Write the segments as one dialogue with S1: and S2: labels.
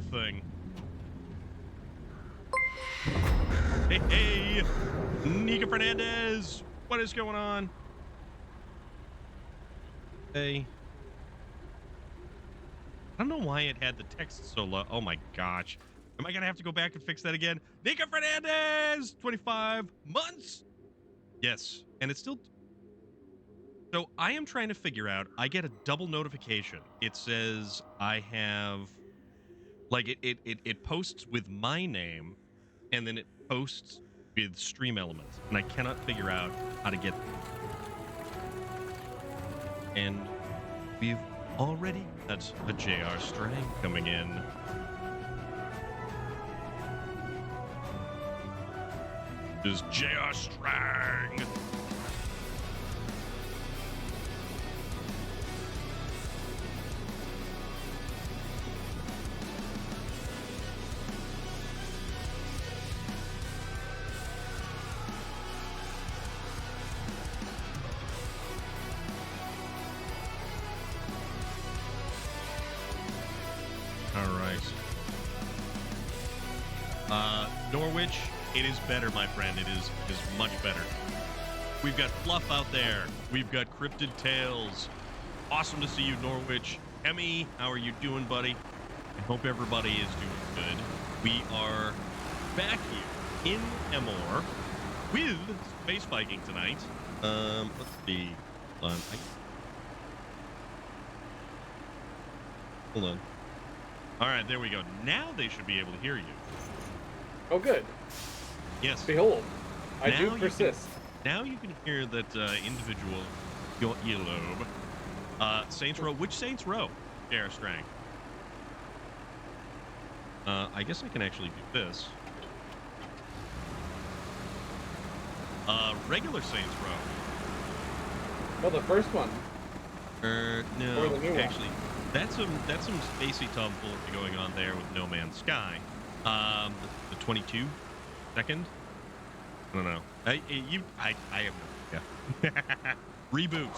S1: the thing. Hey, Nika Fernandez, what is going on? Hey. I don't know why it had the text so low. Oh my gosh. Am I going to have to go back and fix that again? Nika Fernandez, 25 months. Yes. And it's still. So I am trying to figure out. I get a double notification. It says I have. Like it posts with my name and then it posts with stream elements. And I cannot figure out how to get. And we've already got a JR Strang coming in. This is JR Strang. Norwich, it is better, my friend. It is much better. We've got Fluff out there. We've got Cryptid Tales. Awesome to see you, Norwich. Emmy, how are you doing, buddy? I hope everybody is doing good. We are back here in Emor with Space Viking tonight. Let's see. Hold on. All right, there we go. Now they should be able to hear you.
S2: Oh, good.
S1: Yes.
S2: Behold, I
S1: now
S2: do persist.
S1: Now you can hear that individual earlobe. Saints Row. Which Saints Row? J.R. Strang. I guess I can actually do this. Regular Saints Row.
S2: Oh, the first one.
S1: No.
S2: Or the new
S1: actually, that's some spacey tomfoolery going on there with No Man's Sky. The 22 second. I don't know. I have no idea. Reboot.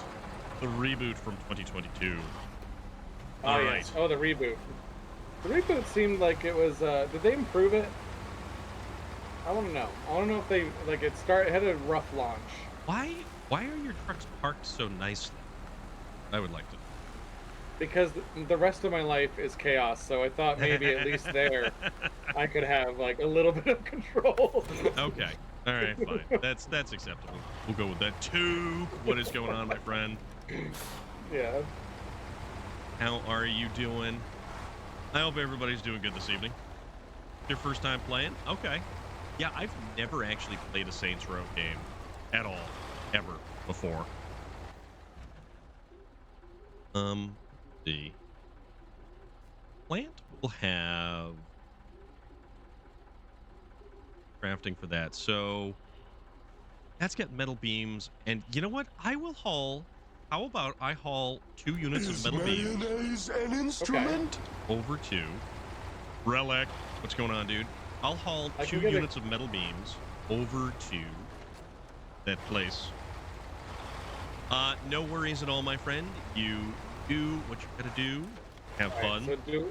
S1: The reboot from 2022.
S2: Oh, yes. Oh, the reboot. The reboot seemed like it was. Did they improve it? I want to know. I want to know if they it had a rough launch.
S1: Why are your trucks parked so nicely? I would like to.
S2: Because the rest of my life is chaos, so I thought maybe at least there I could have like a little bit of control.
S1: Okay. All right, fine. That's acceptable. We'll go with that. Two. What is going on, my friend?
S2: Yeah.
S1: How are you doing? I hope everybody's doing good this evening. Your first time playing? Okay. Yeah, I've never actually played a Saints Row game at all, ever before. The plant will have crafting for that, so that's got metal beams. And you know what? I will haul. How about I haul 2 units of metal beams?
S3: Is an instrument?
S1: Okay. Over to Relic. What's going on, dude? I'll haul 2 units of metal beams over to that place. No worries at all, my friend. You do what you gotta do. Have fun.
S2: So do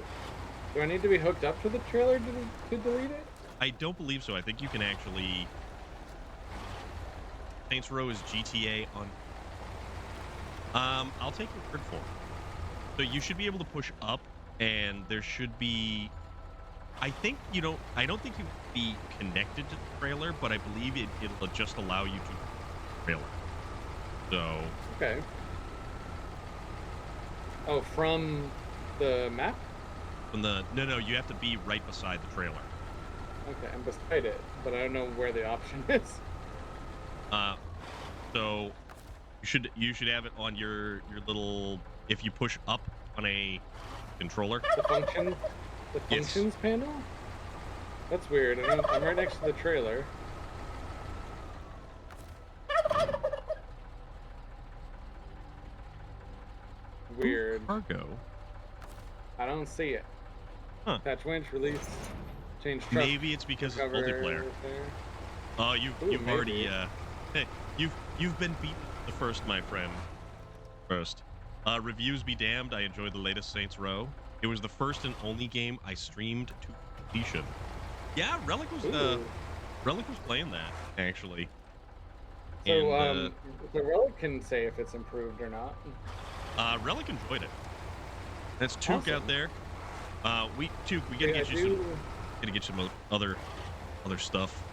S2: I need to be hooked up to the trailer to delete it?
S1: I don't believe so. I think you can actually. Saints Row is GTA on. I'll take your word for it. So you should be able to push up, and there should be. I think you don't. I don't think you can be connected to the trailer, but I believe it'll just allow you to trailer. So.
S2: Okay. Oh, from the map?
S1: From the no, you have to be right beside the trailer.
S2: Okay, I'm beside it, but I don't know where the option is.
S1: So you should have it on your little. If you push up on a controller.
S2: The functions panel? That's weird. I'm right next to the trailer. Weird.
S1: Cargo.
S2: I don't see it.
S1: Huh.
S2: Attach winch, release, change truck.
S1: Maybe it's because it's multiplayer. Oh, you've already you've been beaten the first, my friend. First. Reviews be damned. I enjoyed the latest Saints Row. It was the first and only game I streamed to completion. Yeah, Relic was playing that actually.
S2: So,
S1: And,
S2: the Relic can say if it's improved or not.
S1: Relic enjoyed it. That's Took
S2: Awesome.
S1: out there. We gotta get you some other stuff.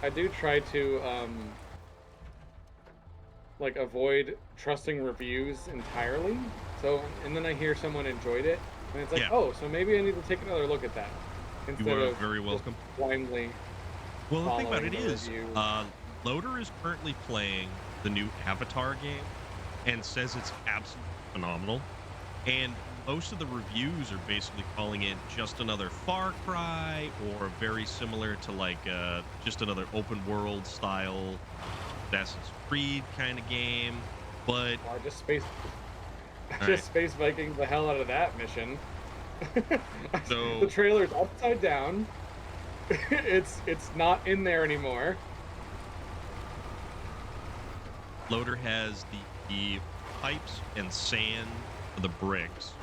S2: I do try to like avoid trusting reviews entirely. So, and then I hear someone enjoyed it, and it's like,
S1: Yeah.
S2: oh, so maybe I need to take another look at that instead
S1: You are
S2: of
S1: very welcome.
S2: just blindly.
S1: Well, the thing about
S2: following
S1: it
S2: the
S1: is,
S2: review.
S1: Loader is currently playing the new Avatar game and says it's absolutely phenomenal. And most of the reviews are basically calling it just another Far Cry or very similar to like just another open world style Assassin's Creed kind of game. But
S2: Well, I just space
S1: right.
S2: space Viking the hell out of that mission.
S1: So
S2: the trailer's upside down. it's not in there anymore.
S1: Loader has the pipes and sand for the bricks.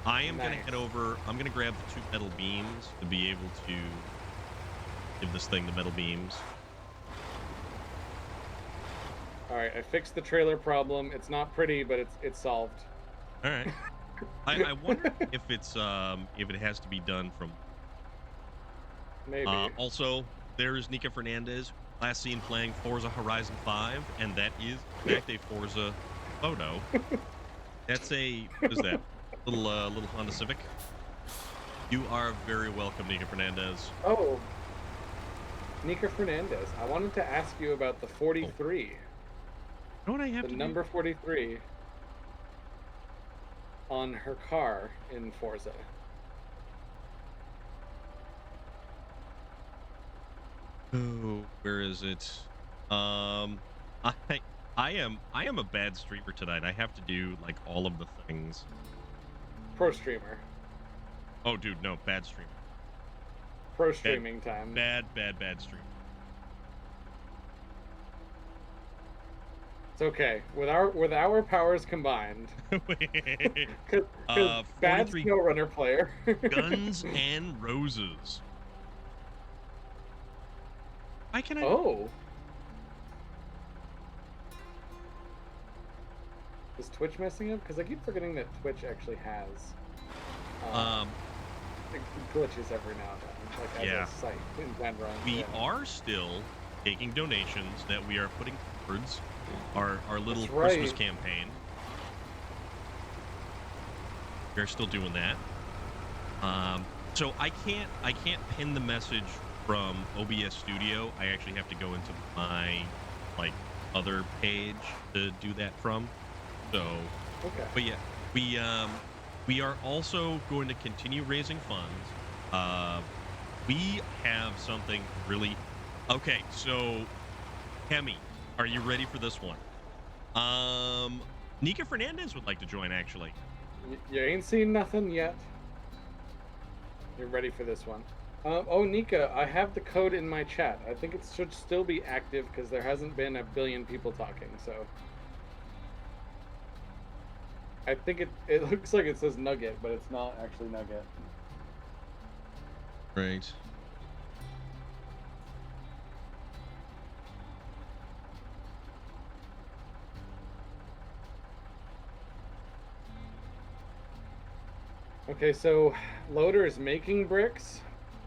S1: I am gonna head over. I'm gonna grab the 2 metal beams to be able to give this thing the metal beams.
S2: All right, I fixed the trailer problem. It's not pretty, but it's solved.
S1: All right. I wonder if it has to be done from.
S2: Maybe.
S1: Also, there is Nika Fernandez, last seen playing Forza Horizon 5, and that is in fact a Forza photo. That's what is that? Little Honda Civic. You are very welcome, Nika Fernandez.
S2: Oh, Nika Fernandez. I wanted to ask you about the 43.
S1: You know what I have
S2: The
S1: to
S2: number 43 on her car in Forza.
S1: Oh, where is it? I am a bad streamer tonight. I have to do like all of the things.
S2: Pro streamer.
S1: Oh, dude, no, bad streamer.
S2: Pro streaming time.
S1: Bad streamer.
S2: It's okay. With our powers combined. Because bad SnowRunner player.
S1: Guns and Roses. Why can I?
S2: Oh. Is Twitch messing up? Because I keep forgetting that Twitch actually has glitches every now and then, like as a site in general.
S1: We are still taking donations that we are putting towards our little Christmas campaign. We're still doing that. So I can't pin the message from OBS Studio. I actually have to go into my like other page to do that from. So
S2: okay.
S1: But yeah, we are also going to continue raising funds. We have something really okay. So, Hemi, are you ready for this one? Nika Fernandez would like to join. Actually,
S2: you ain't seen nothing yet. You're ready for this one. Oh, Nika, I have the code in my chat. I think it should still be active because there hasn't been a billion people talking. So. I think it looks like it says Nugget, but it's not actually Nugget.
S1: Right.
S2: Okay, so Loader is making bricks.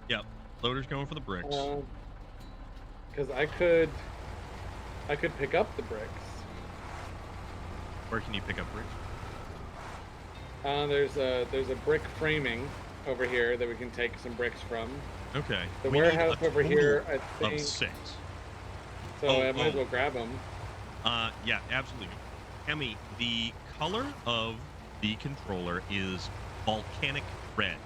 S1: Yep, Loader's going for the bricks.
S2: Because I could pick up the bricks.
S1: Where can you pick up bricks?
S2: There's a brick framing over here that we can take some bricks from.
S1: Okay.
S2: The warehouse over here, I think.
S1: Of 6.
S2: So I might as well grab them.
S1: Yeah, absolutely. Hemi, the color of the controller is volcanic red.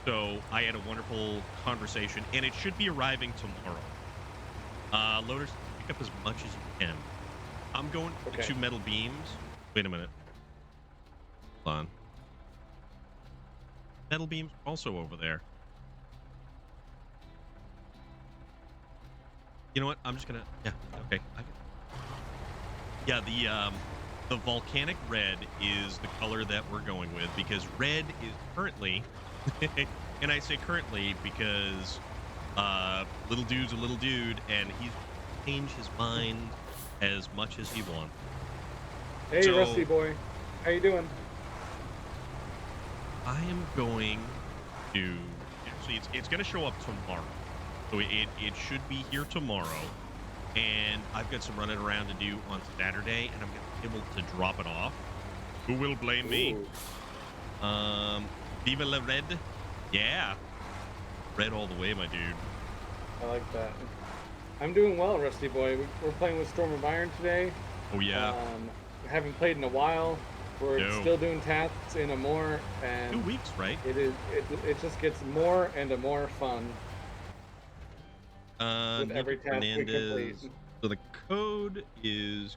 S1: So I had a wonderful conversation, and it should be arriving tomorrow. Loaders, pick up as much as you can. I'm going for the 2 metal beams. Wait a minute. Hold on. Metal beams also over there. You know what? I'm just gonna. Yeah. Okay. Yeah. The the volcanic red is the color that we're going with because red is currently, and I say currently because little dude's a little dude and he's changed his mind as much as he wants.
S2: Hey,
S1: So-
S2: Rusty boy, how you doing?
S1: I am going to actually it's going to show up tomorrow, so it should be here tomorrow, and I've got some running around to do on Saturday, and I'm going to be able to drop it off. Who will blame me?
S2: Ooh.
S1: Viva la red, yeah, red all the way, my dude.
S2: I like that. I'm doing well, Rusty boy. We're playing with Storm of Iron today.
S1: Oh yeah,
S2: Haven't played in a while. We're
S1: No.
S2: still doing tasks in Amore,
S1: 2
S2: and
S1: weeks, right?
S2: it just gets more and more fun with
S1: Nico
S2: every task we complete.
S1: Fernandez. So the code is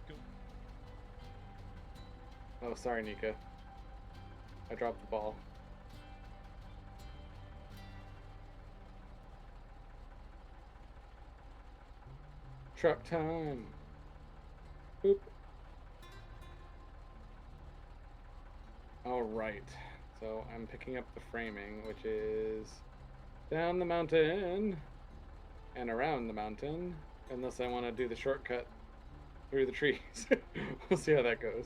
S2: Oh, sorry, Nika. I dropped the ball. Truck time. Boop. All right. So I'm picking up the framing, which is down the mountain and around the mountain, unless I want to do the shortcut through the trees. We'll see how that goes.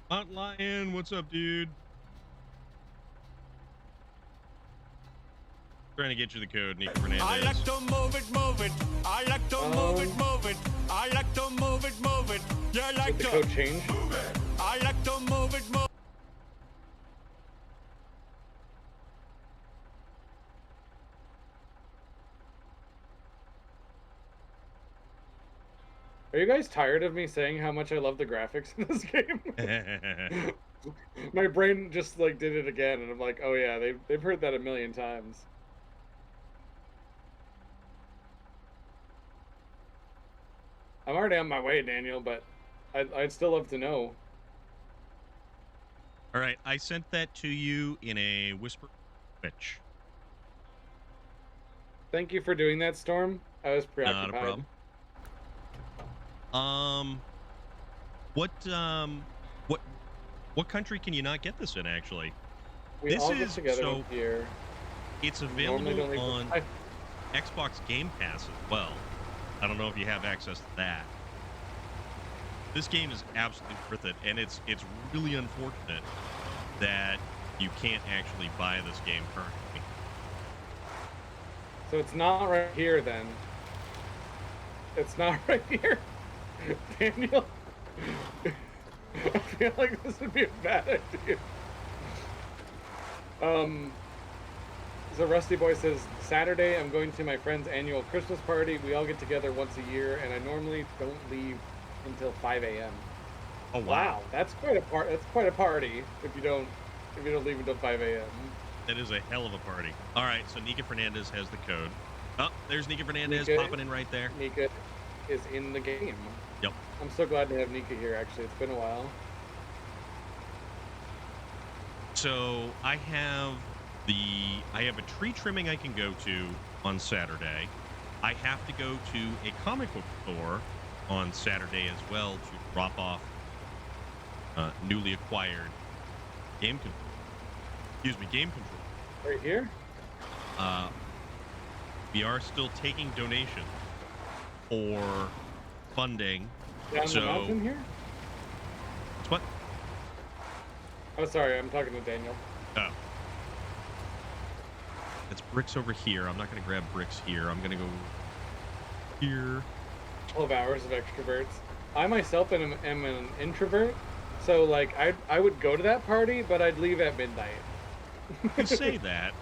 S1: Mount Lion. What's up, dude? Trying to get you the code, Nico Fernandez.
S3: I like to move it, move it. I like to move it, move it. I like to move it, move it. You like
S2: Did the
S3: to
S2: code change?
S3: move it. I like to move it, move.
S2: Are you guys tired of me saying how much I love the graphics in this game? My brain just like did it again, and I'm like, oh yeah, they've heard that a million times. I'm already on my way, Daniel, but I'd still love to know.
S1: All right, I sent that to you in a whisper pitch.
S2: Thank you for doing that, Storm. I was
S1: Not
S2: preoccupied.
S1: a problem. What country can you not get this in? Actually,
S2: We
S1: This
S2: all get
S1: is
S2: together
S1: so-
S2: once a year.
S1: it's
S2: We normally don't
S1: available
S2: leave
S1: on Xbox Game Pass as well. I don't know if you have access to that. This game is absolutely worth it, and it's really unfortunate that you can't actually buy this game currently.
S2: So it's not right here then. It's not right here. Daniel. I feel like this would be a bad idea. So Rusty Boy says, Saturday I'm going to my friend's annual Christmas party. We all get together once a year, and I normally don't leave until 5 a.m.
S1: Oh
S2: Wow, that's quite a That's quite a party if you don't leave until 5 a.m.
S1: That is a hell of a party. All right, so Nika Fernandez has the code. Oh, there's Nika Fernandez
S2: Nika-
S1: popping in right there.
S2: Nika is in the game.
S1: Yep.
S2: I'm so glad to have Nika here. Actually, it's been a while.
S1: So I have a tree trimming I can go to on Saturday. I have to go to a comic book store on Saturday as well to drop off newly acquired game control.
S2: Right here.
S1: We are still taking donations for funding.
S2: Down
S1: So-
S2: the mountain here.
S1: It's what?
S2: Oh, sorry, I'm talking to Daniel.
S1: Oh. It's bricks over here. I'm not going to grab bricks here. I'm going to go here.
S2: 12 hours of extroverts. I myself am an introvert, so like I would go to that party, but I'd leave at midnight.
S1: You say that.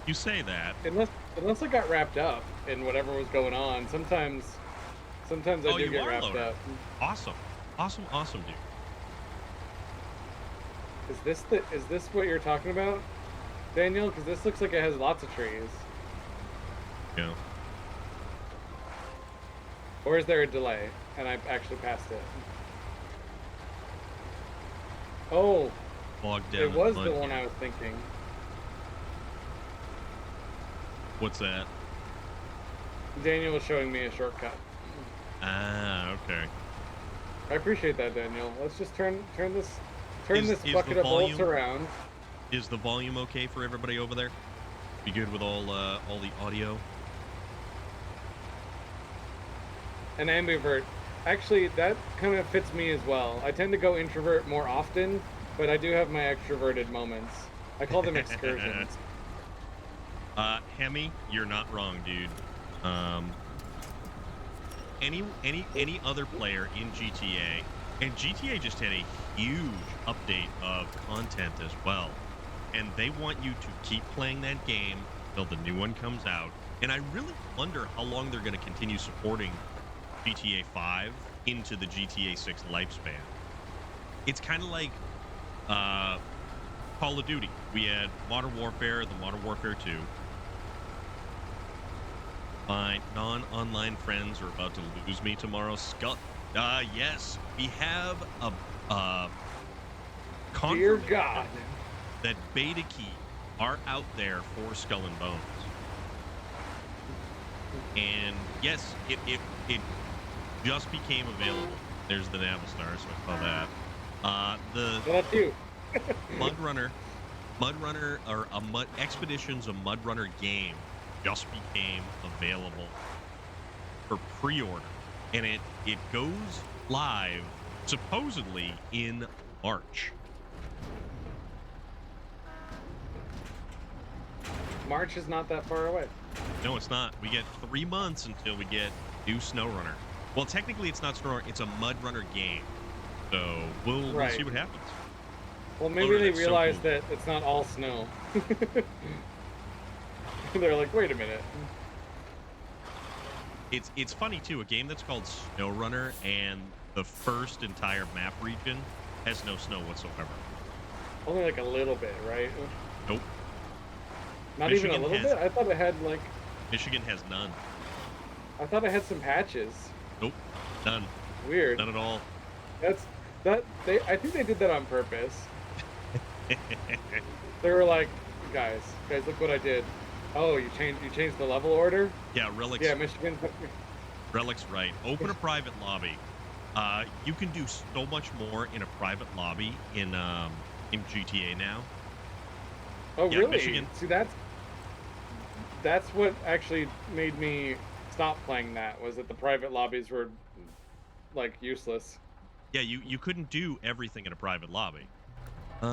S1: You say that.
S2: Unless I got wrapped up in whatever was going on. Sometimes I
S1: Oh,
S2: do
S1: you
S2: get
S1: are
S2: wrapped
S1: loaded.
S2: up.
S1: Awesome. Awesome, dude.
S2: Is this what you're talking about, Daniel? Because this looks like it has lots of trees.
S1: Yeah.
S2: Or is there a delay and I actually passed it? Oh,
S1: Bogged down
S2: it
S1: in
S2: was
S1: mud
S2: the one
S1: here.
S2: I was thinking.
S1: What's that?
S2: Daniel was showing me a shortcut.
S1: Ah, okay.
S2: I appreciate that, Daniel. Let's just turn this
S1: Is
S2: bucket
S1: the
S2: of bolts
S1: volume-
S2: around.
S1: Is the volume okay for everybody over there? Be good with all the audio?
S2: An ambivert. Actually, that kind of fits me as well. I tend to go introvert more often, but I do have my extroverted moments. I call them excursions.
S1: Hemi, you're not wrong, dude. Any other player in GTA, and GTA just had a huge update of content as well, and they want you to keep playing that game till the new one comes out. And I really wonder how long they're going to continue supporting GTA 5 into the GTA 6 lifespan. It's kind of like Call of Duty. We had Modern Warfare, the Modern Warfare 2. My non-online friends are about to lose me tomorrow. Yes, we have a
S2: Dear
S1: confirmation
S2: God.
S1: that beta key are out there for Skull and Bones. And yes, it just became available. There's the Navistar, so I saw that.
S2: Well, that's you.
S1: Mudrunner, or Expeditions, a Mudrunner game just became available for pre-order, and it goes live supposedly in March.
S2: March is not that far away.
S1: No, it's not. We get 3 months until we get new SnowRunner. Well, technically, it's not SnowRunner; it's a Mudrunner game. So we'll see what happens.
S2: Well, maybe
S1: Oh,
S2: they
S1: that's so
S2: realized
S1: cool.
S2: that it's not all snow. They're like, wait a minute.
S1: It's funny too. A game that's called SnowRunner, and the first entire map region has no snow whatsoever.
S2: Only like a little bit, right?
S1: Nope.
S2: Not
S1: Michigan
S2: even a little
S1: has-
S2: bit? I thought it had like,
S1: Michigan has none.
S2: I thought it had some patches.
S1: Nope. None.
S2: Weird.
S1: None at all.
S2: I think they did that on purpose. They were like, guys, look what I did. Oh, you changed the level order?
S1: Yeah, Relic's,
S2: Yeah, Michigan.
S1: Relic's right. Open a private lobby. You can do so much more in a private lobby in GTA now.
S2: Oh,
S1: Yeah,
S2: really?
S1: Michigan.
S2: See, that's what actually made me stop playing that, was that the private lobbies were like useless.
S1: Yeah, you couldn't do everything in a private lobby. You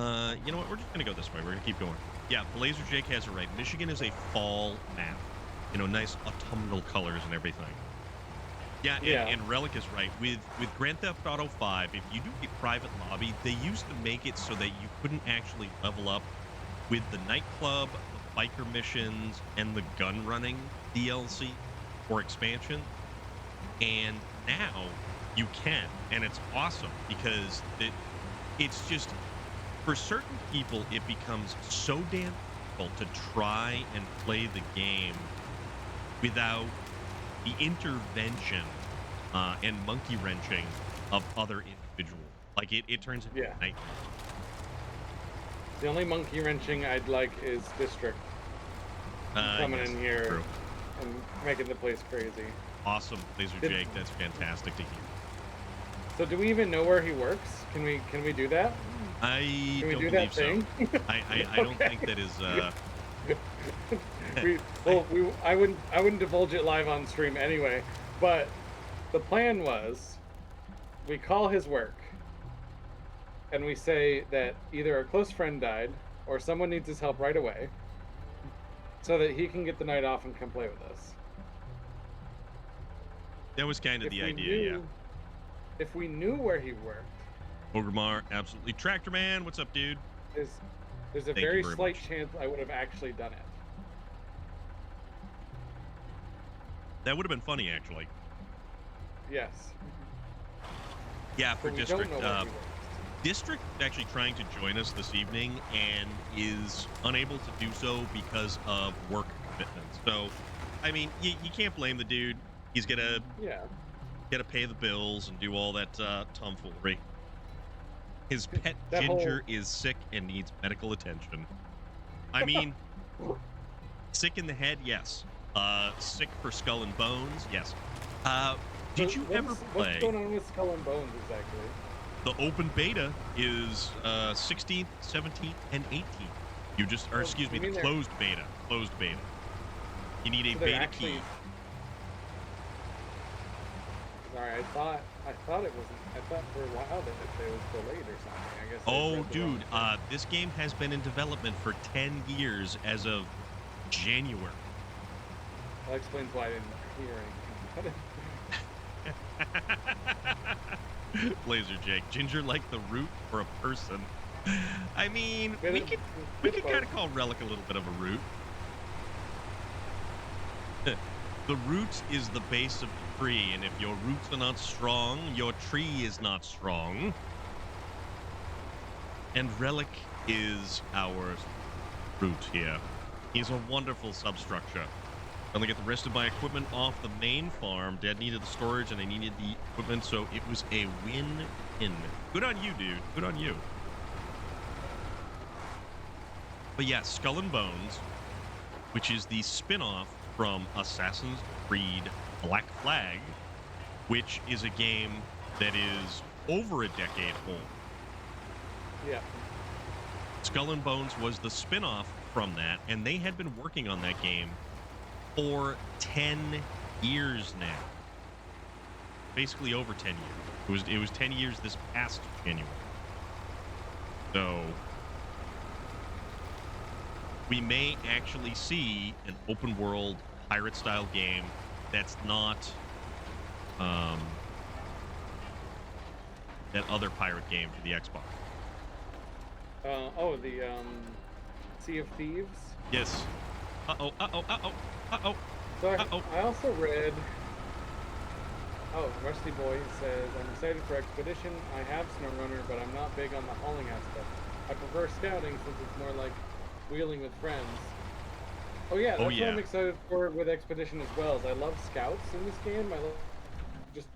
S1: know what? We're just gonna go this way. We're gonna keep going. Yeah, Blazer Jake has it right. Michigan is a fall map. You know, nice autumnal colors and everything. Yeah, and Relic is right. With Grand Theft Auto 5, if you do a private lobby, they used to make it so that you couldn't actually level up with the nightclub, the biker missions, and the gun running DLC or expansion. And now you can, and it's awesome because it's just, for certain people, it becomes so damn difficult to try and play the game without the intervention and monkey wrenching of other individuals. Like it turns into a nightmare.
S2: The only monkey wrenching I'd like is District coming
S1: yes,
S2: in here
S1: true.
S2: and making the place crazy.
S1: Awesome, Laser Jake. That's fantastic to hear.
S2: So do we even know where he works? Can we do that?
S1: I
S2: Can we
S1: don't
S2: do
S1: believe
S2: that thing?
S1: so. I don't
S2: Okay.
S1: think that is.
S2: I wouldn't divulge it live on stream anyway. But the plan was, we call his work, and we say that either a close friend died or someone needs his help right away, so that he can get the night off and come play with us.
S1: That was kind of
S2: If
S1: the
S2: we
S1: idea,
S2: knew- If we knew where he worked,
S1: yeah. Ogremar, absolutely. Tractor Man, what's up, dude?
S2: there's a
S1: Thank you
S2: very
S1: very
S2: slight
S1: much.
S2: chance I would have actually done it.
S1: That would have been funny, actually.
S2: Yes.
S1: Yeah, for
S2: But we
S1: District.
S2: don't know where he works.
S1: District is actually trying to join us this evening and is unable to do so because of work commitments. So, I mean, you can't blame the dude. He's gonna pay the bills and do all that tomfoolery. His pet
S2: That
S1: Ginger is sick and needs medical attention. I mean, Sick in the head, yes. Sick for Skull and Bones, yes. Did you ever play?
S2: What's going on with Skull and Bones exactly?
S1: The open beta is 16th, 17th, and 18th. You just, or excuse me, the closed beta. Closed beta. You need a beta key.
S2: Sorry, I thought it wasn't. I thought for a while that it was delayed or something. I guess.
S1: Oh, dude, this game has been in development for 10 years as of January.
S2: That explains why I didn't hear anything.
S1: Laser Jake, ginger like the root or a person? I mean, we could kind of call Relic a little bit of a root. The root is the base of the tree, and if your roots are not strong, your tree is not strong. And Relic is our root here. He's a wonderful substructure. I'm gonna get the rest of my equipment off the main farm. Dad needed the storage and I needed the equipment, so it was a win-win. Good on you, dude. Good on you. But yeah, Skull and Bones, which is the spin-off from Assassin's Creed Black Flag, which is a game that is over a decade old.
S2: Yeah.
S1: Skull and Bones was the spin-off from that, and they had been working on that game for 10 years now. Basically over 10 years. It was 10 years this past January. So we may actually see an open world pirate style game that's not that other pirate game for the Xbox.
S2: The Sea of Thieves?
S1: Yes. Uh-oh.
S2: So I also read... Oh, Rusty Boy says, I'm excited for Expedition. I have SnowRunner, but I'm not big on the hauling aspect. I prefer scouting since it's more like wheeling with friends. Oh yeah, that's what I'm excited for with Expedition as well. Is I love scouts in this game. I love just,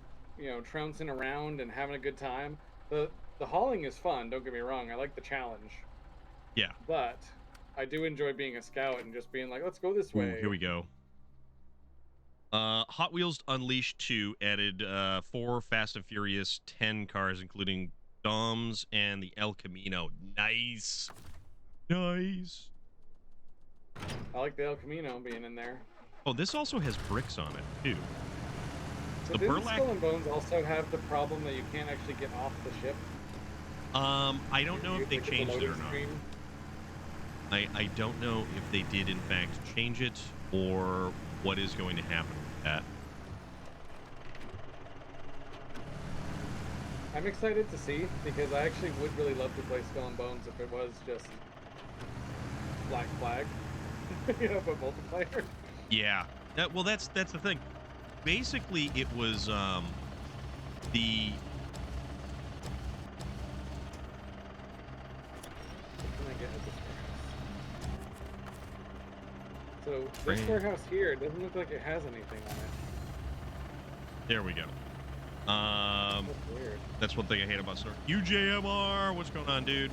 S2: trouncing around and having a good time. The hauling is fun, don't get me wrong. I like the challenge.
S1: Yeah.
S2: But I do enjoy being a scout and just being like, let's go this way.
S1: Ooh, here we go. Hot Wheels Unleashed 2 added 4 Fast and Furious 10 cars, including Dom's and the El Camino. Nice. Nice.
S2: I like the El Camino being in there.
S1: Oh, this also has bricks on it, too.
S2: So didn't Skull and Bones also have the problem that you can't actually get off the ship?
S1: I don't know if they changed it or not. I don't know if they did, in fact, change it or what is going to happen with that.
S2: I'm excited to see, because I actually would really love to play Skull and Bones if it was just Black Flag, but multiplayer.
S1: Yeah. Well, that's the thing. Basically, it was the...
S2: What can I get at this warehouse? So this warehouse here, it doesn't look like it has anything on it.
S1: There we go.
S2: That's weird.
S1: That's one thing I hate about Star. UJMR, what's going on, dude?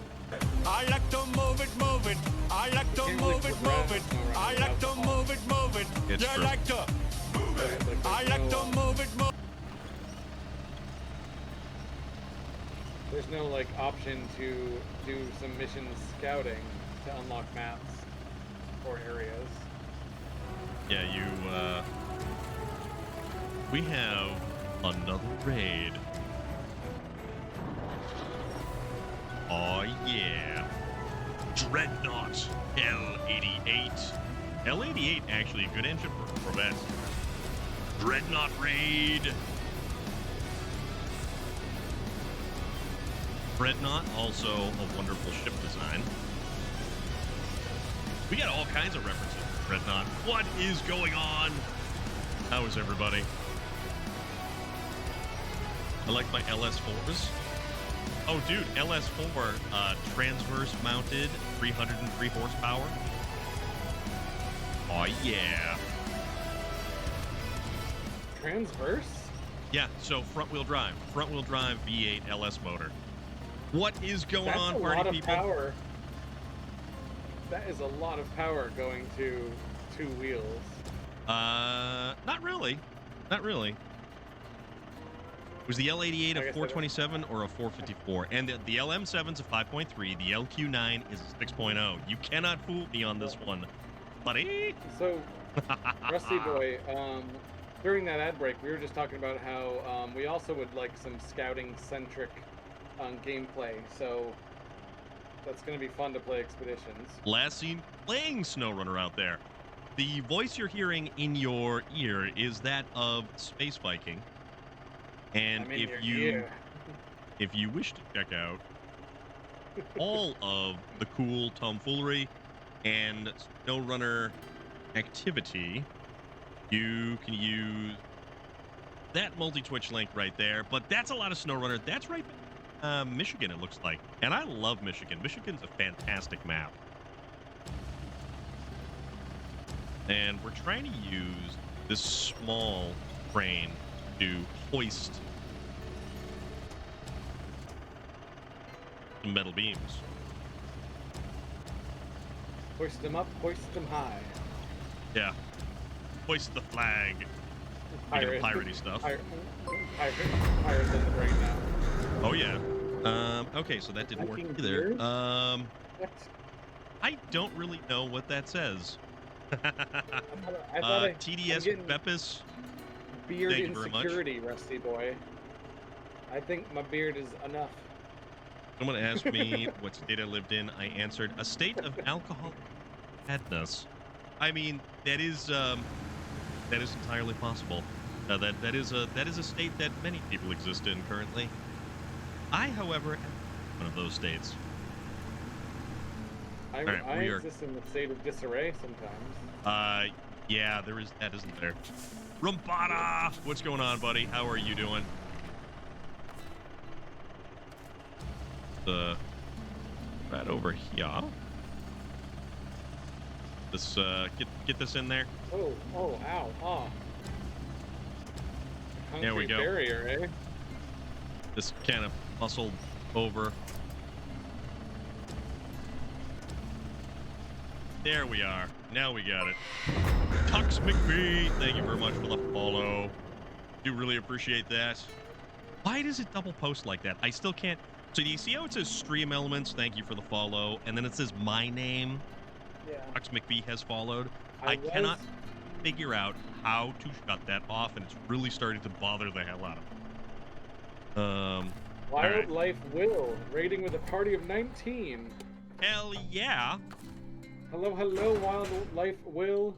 S3: I like to move it, move it. I like to move it, move it. I like to move it, move it.
S1: It's true.
S3: Like to move it. I like to move it, move it.
S2: There's no option to do some missions scouting to unlock maps or areas.
S1: Yeah, we have another raid. Oh yeah. Dreadnought L88. L88 actually a good engine for Corvettes. Dreadnought raid. Dreadnought, also a wonderful ship design. We got all kinds of references to Dreadnought. What is going on? How is everybody? I like my LS4s. Oh, dude, LS4, transverse mounted, 303 horsepower. Oh, yeah.
S2: Transverse?
S1: Yeah, so front-wheel drive V8 LS motor. What is going on, party people?
S2: That's a lot of power. That is a lot of power going to two wheels.
S1: Not really. Not really. Was the L88 a 427 or a 454? And the LM7's a 5.3. The LQ9 is a 6.0. You cannot fool me on this one, buddy.
S2: So, Rusty Boy, during that ad break, we were just talking about how we also would like some scouting-centric gameplay. So that's going to be fun to play Expeditions.
S1: Last seen playing SnowRunner out there. The voice you're hearing in your ear is that of Space Viking. And if you wish to check out all of the cool tomfoolery and SnowRunner activity, you can use that multi-twitch link right there. But that's a lot of SnowRunner. That's right, Michigan, it looks like. And I love Michigan. Michigan's a fantastic map. And we're trying to use this small crane to hoist some metal beams.
S2: Hoist them up, hoist them high.
S1: Yeah. Hoist the flag.
S2: Pirate.
S1: Piratey stuff.
S2: Pirates in the brain now.
S1: Oh, yeah. Okay, so that didn't work either.
S2: What?
S1: I don't really know what that says.
S2: I thought
S1: TDS Beppis.
S2: Beard
S1: Thank you very much.
S2: insecurity, Rusty Boy. I think my beard is enough.
S1: Someone asked me what state I lived in. I answered, a state of alcohol madness. I mean, that is entirely possible. That is a state that many people exist in currently. I, however, am one of those states.
S2: I exist in the state of disarray sometimes.
S1: Yeah, there is that, isn't there? Rumbada! What's going on, buddy? How are you doing? Right over here. This, get this in there.
S2: Oh, ow, oh.
S1: There we go.
S2: Barrier, eh?
S1: This kind of muscled over. There we are. Now we got it. Tux McBee, thank you very much for the follow. Do really appreciate that. Why does it double post like that? I still can't. So do you see how it says stream elements? Thank you for the follow. And then it says my name.
S2: Yeah.
S1: Tux McBee has followed. I cannot figure out how to shut that off, and it's really starting to bother the hell out of me.
S2: Wildlife Will, raiding with a party of 19.
S1: Hell yeah.
S2: Hello, Wildlife Will.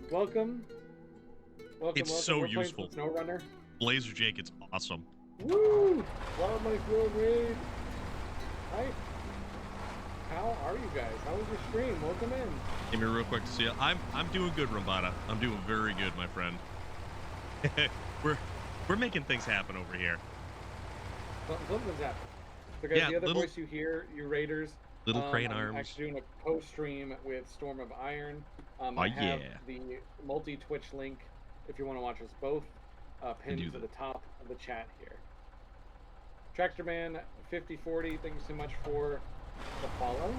S2: Welcome.
S1: It's so
S2: We're
S1: useful.
S2: SnowRunner.
S1: Blazer Jake, it's awesome.
S2: Woo! Wildlife Will raid. Hi. How are you guys? How was your stream? Welcome in.
S1: Give me real quick to see you. I'm doing good, Rumbada. I'm doing very good, my friend. we're making things happen over here.
S2: Something's happening. So guys,
S1: Yeah,
S2: the other voice you hear, you raiders.
S1: Little crane
S2: I'm
S1: arms.
S2: actually doing a co-stream with Storm of Iron. I have the multi-Twitch link if you want to watch us both pinned to the top of the chat here. Tractorman 5040, thank you so much for the follow.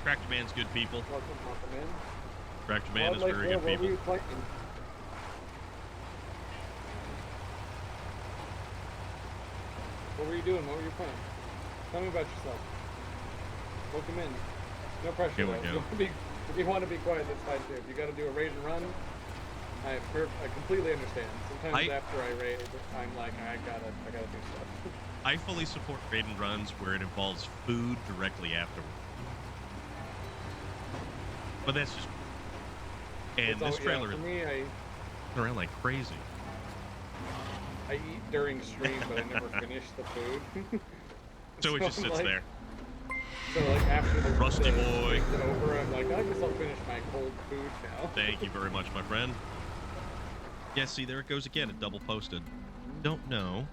S1: Tractor Man's good people.
S2: Welcome in.
S1: Tractor Man is very good people.
S2: What were you doing? What were you playing? Tell me about yourself. Welcome in. No pressure.
S1: Here we go.
S2: If you want to be quiet, that's fine too. If you got to do a raid and run, I completely understand. Sometimes after I raid, I'm like, I gotta do stuff.
S1: I fully support raid and runs where it involves food directly afterwards. But that's just. And this trailer
S2: for me, I
S1: around like crazy.
S2: I eat during stream, but I never finish the food.
S1: So it just sits
S2: like,
S1: there.
S2: So like after the
S1: Rusty boy.
S2: over, I'm like, I guess I'll finish my cold food now.
S1: Thank you very much, my friend. Yeah, see, there it goes again. It double posted. Don't know.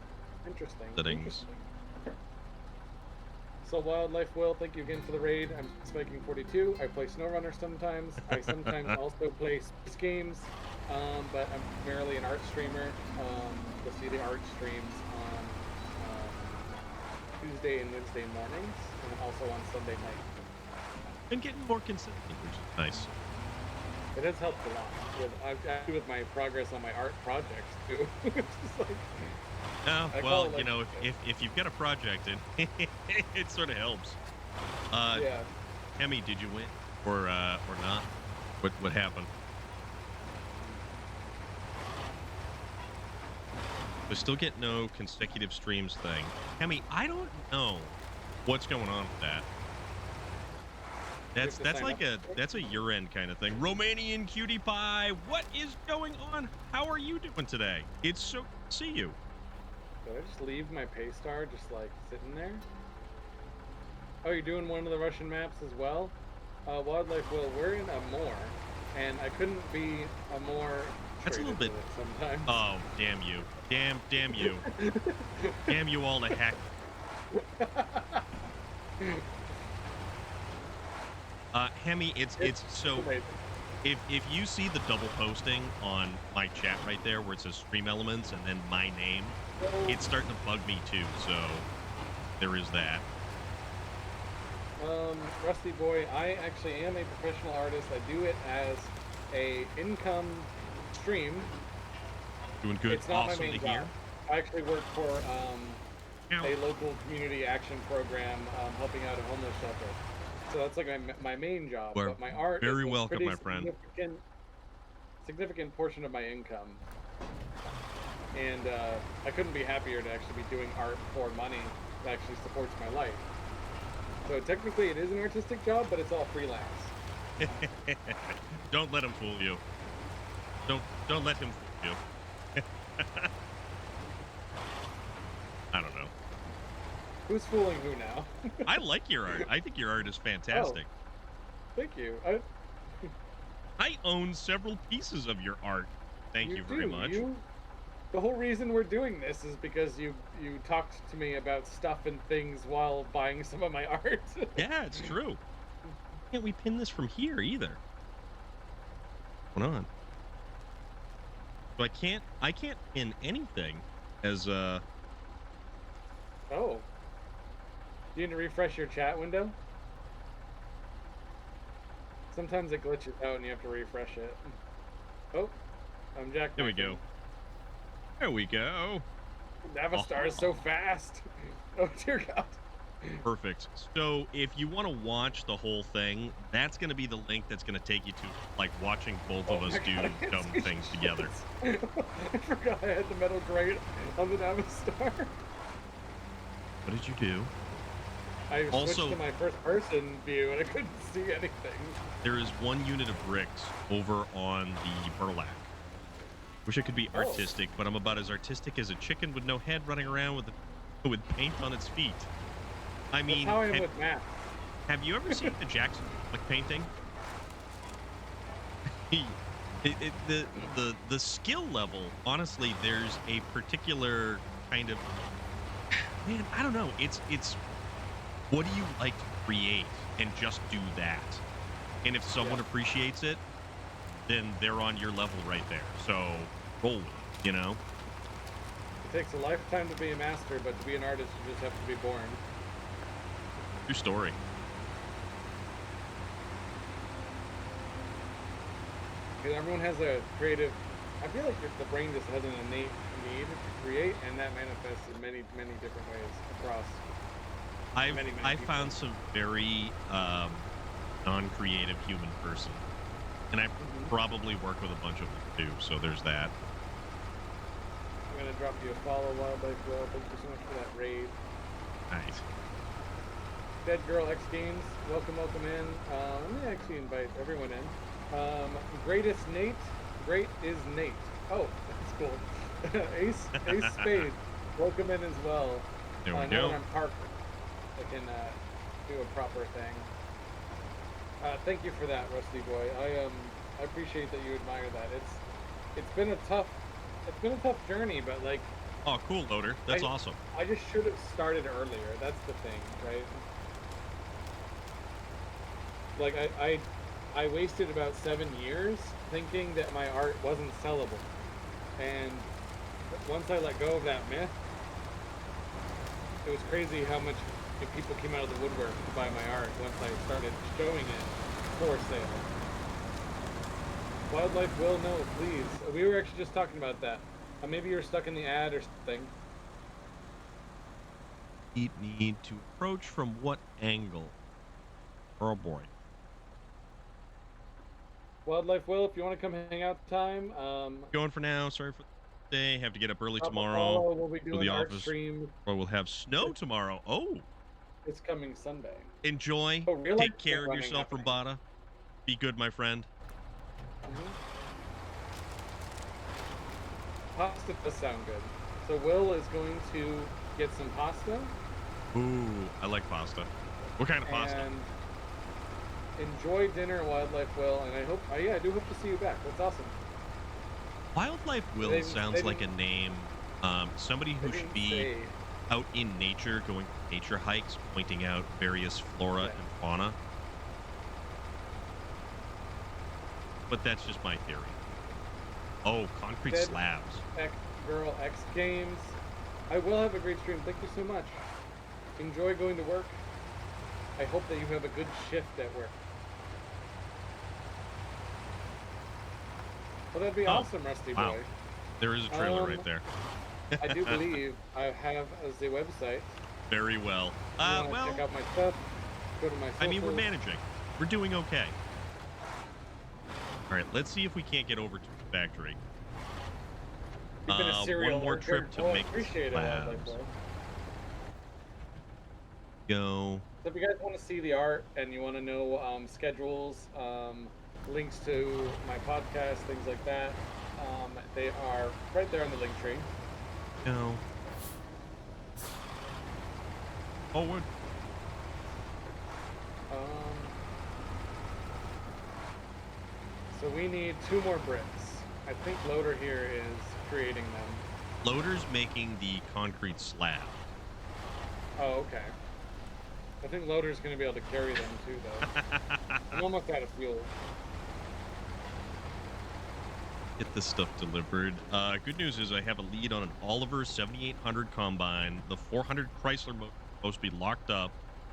S2: Interesting.
S1: Settings.
S2: So Wildlife Will, thank you again for the raid. I'm Spiking42. I play SnowRunner sometimes. I sometimes also play space games, but I'm primarily an art streamer. You'll see the art streams on Tuesday and Wednesday mornings, and also on Sunday night.
S1: Been getting more consistent, which is nice.
S2: It has helped a lot with my progress on my art projects too. It's just like
S1: No,
S2: I call
S1: well,
S2: it like
S1: if you've got a project and it sort of helps.
S2: yeah.
S1: Hemi, did you win or not? What happened? We still get no consecutive streams thing. Hemi, I don't know what's going on with that. That's a year end kind of thing. Romanian cutie pie, what is going on? How are you doing today? It's so good to see you.
S2: Did I just leave my pay star just like sitting there? Oh, you're doing one of the Russian maps as well? Wildlife Will, we're in a more, and I couldn't be a more.
S1: That's a little bit.
S2: Sometimes.
S1: Oh, damn you! Damn you! Damn you all to heck! Hemi, it's so. If you see the double posting on my chat right there, where it says Stream Elements and then my name, it's starting to bug me too. So there is that.
S2: Rusty Boy, I actually am a professional artist. I do it as a income stream.
S1: Doing good.
S2: It's not
S1: awesome
S2: my main
S1: to hear.
S2: job. I actually work for a local community action program helping out a homeless shelter. So that's like my main job.
S1: We're
S2: but my art
S1: very
S2: is a
S1: welcome,
S2: pretty
S1: my friend.
S2: significant portion of my income. And I couldn't be happier to actually be doing art for money that actually supports my life. So technically it is an artistic job, but it's all freelance.
S1: Don't let him fool you. Don't let him fool you. I don't know.
S2: Who's fooling who now?
S1: I like your art. I think your art is fantastic.
S2: Oh, thank you.
S1: I own several pieces of your art. Thank you very much.
S2: The whole reason we're doing this is because you talked to me about stuff and things while buying some of my art.
S1: Yeah, it's true. Can't we pin this from here either? What's going on? So I can't pin anything as
S2: Oh. Do you need to refresh your chat window? Sometimes it glitches out and you have to refresh it. Oh, I'm Jack.
S1: There we go. There we go.
S2: Navistar is so fast. Oh dear God.
S1: Perfect. So if you want to watch the whole thing, that's going to be the link that's going to take you to like watching both of us do dumb things together.
S2: I forgot I had the metal grate on the Navistar.
S1: What did you do?
S2: I switched to my first person view and I couldn't see anything.
S1: There is one unit of bricks over on the burlap. Wish I could be artistic, but I'm about as artistic as a chicken with no head running around with paint on its feet. I mean,
S2: that's how I am with math.
S1: Have you ever seen the Jackson Pollock painting? The skill level, honestly, there's a particular kind of, man, I don't know. It's what do you like to create and just do that. And if someone appreciates it, then they're on your level right there. So roll with it, you know?
S2: It takes a lifetime to be a master, but to be an artist, you just have to be born.
S1: True story.
S2: Because everyone has a creative. I feel like the brain just has an innate need to create, and that manifests in many, many different ways across.
S1: I found some very non-creative human person, and I probably work with a bunch of them too. So there's that.
S2: I'm gonna drop you a follow, Wildlife Will. Thank you so much for that raid.
S1: Nice.
S2: Dead Girl X Games, welcome in. Let me actually invite everyone in. Greatest Nate, great is Nate. Oh, that's cool. Ace Spade, welcome in as well.
S1: There we
S2: now
S1: go.
S2: that I'm parked, I can do a proper thing. Thank you for that, Rusty Boy. I appreciate that you admire that. It's been a tough journey, but like.
S1: Oh, cool, Loader. That's awesome.
S2: I just should have started earlier. That's the thing, right? Like I wasted about 7 years thinking that my art wasn't sellable, and once I let go of that myth, it was crazy how much people came out of the woodwork to buy my art once I started showing it for sale. Wildlife will know, please. We were actually just talking about that. Maybe you're stuck in the ad or something.
S1: Need to approach from what angle? Oh boy.
S2: Wildlife will, if you want to come hang out time.
S1: Going for now. Sorry for the day. Have to get up early
S2: Papa
S1: tomorrow.
S2: Paulo will be
S1: To
S2: doing
S1: the
S2: art
S1: office.
S2: streams.
S1: Or we'll have snow tomorrow. Oh.
S2: It's coming Sunday.
S1: Enjoy.
S2: Oh, real life
S1: Take care of
S2: running
S1: yourself,
S2: happening.
S1: Rambada. Be good, my friend.
S2: Pasta does sound good. So Will is going to get some pasta.
S1: Ooh, I like pasta. What kind of pasta?
S2: And enjoy dinner, Wildlife Will. And I hope, yeah, I do hope to see you back. That's awesome.
S1: Wildlife Will sounds like a name. Somebody who should be out in nature, going nature hikes, pointing out various flora and fauna. But that's just my theory. Oh, concrete
S2: Dead
S1: slabs.
S2: Girl X Games. I will have a great stream. Thank you so much. Enjoy going to work. I hope that you have a good shift at work. Well, that'd be awesome, Rusty
S1: wow.
S2: Boy.
S1: There is a trailer right there.
S2: I do believe I have the website.
S1: Very well.
S2: Well, check out my stuff. Go to my socials.
S1: I mean, we're managing. We're doing okay. All right, let's see if we can't get over to the factory.
S2: You've been a serial
S1: one more
S2: worker.
S1: trip to make
S2: appreciate
S1: slabs.
S2: it.
S1: Go.
S2: So if you guys want to see the art and you want to know schedules, links to my podcast, things like that, they are right there on the link tree.
S1: Go. Forward.
S2: So we need 2 more bricks. I think Loader here is creating them.
S1: Loader's making the concrete slab.
S2: Oh, okay. I think Loader's going to be able to carry them too, though. I'm almost out of fuel.
S1: Get this stuff delivered. Good news is I have a lead on an Oliver 7800 combine. The 400 Chrysler motor is supposed to be locked up,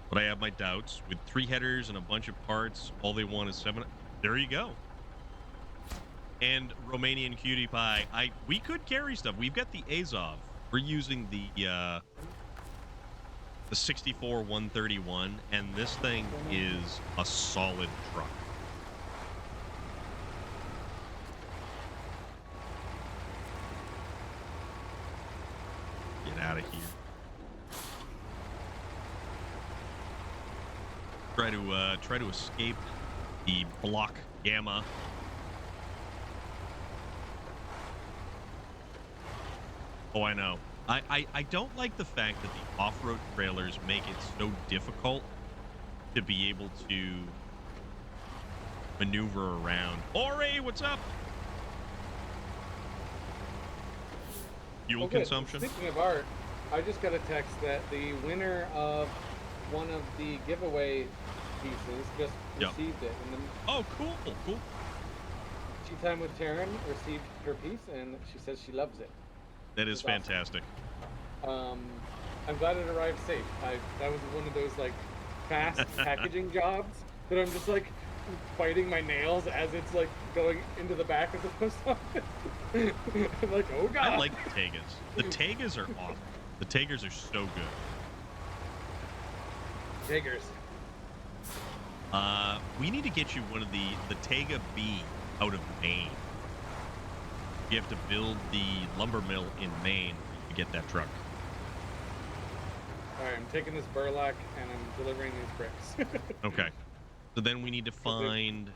S1: but I have my doubts. With 3 headers and a bunch of parts, all they want is 7. There you go. And Romanian cutie pie. We could carry stuff. We've got the Azov. We're using the 64 131, and this thing is a solid truck. Get out of here. Try to escape the block gamma. Oh, I know. I don't like the fact that the off-road trailers make it so difficult to be able to maneuver around. Ori, what's up? Fuel consumption?
S2: Speaking of art, I just got a text that the winner of one of the giveaway pieces just received it. And then
S1: oh, cool.
S2: Tea Time with Taryn received her piece, and she says she loves it.
S1: That is fantastic.
S2: Awesome. I'm glad it arrived safe. That was one of those like fast packaging jobs that I'm just like biting my nails as it's like going into the back of the post office. I'm like, oh god.
S1: I like the Tegas. The Tegas are awesome. The Tegas are so good.
S2: Tigers.
S1: We need to get you one of the Tega B out of Maine. You have to build the lumber mill in Maine to get that truck.
S2: All right, I'm taking this burlap and I'm delivering these bricks.
S1: Okay. So then we need to find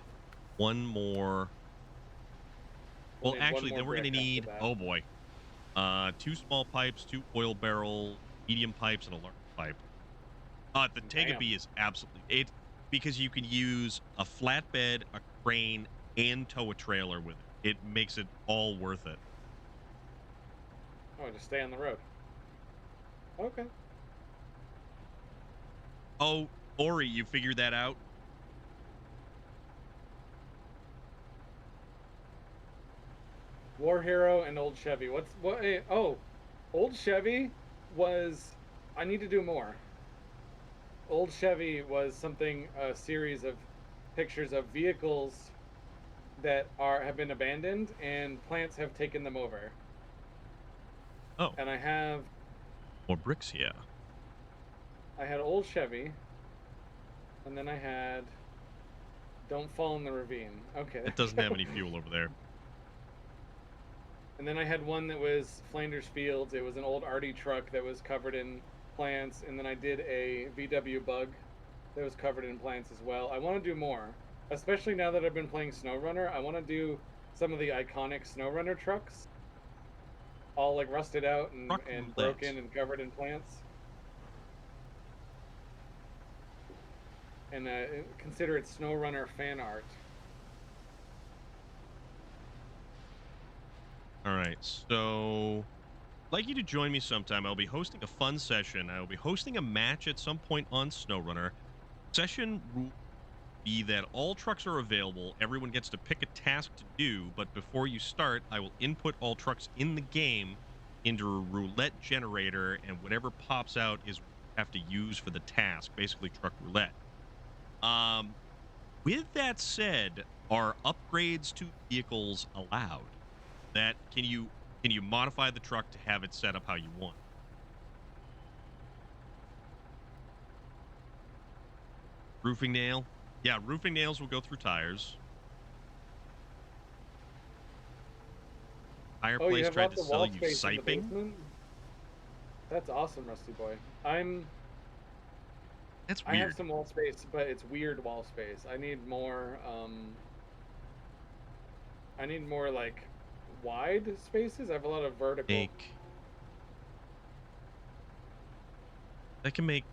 S1: one more. Well, actually, then we're going to need, oh boy, 2 small pipes, 2 oil barrel, medium pipes, and a large pipe. The Tega B is absolutely it because you can use a flatbed, a crane, and tow a trailer with it. It makes it all worth it.
S2: Oh, just stay on the road. Okay.
S1: Oh, Ori, you figured that out?
S2: War Hero and Old Chevy. What? Oh, Old Chevy was. I need to do more. Old Chevy was something, a series of pictures of vehicles that have been abandoned, and plants have taken them over.
S1: Oh,
S2: And I have
S1: more bricks here.
S2: I had old Chevy, and then I had Don't Fall in the Ravine. Okay.
S1: It doesn't have any fuel over there.
S2: And then I had one that was Flanders Fields. It was an old Artie truck that was covered in plants. And then I did a VW Bug that was covered in plants as well. I want to do more, especially now that I've been playing SnowRunner. I want to do some of the iconic SnowRunner trucks, all like rusted out and
S1: Roulette.
S2: broken and covered in plants. And consider it SnowRunner fan art.
S1: All right, so I'd like you to join me sometime. I'll be hosting a fun session. I will be hosting a match at some point on SnowRunner. Session rule be that all trucks are available. Everyone gets to pick a task to do, but before you start, I will input all trucks in the game into a roulette generator, and whatever pops out is what you have to use for the task, basically truck roulette. With that said, are upgrades to vehicles allowed? That can you modify the truck to have it set up how you want? Roofing nail? Yeah, roofing nails will go through tires.
S2: Oh, you
S1: Fireplace
S2: have
S1: tried
S2: lots
S1: to
S2: of
S1: sell
S2: wall
S1: you
S2: space in the
S1: siping.
S2: basement? That's awesome, Rusty Boy.
S1: That's
S2: I
S1: weird.
S2: have some wall space, but it's weird wall space. I need more like wide spaces. I have a lot of vertical.
S1: I can make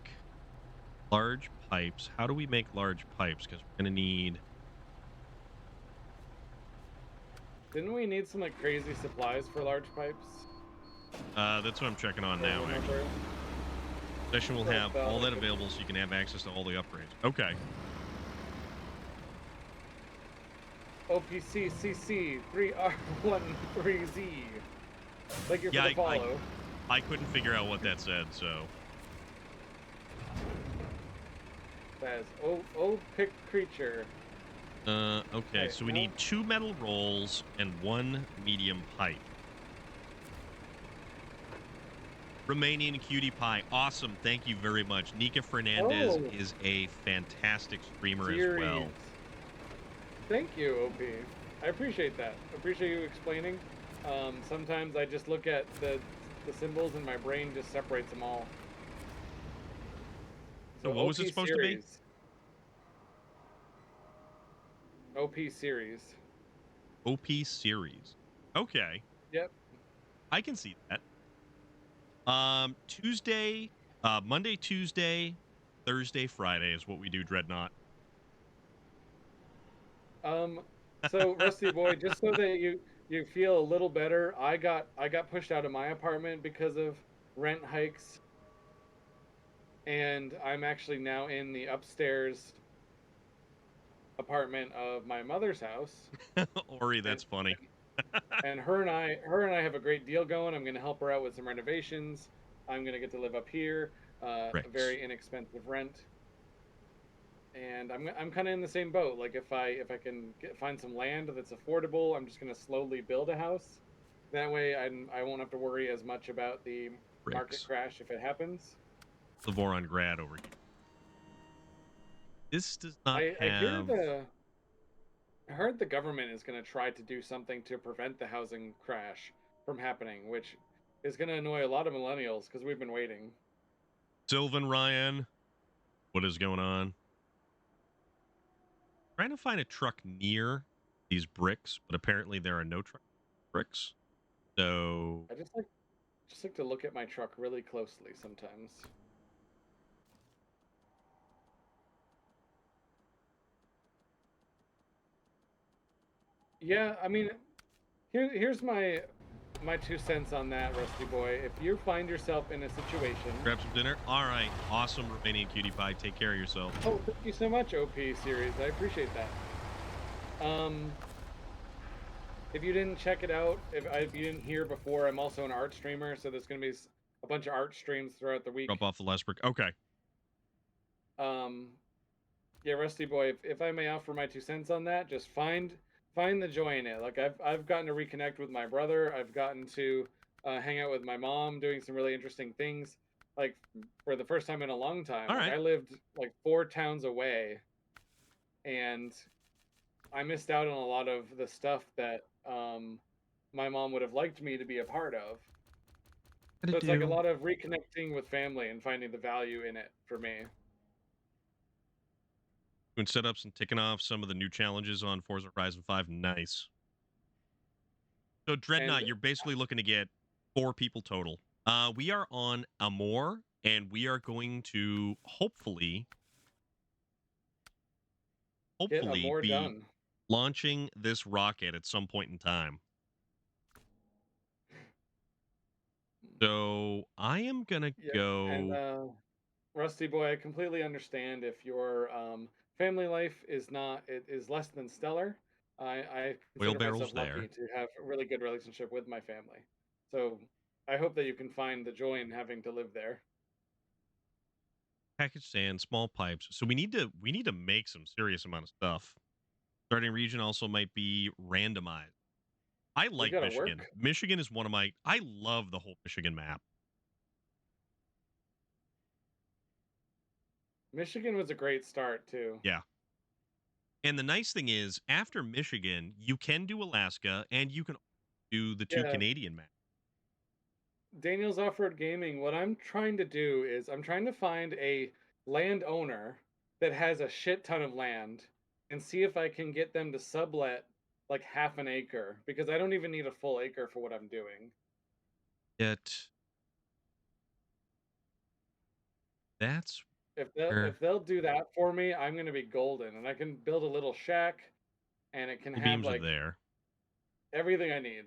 S1: large pipes. How do we make large pipes? Because we're going to need...
S2: Didn't we need some like crazy supplies for large pipes?
S1: That's what I'm checking on now, actually. Session will have all that available so you can have access to all the upgrades. Okay.
S2: OPC CC 3R13Z. Thank you for the follow.
S1: I couldn't figure out what that said, so...
S2: Says, oh, pick creature.
S1: Okay, so we need 2 metal rolls and 1 medium pipe. Romanian cutie pie, awesome, thank you very much. Nika Fernandez is a fantastic streamer as well.
S2: Thank you, OP. I appreciate that. I appreciate you explaining. Sometimes I just look at the symbols and my brain just separates them all.
S1: So what was it supposed to be?
S2: OP series.
S1: OP series. Okay.
S2: Yep.
S1: I can see that. Tuesday, Monday, Tuesday, Thursday, Friday is what we do, Dreadnought.
S2: So Rusty Boy, just so that you feel a little better, I got pushed out of my apartment because of rent hikes, and I'm actually now in the upstairs apartment of my mother's house.
S1: Ori, that's funny.
S2: And her and I have a great deal going. I'm going to help her out with some renovations. I'm going to get to live up here, very inexpensive rent. And I'm kind of in the same boat. Like if I can find some land that's affordable, I'm just going to slowly build a house. That way I won't have to worry as much about the market crash if it happens.
S1: The Voron Grad over here. This does not have...
S2: I heard the government is going to try to do something to prevent the housing crash from happening, which is going to annoy a lot of millennials because we've been waiting.
S1: Sylvan Ryan, what is going on? Trying to find a truck near these bricks, but apparently there are no truck bricks. So
S2: I just like to look at my truck really closely sometimes. Yeah, I mean, here's my 2 cents on that, Rusty Boy. If you find yourself in a situation...
S1: Grab some dinner. All right. Awesome, Romanian cutie pie. Take care of yourself.
S2: Oh, thank you so much, OP series. I appreciate that. If you didn't check it out, if you didn't hear before, I'm also an art streamer, so there's going to be a bunch of art streams throughout the week.
S1: Drop off the last brick. Okay.
S2: Yeah, Rusty Boy, if I may offer my 2 cents on that, just find find the joy in it. Like I've gotten to reconnect with my brother. I've gotten to hang out with my mom, doing some really interesting things. Like for the first time in a long time.
S1: All
S2: Like
S1: right.
S2: I lived like 4 towns away, and I missed out on a lot of the stuff that my mom would have liked me to be a part of.
S1: What to
S2: So it's like a
S1: do?
S2: lot of reconnecting with family and finding the value in it for me.
S1: Doing setups and ticking off some of the new challenges on Forza Horizon 5. Nice. So
S2: And
S1: Dreadnought, you're basically looking to get 4 people total. We are on Amor, and we are going to
S2: get a
S1: hopefully
S2: more
S1: be
S2: done.
S1: launching this rocket at some point in time. So I am gonna
S2: Yeah, and
S1: go.
S2: Rusty boy, I completely understand if your family life is not it is less than stellar. I
S1: Oil
S2: consider
S1: barrels
S2: myself lucky
S1: there.
S2: to have a really good relationship with my family. So I hope that you can find the joy in having to live there.
S1: Packaged sand, small pipes. So we need to make some serious amount of stuff. Starting region also might be randomized. I
S2: We
S1: like
S2: gotta
S1: Michigan.
S2: work.
S1: Michigan is one of my. I love the whole Michigan map.
S2: Michigan was a great start too.
S1: Yeah. And the nice thing is, after Michigan, you can do Alaska and you can do the 2
S2: Yeah,
S1: Canadian maps.
S2: Daniel's Off-Road Gaming, what I'm trying to do is I'm trying to find a landowner that has a shit ton of land and see if I can get them to sublet like half an acre because I don't even need a full acre for what I'm doing.
S1: Yet that's
S2: If
S1: where
S2: they'll do that for me, I'm gonna be golden and I can build a little shack and it can
S1: the
S2: have
S1: beams are
S2: like
S1: there.
S2: everything I need.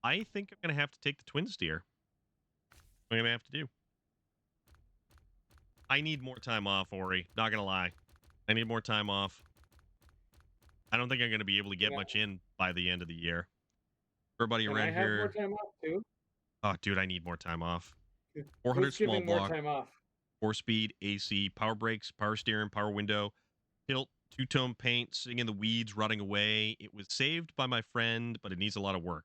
S1: I think I'm gonna have to take the twin steer. I'm gonna have to do. I need more time off, Ori. Not gonna lie. I need more time off. I don't think I'm gonna be able to get
S2: Can
S1: much in by the end of the year. Everybody
S2: can I
S1: around
S2: have more
S1: here.
S2: time off too?
S1: Oh, dude, I need more time off. 400
S2: Who's
S1: small
S2: giving more
S1: block,
S2: time off?
S1: 4-speed, AC, power brakes, power steering, power window, tilt, two-tone paint, sitting in the weeds, rotting away. It was saved by my friend, but it needs a lot of work.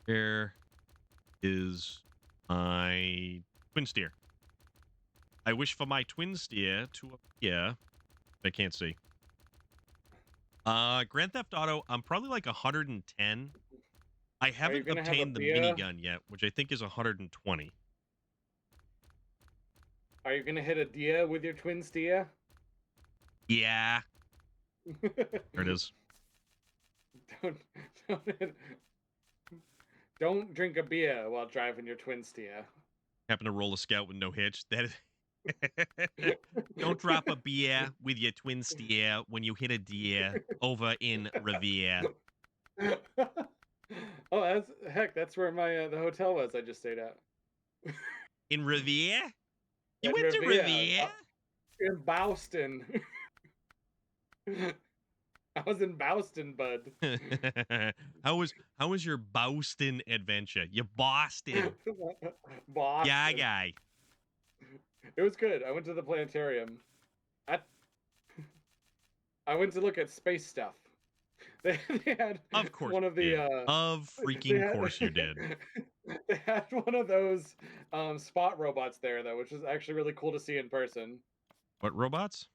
S1: There is my twin steer. I wish for my twin steer to appear. I can't see. Grand Theft Auto, I'm probably like 110. I
S2: Are you
S1: haven't
S2: gonna have a
S1: obtained the
S2: beer?
S1: minigun yet, which I think is 120.
S2: Are you gonna hit a dia with your twin steer?
S1: Yeah, there it is.
S2: don't don't don't drink a beer while driving your twin steer.
S1: Happen to roll a scout with no hitch. That is. Don't drop a beer with your twin steer when you hit a deer over in Revere.
S2: Oh, that's heck. That's where my the hotel was. I just stayed at
S1: In Revere? You
S2: in
S1: went to
S2: Revere,
S1: Revere?
S2: in Boston. I was in Boston, bud.
S1: how was your Boston adventure? Your Boston. Yeah,
S2: Boston.
S1: guy.
S2: It was good. I went to the planetarium. I I went to look at space stuff. They had
S1: Of course
S2: one of
S1: you
S2: the
S1: did. Of
S2: they
S1: freaking
S2: had
S1: course you did.
S2: they had one of those spot robots there though, which is actually really cool to see in person.
S1: What robots?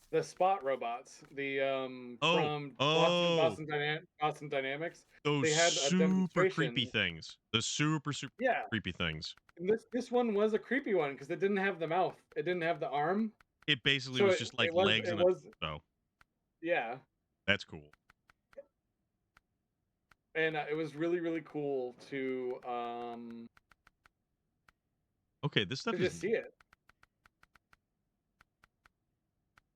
S2: The spot robots, the
S1: Oh,
S2: from
S1: oh,
S2: Boston Dynamics,
S1: those
S2: they had a
S1: super creepy
S2: demonstration.
S1: things. The super
S2: Yeah,
S1: creepy things.
S2: and this one was a creepy one because it didn't have the mouth, it didn't have the arm,
S1: It basically
S2: so
S1: was just like legs
S2: it
S1: and a
S2: was
S1: torso.
S2: yeah,
S1: That's cool.
S2: and it was really cool
S1: Okay, this
S2: to
S1: stuff is
S2: just see it.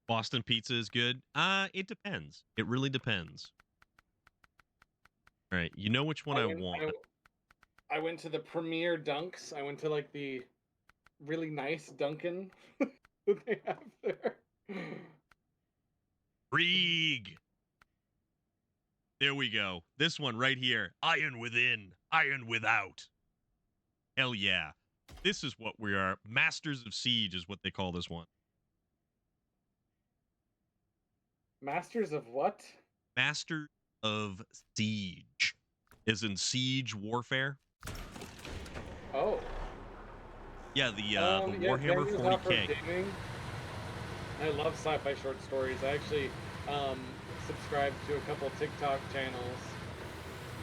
S1: Boston pizza is good. It depends. It really depends. All right, you know which one
S2: I
S1: I
S2: went
S1: want.
S2: I went to the premier Dunks. I went to like the really nice Dunkin' that they have there.
S1: Krieg. There we go. This one right here. Iron within, iron without. Hell yeah. This is what we are. Masters of Siege is what they call this one.
S2: Masters of what?
S1: Masters of Siege, is in siege warfare.
S2: Oh.
S1: Yeah, the
S2: Yeah,
S1: Warhammer
S2: Daniel's out for
S1: 40K.
S2: gaming. I love sci-fi short stories. I actually subscribe to a couple TikTok channels.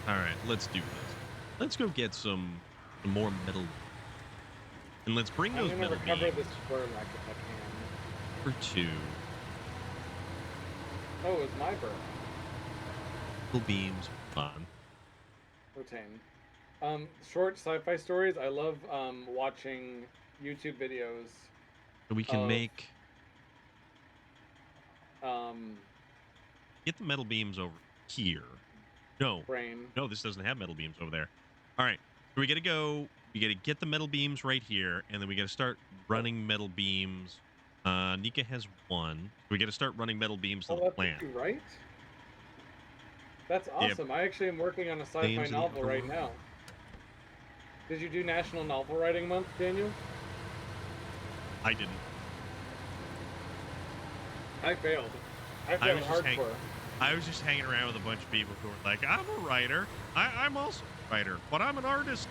S1: All right, let's do this. Let's go get some more metal, and let's bring
S2: I'm
S1: those
S2: gonna
S1: metal
S2: recover
S1: beams
S2: this squirm like if I can.
S1: for 2.
S2: Oh, it was my burn.
S1: Metal beams on.
S2: Rotain. Short sci-fi stories. I love watching YouTube videos.
S1: So we can
S2: Of,
S1: make
S2: um
S1: get the metal beams over here. No,
S2: brain.
S1: no, this doesn't have metal beams over there. All right, so we got to go. We got to get the metal beams right here, and then we got to start running metal beams. Nika has 1. So we got to start running metal beams to the
S2: that's
S1: plant.
S2: you, right? That's
S1: Yeah.
S2: awesome. I actually am working on a sci-fi
S1: Names in the
S2: novel right
S1: overworld.
S2: now. Did you do National Novel Writing Month, Daniel?
S1: I didn't.
S2: I failed. I
S1: I
S2: failed
S1: was just
S2: hardcore.
S1: I was just hanging around with a bunch of people who were like, I'm a writer. I'm also a writer, but I'm an artist.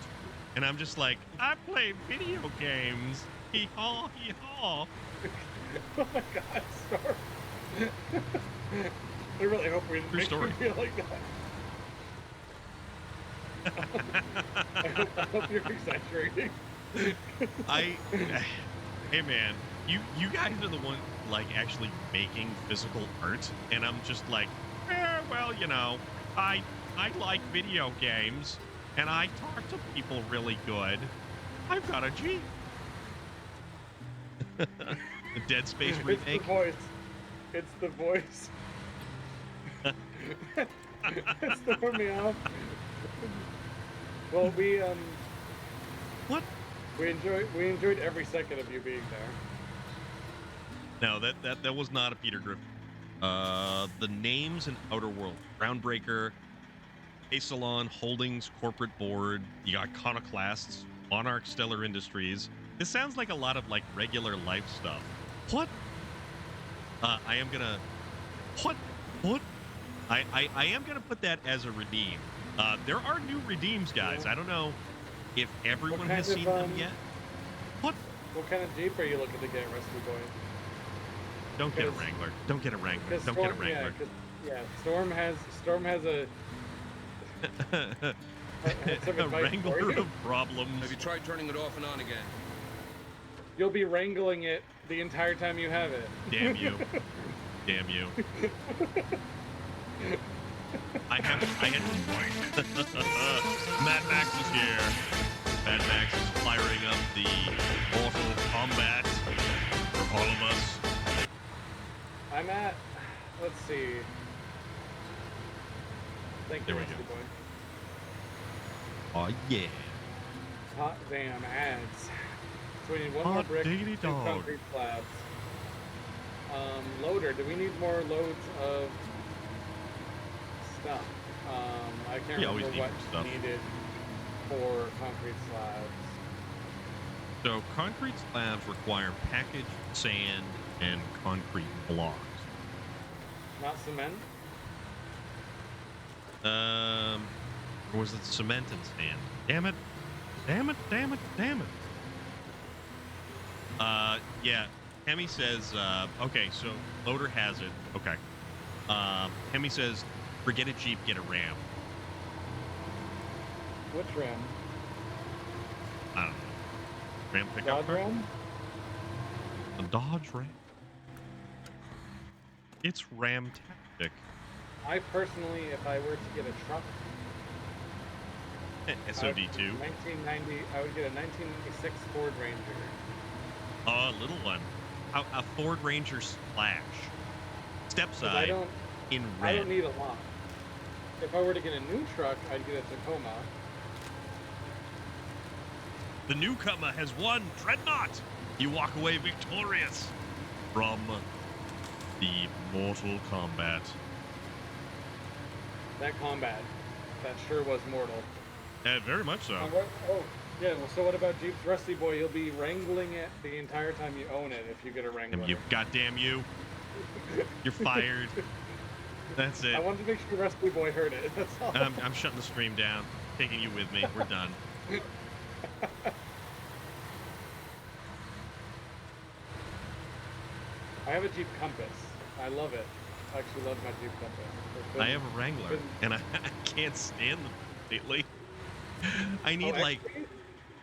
S1: And I'm just like, I play video games. Hee haw, hee haw.
S2: Oh my god, Storm. I really hope we didn't
S1: True
S2: make
S1: story.
S2: you feel like that. I hope you're exaggerating.
S1: Hey man, you guys are the one like actually making physical art, and I'm just like, well, you know, I like video games, and I talk to people really good. I've got a G. The Dead Space remake.
S2: It's the voice. It's the voice. It's throwing me off. Well,
S1: What?
S2: we enjoyed every second of you being there.
S1: No, that was not a Peter Griffin. The names in Outer World: Groundbreaker, A Salon Holdings Corporate Board. You got Iconoclasts, Monarch Stellar Industries. This sounds like a lot of like regular life stuff. What? I am gonna. What? I am gonna put that as a redeem. There are new redeems, guys.
S2: Yeah.
S1: I don't know if everyone
S2: What
S1: has
S2: kind
S1: seen
S2: of,
S1: them yet. What?
S2: What kind of Jeep are you looking to get, Rescue Boy?
S1: Don't get a
S2: Because-
S1: Wrangler. Don't get a Wrangler.
S2: Because
S1: Don't get a Wrangler.
S2: Storm has a some
S1: A
S2: advice for
S1: Wrangler
S2: you.
S1: of problems.
S4: Have you tried turning it off and on again?
S2: You'll be wrangling it the entire time you have it.
S1: Damn you. Damn you. I had Mad Max is here. Mad Max is firing up the Mortal Kombat for all of us.
S2: I'm at, let's see. Thank you,
S1: There we
S2: Rescue
S1: go.
S2: Boy.
S1: Oh yeah.
S2: Hot damn ads. So we need one more
S1: Hot
S2: brick,
S1: diggity
S2: 2
S1: dog.
S2: concrete slabs. Loader, do we need more loads of stuff? I can't
S1: We always
S2: remember
S1: need
S2: what
S1: more stuff.
S2: needed for concrete slabs.
S1: So concrete slabs require packaged sand and concrete blocks.
S2: Not cement?
S1: Or was it cement and sand? Damn it. Damn it, damn it, damn it. Yeah. Hemi says, okay, so Loader has it. Okay. Hemi says, forget a Jeep, get a Ram.
S2: Which Ram?
S1: I don't know. Ram pickup
S2: Dodge
S1: truck?
S2: Ram?
S1: A Dodge Ram. It's Ram Tactic.
S2: I personally, if I were to get a truck,
S1: SOD2.
S2: 1990, I would get a 1996 Ford Ranger.
S1: A little one. A Ford Ranger Splash. Step
S2: 'Cause
S1: side in
S2: I
S1: red.
S2: don't need a lot. If I were to get a new truck, I'd get a Tacoma.
S1: The newcomer has won. Dreadnought. You walk away victorious from the Mortal Kombat.
S2: That combat, that sure was mortal.
S1: Very much so.
S2: Yeah, well, so what about Jeep's Rusty Boy? You'll be wrangling it the entire time you own it if you get a Wrangler.
S1: Damn you. Goddamn you. You're fired. That's it.
S2: I wanted to make sure Rusty Boy heard it. That's all.
S1: I'm shutting the stream down. Taking you with me. We're done.
S2: I have a Jeep Compass. I love it. I actually love my Jeep Compass.
S1: I have a Wrangler, and I can't stand them lately. I need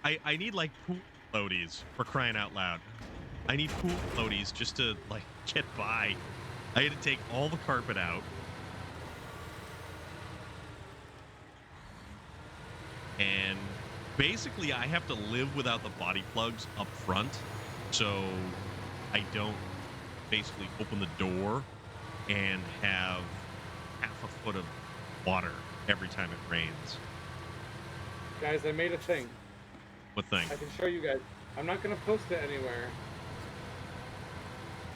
S1: I need like pool floaties, for crying out loud. I need pool floaties just to like get by. I had to take all the carpet out. And basically I have to live without the body plugs up front, so I don't basically open the door and have half a foot of water every time it rains.
S2: Guys, I made a thing.
S1: What thing?
S2: I can show you guys. I'm not going to post it anywhere.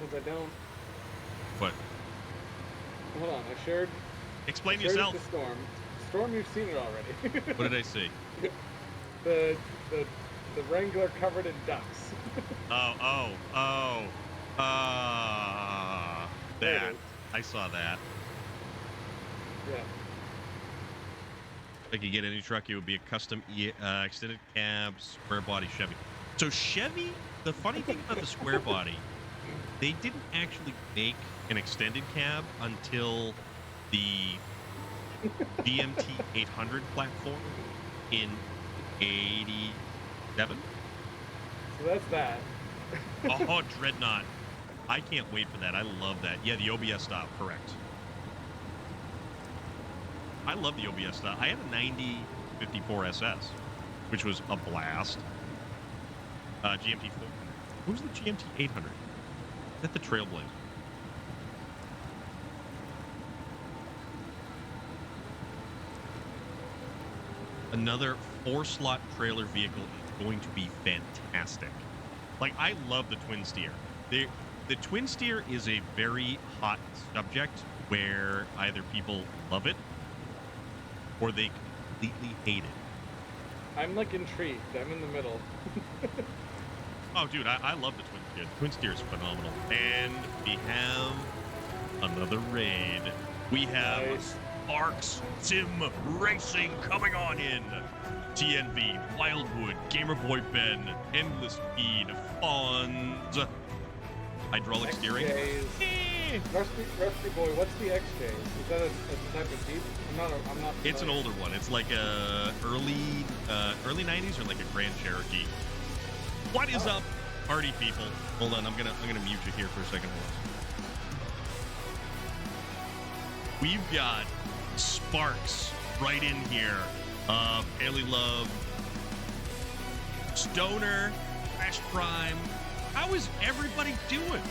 S2: Because I don't...
S1: What?
S2: Hold on, I shared...
S1: Explain
S2: shared
S1: yourself.
S2: The Storm. Storm, you've seen it already.
S1: What did I see?
S2: the Wrangler covered in ducks. There it
S1: That.
S2: is.
S1: I saw that.
S2: Yeah.
S1: If I could get any truck, it would be a custom extended cab, square body Chevy. So Chevy, the funny thing about the square body, they didn't actually make an extended cab until the DMT 800 platform in 87.
S2: So that's that.
S1: Oh, Dreadnought. I can't wait for that. I love that. Yeah, the OBS stop, correct. I love the OBS stop. I had a 9054 SS, which was a blast. GMT 400. Who's the GMT 800? Is that the Trailblazer? Another 4-slot trailer vehicle is going to be fantastic. Like, I love the twin steer. The twin steer is a very hot subject where either people love it or they completely hate it.
S2: I'm like intrigued. I'm in the middle.
S1: Oh, dude, I love the twin steer. The twin steer is phenomenal. And we have another raid. We have
S2: Nice.
S1: Sparks Sim Racing coming on in. TNV, Wildwood, Gamer Boy Ben, Endless Speed, Fonz, hydraulic steering.
S2: XJs. Rusty Boy, what's the XJ? Is that a type of Jeep? I'm not.
S1: It's an
S2: familiar.
S1: older one. It's like a early 90s or like a Grand Cherokee. What is up, party people? Hold on, I'm gonna mute you here for a second. We've got Sparks right in here. Bailey Love, Stoner, Crash Prime. How is everybody doing?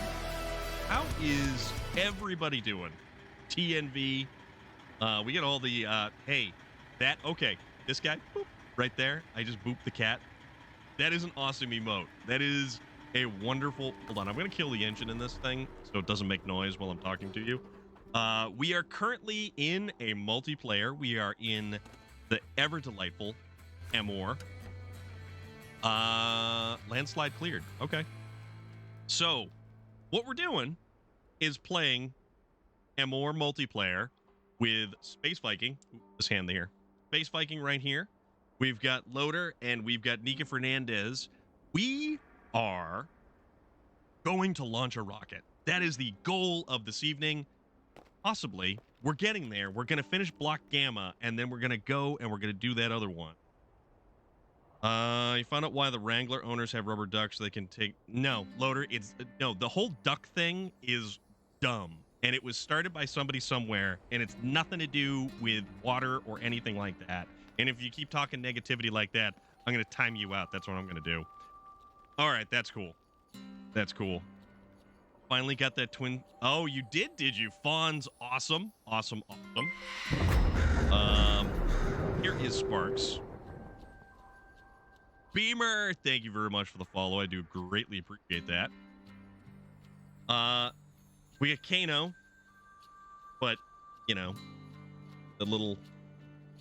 S1: How is everybody doing? TNV. We got all the hey, that okay. This guy, boop, right there. I just booped the cat. That is an awesome emote. That is a wonderful. Hold on, I'm gonna kill the engine in this thing so it doesn't make noise while I'm talking to you. We are currently in a multiplayer. We are in the ever delightful Amor. Landslide cleared. Okay. So, what we're doing is playing Amor multiplayer with Space Viking. Ooh, this hand here. Space Viking right here. We've got Loader and we've got Nika Fernandez. We are going to launch a rocket. That is the goal of this evening. Possibly. We're getting there. We're going to finish Block Gamma, and then we're going to go and we're going to do that other one. You found out why the Wrangler owners have rubber ducks so they can take... No, Loader, it's... No, the whole duck thing is dumb. And it was started by somebody somewhere, and it's nothing to do with water or anything like that. And if you keep talking negativity like that, I'm going to time you out. That's what I'm going to do. All right, that's cool. That's cool. Finally got that twin. Oh, you did you? Fawn's awesome. Awesome. Here is Sparks. Beamer, thank you very much for the follow. I do greatly appreciate that. We got Kano, but you know, the little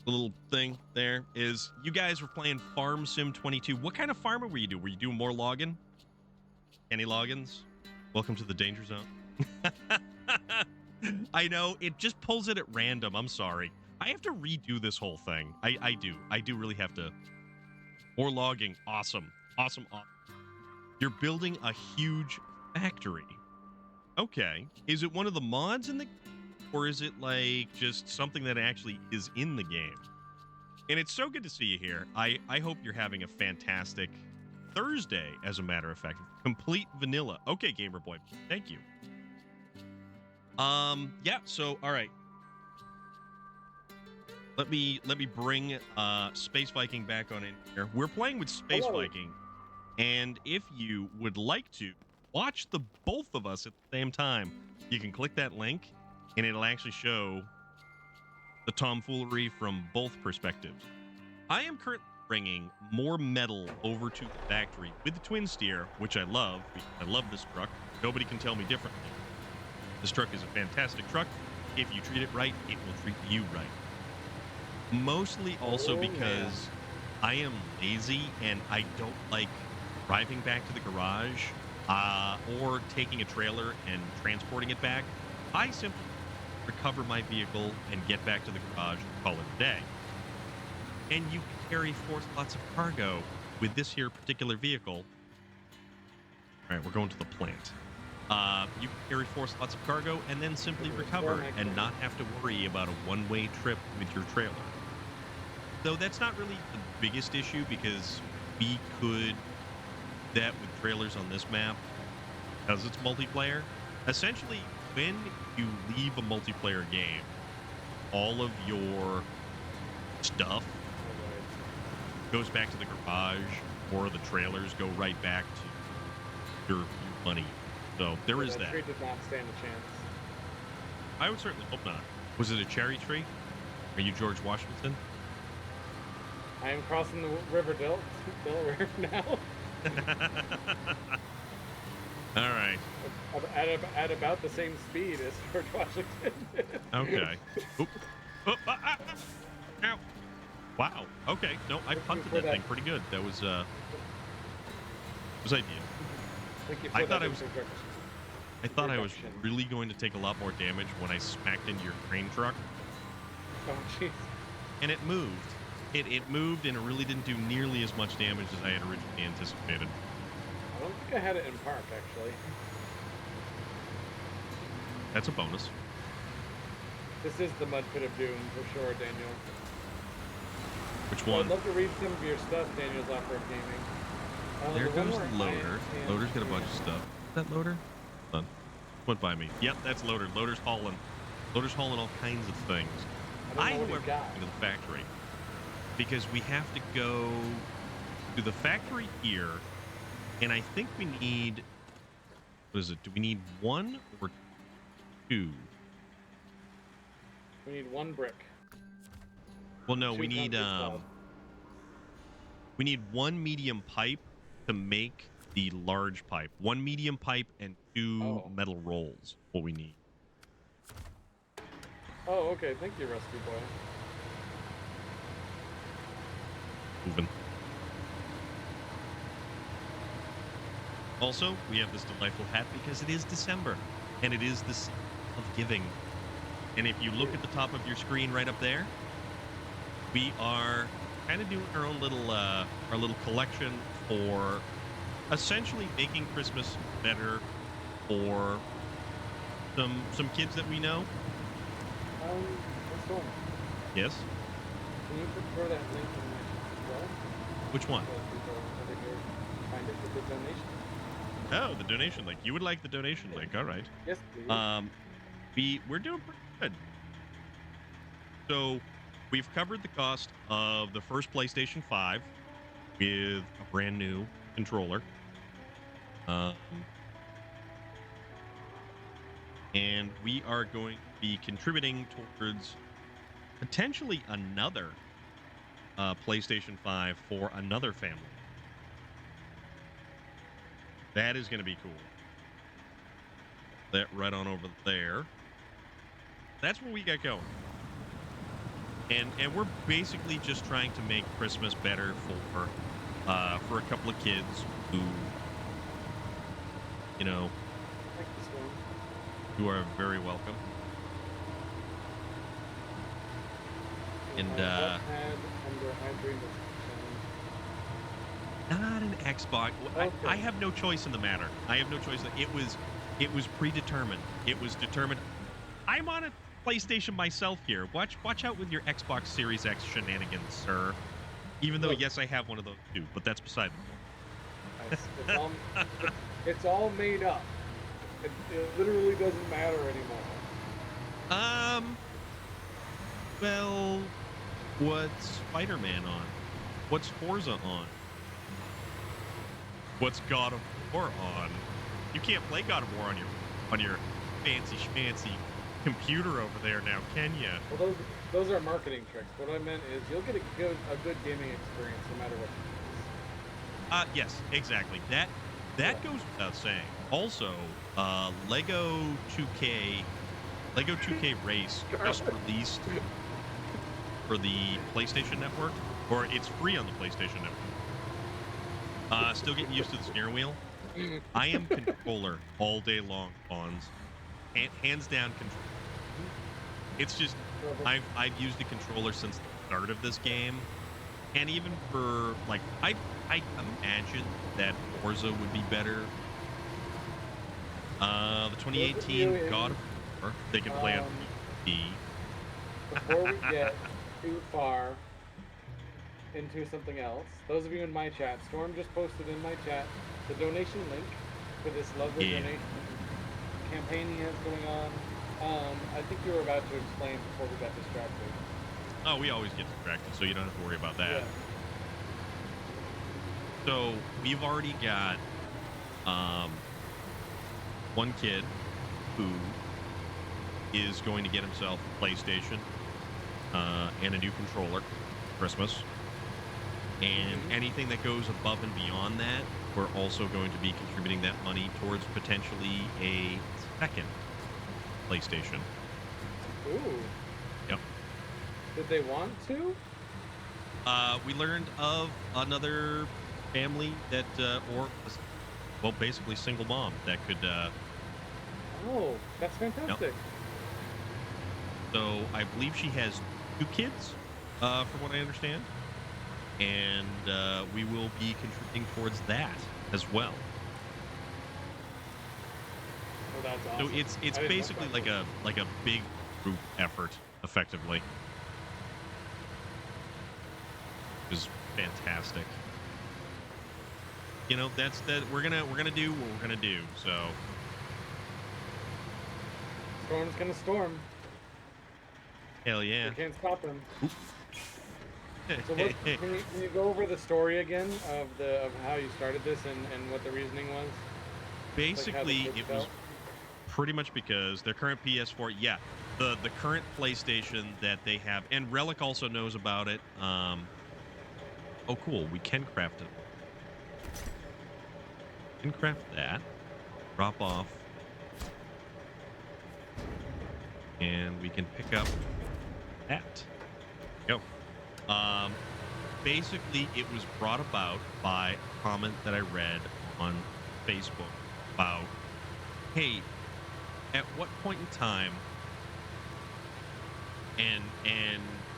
S1: the little thing there is you guys were playing Farm Sim 22. What kind of farming were you doing? Were you doing more logging? Any logins? Welcome to the danger zone. I know, it just pulls it at random. I'm sorry. I have to redo this whole thing. I do. I do really have to. More logging. Awesome. Awesome. You're building a huge factory. Okay. Is it one of the mods in the... Or is it like just something that actually is in the game? And it's so good to see you here. I hope you're having a fantastic Thursday, as a matter of fact. Complete vanilla. Okay, Gamer Boy. Thank you. Yeah, so all right. Let me bring Space Viking back on in here. We're playing with Space Viking, and if you would like to watch the both of us at the same time, you can click that link, and it'll actually show the tomfoolery from both perspectives. I am currently bringing more metal over to the factory with the twin steer, which I love. I love this truck. Nobody can tell me differently. This truck is a fantastic truck. If you treat it right, it will treat you right. Mostly also because I am lazy and I don't like driving back to the garage or taking a trailer and transporting it back. I simply recover my vehicle and get back to the garage and call it a day. And you can carry 4 slots of cargo with this here particular vehicle. All right, we're going to the plant. You can carry 4 slots of cargo and then simply recover and not have to worry about a one-way trip with your trailer. Though that's not really the biggest issue because we could do that with trailers on this map because it's multiplayer. Essentially, when you leave a multiplayer game, all of your stuff goes back to the garage or the trailers go right back to your money. So there is that.
S2: Tree did not stand a chance.
S1: I would certainly hope not. Was it a cherry tree? Are you George Washington?
S2: I am crossing the river Delaware now.
S1: All right.
S2: At about the same speed as George Washington.
S1: Okay. Oop. Oh, Ow. Wow. Okay. No, I punted that thing pretty good. That was ideal. I thought I was really going to take a lot more damage when I smacked into your crane truck.
S2: Oh, jeez.
S1: And it moved. It moved, and it really didn't do nearly as much damage as I had originally anticipated.
S2: I don't think I had it in park, actually.
S1: That's a bonus.
S2: This is the mud pit of doom, for sure, Daniel.
S1: Which one?
S2: I'd love to read some of your stuff, Daniel's Off-Road Gaming.
S1: There goes Loader. Loader's got a bunch of stuff. Is that Loader? Hold on. Went by me. Yep, that's Loader. Loader's hauling all kinds of things. I however, going to the factory because we have to go to the factory here, and I think we need. What is it? Do we need 1 or 2?
S2: We need 1 brick.
S1: Well, no, we need 1 medium pipe to make the large pipe. 1 medium pipe and 2 metal rolls. What we need.
S2: Oh, okay. Thank you, Rusty Boy.
S1: Moving. Also, we have this delightful hat because it is December, and it is the season of giving. And if you look at the top of your screen right up there, we are kind of doing our own little collection for essentially making Christmas better for some kids that we know.
S2: What's going on?
S1: Yes.
S2: Can you throw that link in my chat as well?
S1: Which one?
S2: So people over here find it with the donation.
S1: Oh, the donation link. You would like the donation link. All right.
S2: Yes, please.
S1: We're doing pretty good. So we've covered the cost of the first PlayStation 5 with a brand new controller. And we are going to be contributing towards potentially another PlayStation 5 for another family. That is going to be cool. That right on over there. That's what we got going. and we're basically just trying to make Christmas better for a couple of kids who, you know,
S2: Like this one.
S1: who are very welcome. And
S2: Had under hydrated.
S1: not an Xbox.
S2: Okay.
S1: I have no choice in the matter. I have no choice. It was predetermined. It was determined. I'm on a PlayStation myself here. Watch out with your Xbox Series X shenanigans, sir. Even though,
S2: Look.
S1: yes, I have one of those too, but that's beside the
S2: It's all made up. It literally doesn't matter anymore.
S1: point. Well, what's Spider-Man on? What's Forza on? What's God of War on? You can't play God of War on your fancy schmancy computer over there now, can you?
S2: Well, those are marketing tricks. What I meant is you'll get a good gaming experience no matter what.
S1: Yes, exactly. That goes without saying. Also, Lego 2K Race just released for the PlayStation Network, or it's free on the PlayStation Network. Still getting used to the steering wheel. I am controller all day long, Pawns. Hands down control. It's just I've used a controller since the start of this game, and even for like I imagine that Forza would be better. The 2018 God of War, they can play on PC.
S2: Before we get too far into something else, those of you in my chat, Storm just posted in my chat the donation link for this lovely donation campaign he has going on. I think you were about to explain before we got distracted.
S1: Oh, we always get distracted, so you don't have to worry about that.
S2: Yeah.
S1: So we've already got one kid who is going to get himself a PlayStation and a new controller for Christmas. And anything that goes above and beyond that, we're also going to be contributing that money towards potentially a second PlayStation.
S2: Ooh.
S1: Yep.
S2: Did they want to?
S1: We learned of another family that, well, basically single mom that could.
S2: Oh, that's fantastic.
S1: So I believe she has 2 kids, from what I understand, and we will be contributing towards that as well.
S2: Oh, that's awesome.
S1: So it's
S2: I didn't know
S1: basically
S2: that.
S1: like a big group effort, effectively. It was fantastic. You know, that's that we're gonna do what we're gonna do. So
S2: Storm's gonna storm.
S1: hell yeah.
S2: You can't stop him.
S1: Oop.
S2: So can you go over the story again of how you started this and what the reasoning was?
S1: Basically,
S2: kids
S1: it was
S2: felt?
S1: pretty much because their current PS4, yeah, the current PlayStation that they have, and Relic also knows about it. Oh, cool, we can craft it. We can craft that. Drop off. And we can pick up that. Go. Basically, it was brought about by a comment that I read on Facebook about, hey, at what point in time, and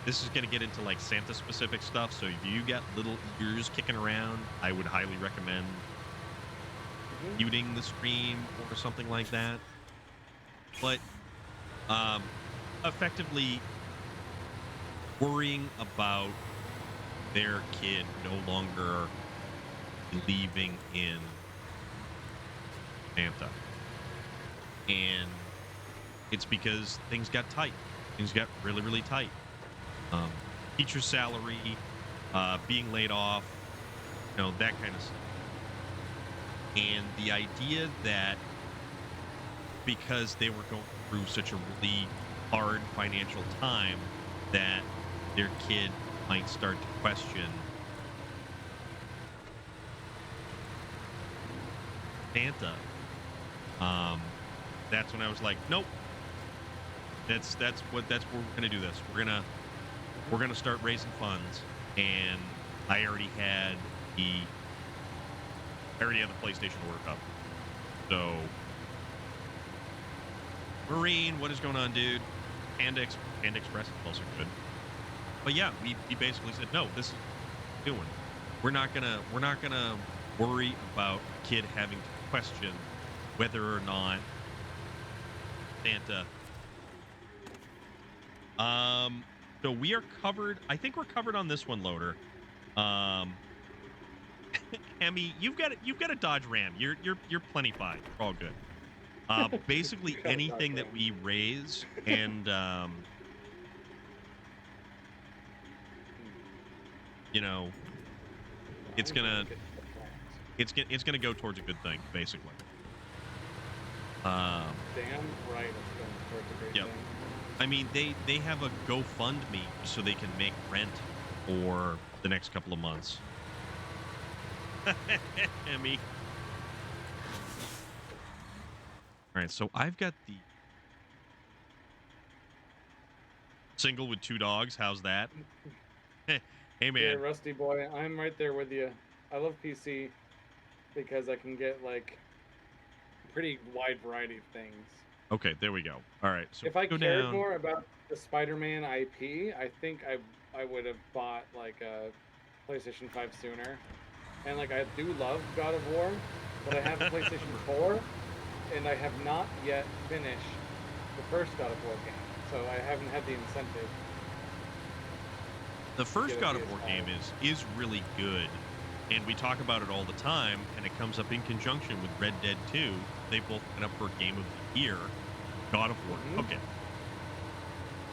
S1: this is going to get into like Santa specific stuff, so if you got little ears kicking around, I would highly recommend muting the stream or something like that. But effectively worrying about their kid no longer believing in Santa. And it's because things got tight. Things got really, really tight. Teacher salary, being laid off, you know, that kind of stuff. And the idea that because they were going through such a really hard financial time that their kid might start to question Santa. That's when I was like, nope. That's what we're gonna do this. We're we're gonna start raising funds, and I already had the PlayStation ordered up. So, Marine, what is going on, dude? Panda Express is also good. But yeah, we basically said no. This is what we're doing. We're not gonna worry about a kid having to question whether or not Santa. So we are covered. I think we're covered on this one, Loader. Emmy, you've got a Dodge Ram. You're plenty fine. You're all good. Basically anything that we raise and you know, it's gonna go towards a good thing, basically.
S2: Damn right, it's going towards a great thing.
S1: I mean, they have a GoFundMe so they can make rent for the next couple of months. Emmy. All right, so I've got the single with 2 dogs. How's that? Hey, man.
S2: Yeah, Rusty boy, I'm right there with you. I love PC because I can get like a pretty wide variety of things.
S1: Okay, there we go. All right, so
S2: if I
S1: go
S2: cared
S1: down.
S2: more about the Spider-Man IP, I think I would have bought like a PlayStation 5 sooner. And like I do love God of War, but I have a PlayStation 4, and I have not yet finished the first God of War game, so I haven't had the incentive.
S1: The first God of War game is really good, and we talk about it all the time, and it comes up in conjunction with Red Dead 2. They both went up for Game of the Year. God of War.
S2: Mm-hmm.
S1: Okay.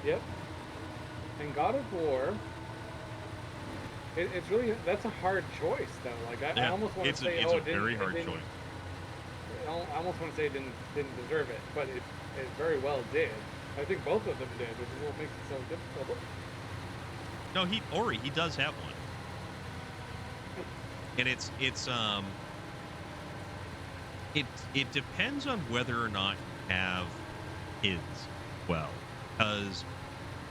S2: Yep. And God of War, it's really, that's a hard choice though. Like I almost want to say,
S1: it's a very hard choice.
S2: I almost want to say it didn't deserve it, but it very well did. I think both of them did, which is what makes it so difficult.
S1: No, he does have one, and it depends on whether or not you have kids. Well, because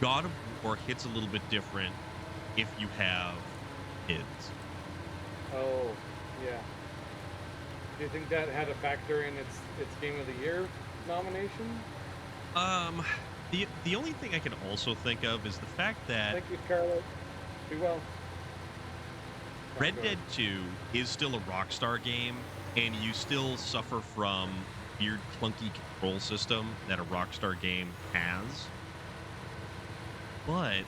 S1: God of War hits a little bit different if you have kids.
S2: Oh, yeah. Do you think that had a factor in its Game of the Year nomination?
S1: The only thing I can also think of is the fact that
S2: Thank you, Scarlett. Be well.
S1: Red Dead 2 is still a Rockstar game, and you still suffer from weird clunky control system that a Rockstar game has. But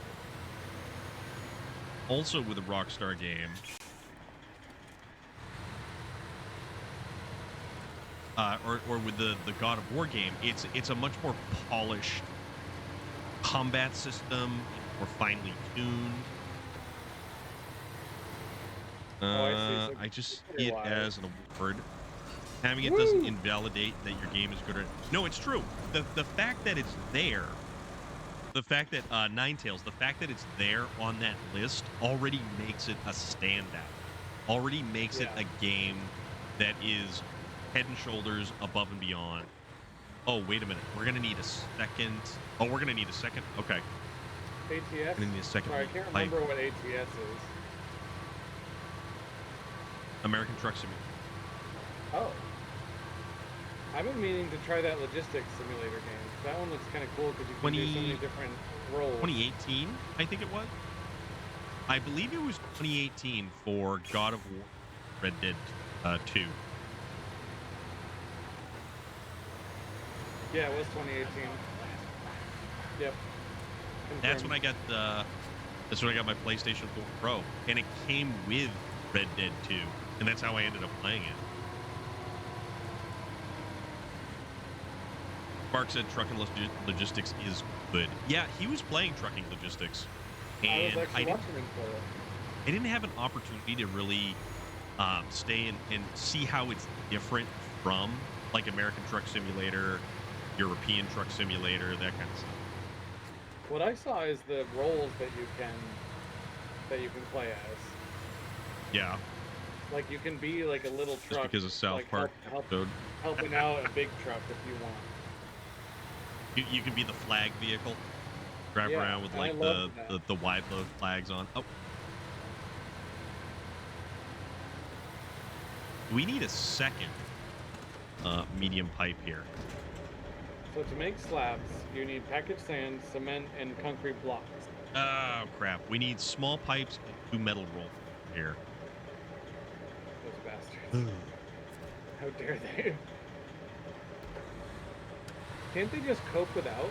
S1: also with a Rockstar game, or with the God of War game, it's a much more polished combat system, more finely tuned. I just see it as an award. Having it doesn't invalidate that your game is good or no, it's true. The fact that it's there, the fact that Ninetales, the fact that it's there on that list already makes it a standout. Already makes it a game that is head and shoulders above and beyond. Oh, wait a minute. We're gonna need a second. Oh, we're gonna need a second. Okay.
S2: ATS?
S1: We're gonna need a second.
S2: Sorry, I can't remember what ATS is.
S1: American Truck Simulator.
S2: Oh. I've been meaning to try that logistics simulator game. That one looks kind of cool because you can do so many different roles.
S1: 2018, I think it was. I believe it was 2018 for God of War Red Dead 2.
S2: Yeah, it was 2018. Yep.
S1: That's when I got my PlayStation 4 Pro, and it came with Red Dead 2, and that's how I ended up playing it. Mark said trucking logistics is good. Yeah, he was playing trucking logistics, and I didn't have an opportunity to really stay and see how it's different from like American Truck Simulator, European Truck Simulator, that kind of stuff.
S2: What I saw is the roles that you can play as.
S1: Yeah.
S2: Like you can be like a little truck.
S1: Just because of South Park episode.
S2: Helping out a big truck if you want.
S1: You can be the flag vehicle. Drive
S2: Yeah,
S1: around with
S2: and I
S1: like
S2: love that.
S1: the wide load flags on. Oh, we need a second medium pipe here.
S2: So to make slabs, you need packaged sand, cement, and concrete blocks.
S1: Oh crap! We need small pipes and 2 metal rolls here.
S2: Those bastards. How dare they? Can't they just cope without?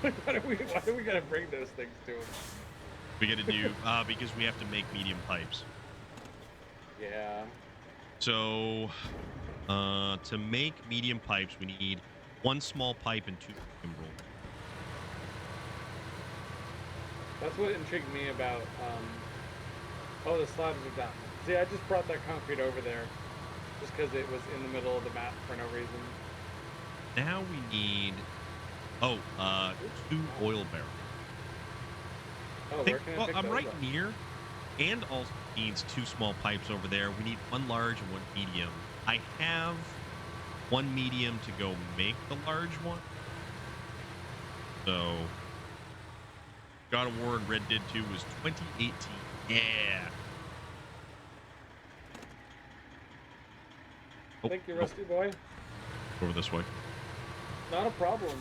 S2: why do we gotta bring those things to them?
S1: We got to do because we have to make medium pipes.
S2: Yeah.
S1: So to make medium pipes, we need 1 small pipe and 2 medium rolls.
S2: That's what intrigued me about, oh, the slabs are done. See, I just brought that concrete over there just because it was in the middle of the map for no reason.
S1: Now we need 2 oil barrels.
S2: Oh, where can I pick
S1: I'm
S2: those
S1: right
S2: up?
S1: near, and also needs 2 small pipes over there. We need 1 large and 1 medium. I have 1 medium to go make the large one. So, God of War and Red Dead 2 was 2018. Yeah. Oh,
S2: Thank you, Rusty Boy.
S1: over this way.
S2: Not a problem.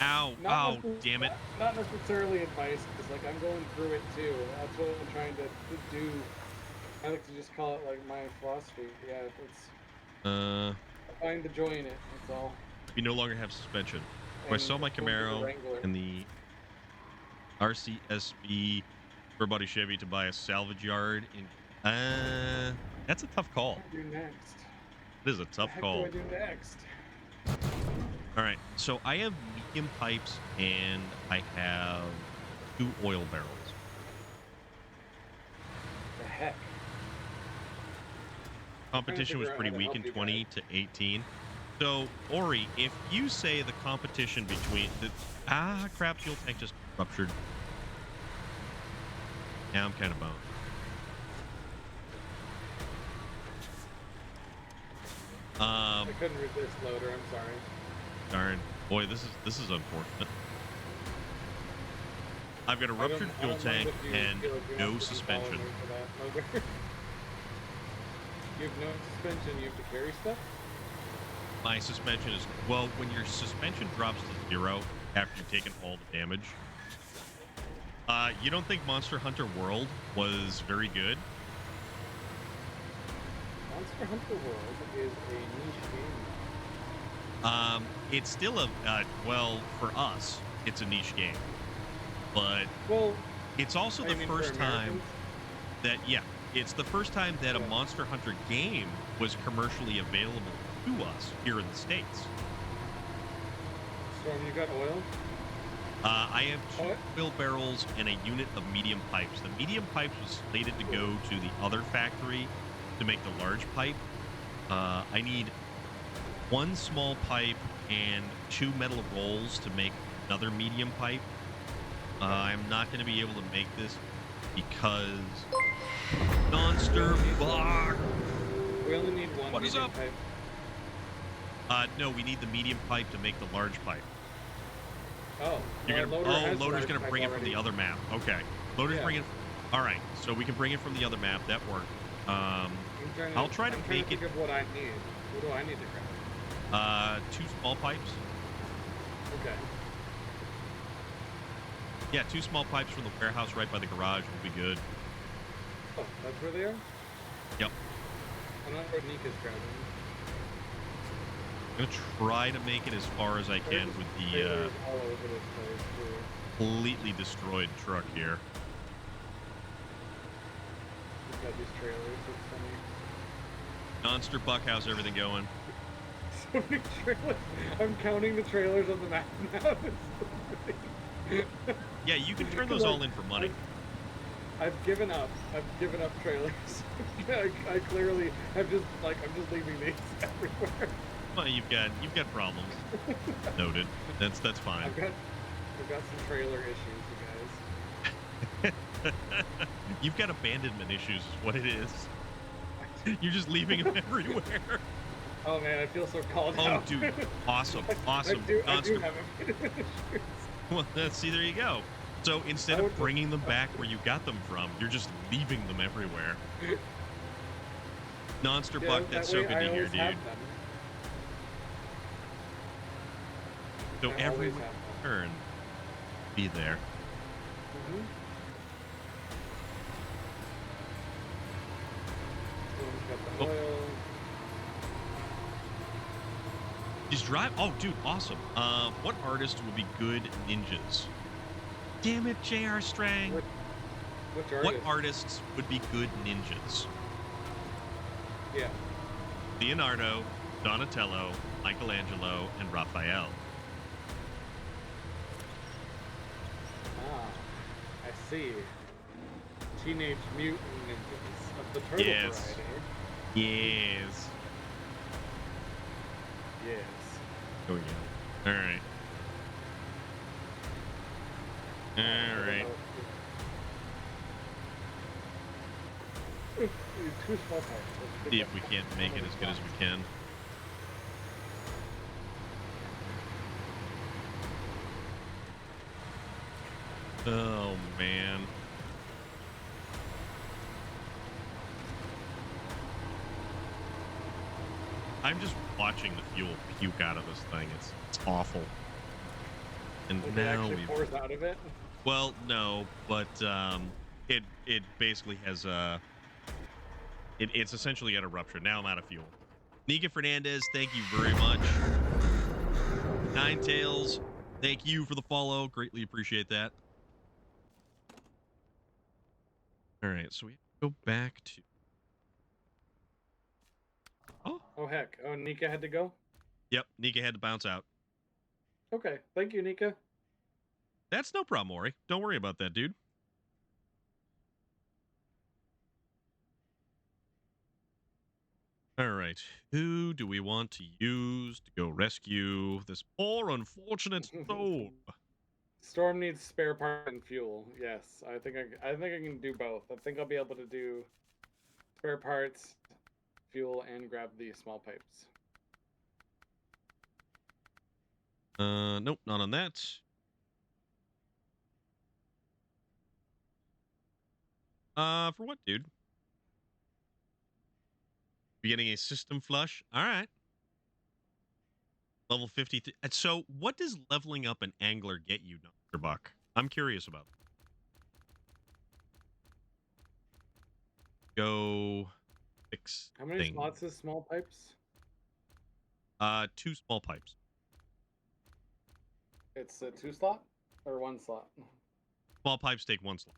S1: Ow!
S2: Not
S1: Oh, damn it!
S2: Not necessarily advice, because like I'm going through it too. That's what I'm trying to do. I like to just call it like my philosophy. Yeah, it's find the joy in it. That's all.
S1: We no longer have suspension. So I sold my
S2: go to the
S1: Camaro
S2: Wrangler.
S1: and the RCSB for Buddy Chevy to buy a salvage yard. That's a tough call.
S2: What do I do next?
S1: It is a tough
S2: What
S1: call.
S2: the heck do I do next?
S1: All right, so I have medium pipes and I have 2 oil barrels.
S2: The heck?
S1: Competition was
S2: figure out
S1: pretty
S2: how to
S1: weak
S2: help
S1: in
S2: you
S1: 20 to 18. So, Ori, if you say the competition between the crap, fuel tank just ruptured. Now I'm kind of boned.
S2: I couldn't resist loader. I'm sorry.
S1: Darn, boy, this is unfortunate. I've got a ruptured
S2: I
S1: fuel
S2: don't mind
S1: tank
S2: if you
S1: and
S2: feel like you
S1: no
S2: have to be
S1: suspension.
S2: following me for that, loader. You have no suspension. You have to carry stuff.
S1: My suspension is, well, when your suspension drops to 0 after you've taken all the damage. You don't think Monster Hunter World was very good?
S2: Monster Hunter World is a niche game.
S1: It's still a, well, for us, it's a niche game. But
S2: Well,
S1: it's also the
S2: you mean for
S1: first time
S2: Americans?
S1: that, yeah, it's the first time that a Monster Hunter game was commercially available to us here in the States.
S2: So have you got oil?
S1: I have 2 oil barrels and a unit of medium pipes. The medium pipes was slated to go to the other factory to make the large pipe. I need 1 small pipe and 2 metal rolls to make another medium pipe. I'm not going to be able to make this because Monster Fuck.
S2: We only need 1
S1: What is
S2: medium
S1: up?
S2: pipe.
S1: No, we need the medium pipe to make the large pipe.
S2: Oh,
S1: You're
S2: well,
S1: gonna,
S2: has
S1: Loader's
S2: large
S1: gonna
S2: pipe
S1: bring it from
S2: already.
S1: the other map. Okay, Loader's
S2: Yeah.
S1: bringing. All right, so we can bring it from the other map. That worked.
S2: I'm
S1: I'll try to
S2: I'm
S1: make
S2: think
S1: it-
S2: of what I need. What do I need to grab?
S1: 2 small pipes.
S2: Okay.
S1: Yeah, 2 small pipes from the warehouse right by the garage will be good.
S2: Oh, that's where they are?
S1: Yep.
S2: I'm not where Nika's grabbing.
S1: I'm gonna try to make it as far as I can
S2: There's
S1: with the
S2: trailers all over this place, too.
S1: completely destroyed truck here.
S2: We've got these trailers. It's funny.
S1: Monster Buck, how's everything going?
S2: So many trailers. I'm counting the trailers on the map now.
S1: Yeah, you can turn those all in for money.
S2: I've given up. I've given up trailers. I clearly have just like I'm just leaving these everywhere.
S1: Well, you've got problems. Noted. That's fine.
S2: I've got some trailer issues, you guys.
S1: You've got abandonment issues, is what it is. You're just leaving them everywhere.
S2: Oh man, I feel so called
S1: Oh,
S2: out.
S1: dude, awesome, awesome.
S2: I do
S1: Non-strip.
S2: have a
S1: Well, see, there you go. So instead
S2: I
S1: of
S2: would just-
S1: bringing them back where you got them from, you're just leaving them everywhere. Nonster
S2: Yeah,
S1: Buck, that's
S2: that
S1: so
S2: way
S1: good
S2: I
S1: to hear,
S2: always have
S1: dude.
S2: them.
S1: So
S2: I
S1: every
S2: always have them.
S1: turn, be there.
S2: Mm-hmm. Got the
S1: Oh.
S2: oil.
S1: Just drive. Oh, dude, awesome. What artist would be good ninjas? Damn it, J.R. Strang.
S2: Which artist?
S1: What artists would be good ninjas?
S2: Yeah.
S1: Leonardo, Donatello, Michelangelo, and Raphael.
S2: Ah, I see. Teenage Mutant Ninjas of the turtle
S1: Yes.
S2: variety.
S1: Yes.
S2: Yes.
S1: There we go. All right. All right.
S2: Two small parts.
S1: See if we can't make it as good as we can. Oh, man. I'm just watching the fuel puke out of this thing. It's awful. And
S2: Like it
S1: now
S2: actually
S1: we
S2: pours out of it.
S1: well, no, but it basically has it's essentially at a rupture. Now I'm out of fuel. Nika Fernandez, thank you very much. Nine Tails, thank you for the follow. Greatly appreciate that. All right, so we have to go back to.
S2: Oh heck. Oh, Nika had to go?
S1: Yep, Nika had to bounce out.
S2: Okay. Thank you, Nika.
S1: That's no problem, Ori. Don't worry about that, dude. All right, who do we want to use to go rescue this poor, unfortunate soul?
S2: Storm needs spare parts and fuel. Yes, I think I can do both. I think I'll be able to do spare parts, fuel, and grab the small pipes.
S1: Nope, not on that. For what, dude? Be getting a system flush. All right. Level 53. So, what does leveling up an angler get you, Dr. Buck? I'm curious about that. Go fix
S2: How many
S1: things.
S2: slots is small pipes?
S1: 2 small pipes.
S2: It's a 2 slot or 1 slot?
S1: Small pipes take 1 slot.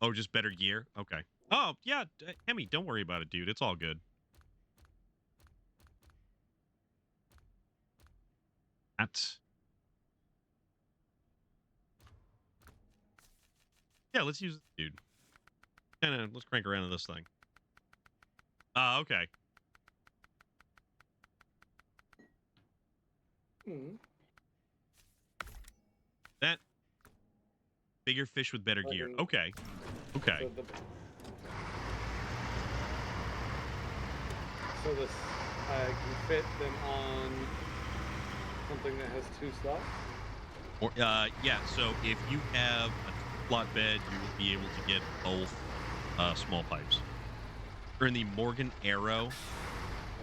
S1: Oh, just better gear? Okay. Oh, yeah. Hemi, don't worry about it, dude. It's all good. That's... Yeah, let's use it, dude. Let's crank around to this thing. Okay.
S2: Hmm.
S1: That bigger fish with better gear. Okay. Okay.
S2: So this, I can fit them on something that has 2 slots?
S1: Or yeah, so if you have a slot bed, you will be able to get both small pipes. Or in the Morgan Arrow,